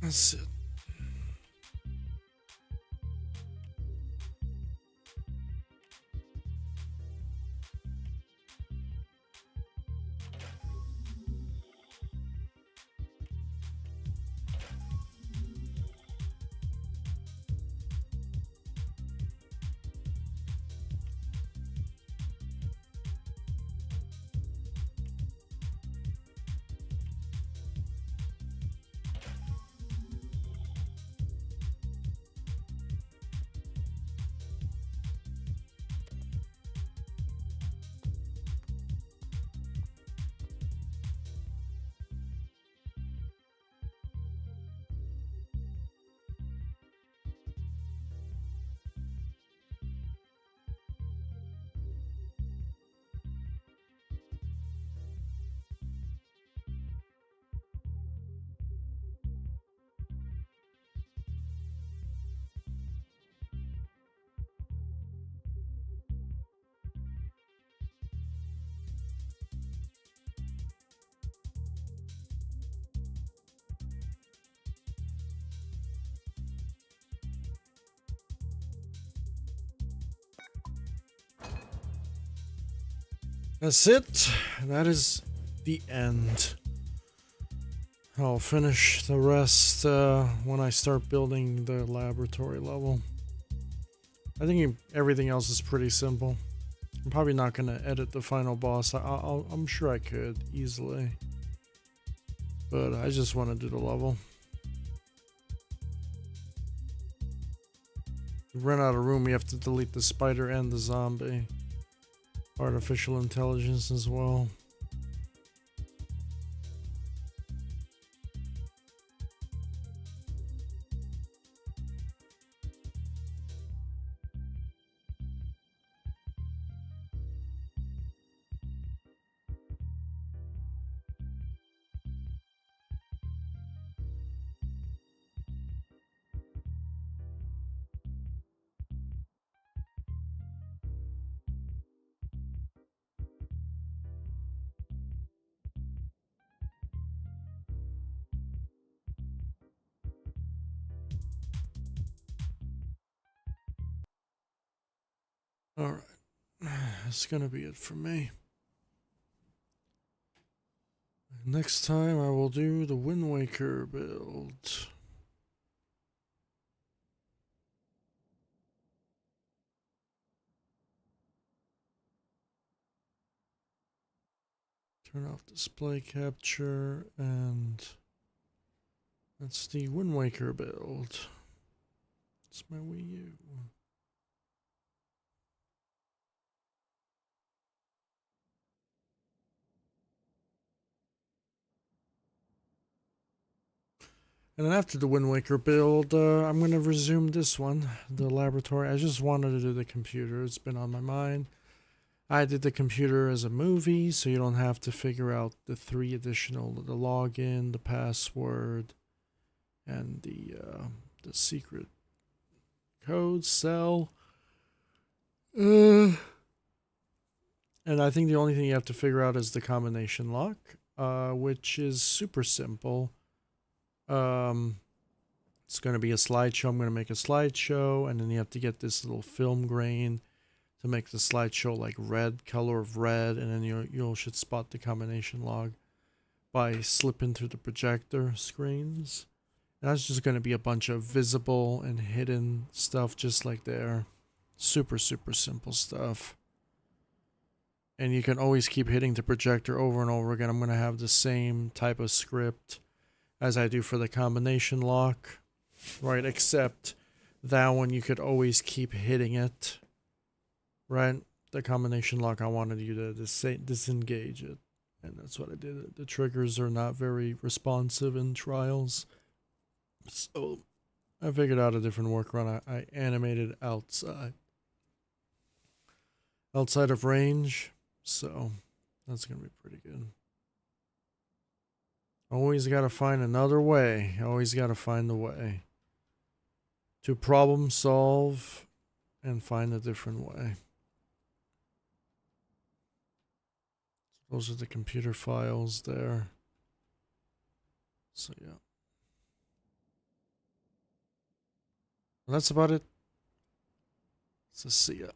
That's it. That's it. That is the end. I'll finish the rest when I start building the laboratory level. I think everything else is pretty simple. I'm probably not going to edit the final boss. I'm sure I could easily. But I just want to do the level. You run out of room, you have to delete the spider and the zombie. Artificial intelligence as well. Alright, that's gonna be it for me. Next time I will do the Wind Waker build. Turn off display capture, and that's the Wind Waker build. It's my Wii U. And then after the Wind Waker build, I'm going to resume this one, the laboratory. I just wanted to do the computer. It's been on my mind. I did the computer as a movie, so you don't have to figure out the 3 additional, the login, the password, and the secret code cell. And I think the only thing you have to figure out is the combination lock, which is super simple. It's going to be a slideshow. I'm going to make a slideshow, and then you have to get this little film grain to make the slideshow like red, color of red, and then you should spot the combination log by slipping through the projector screens. And that's just going to be a bunch of visible and hidden stuff just like there. Super, super simple stuff. And you can always keep hitting the projector over and over again. I'm going to have the same type of script as I do for the combination lock, right? Except that one you could always keep hitting it, right? the combination lock, I wanted you to disengage it. And that's what I did. The triggers are not very responsive in trials. So I figured out a different workaround. I animated outside. Outside of range. So that's going to be pretty good. Always got to find another way. Always got to find a way to problem solve and find a different way. Those are the computer files there. So yeah. And that's about it. So see ya.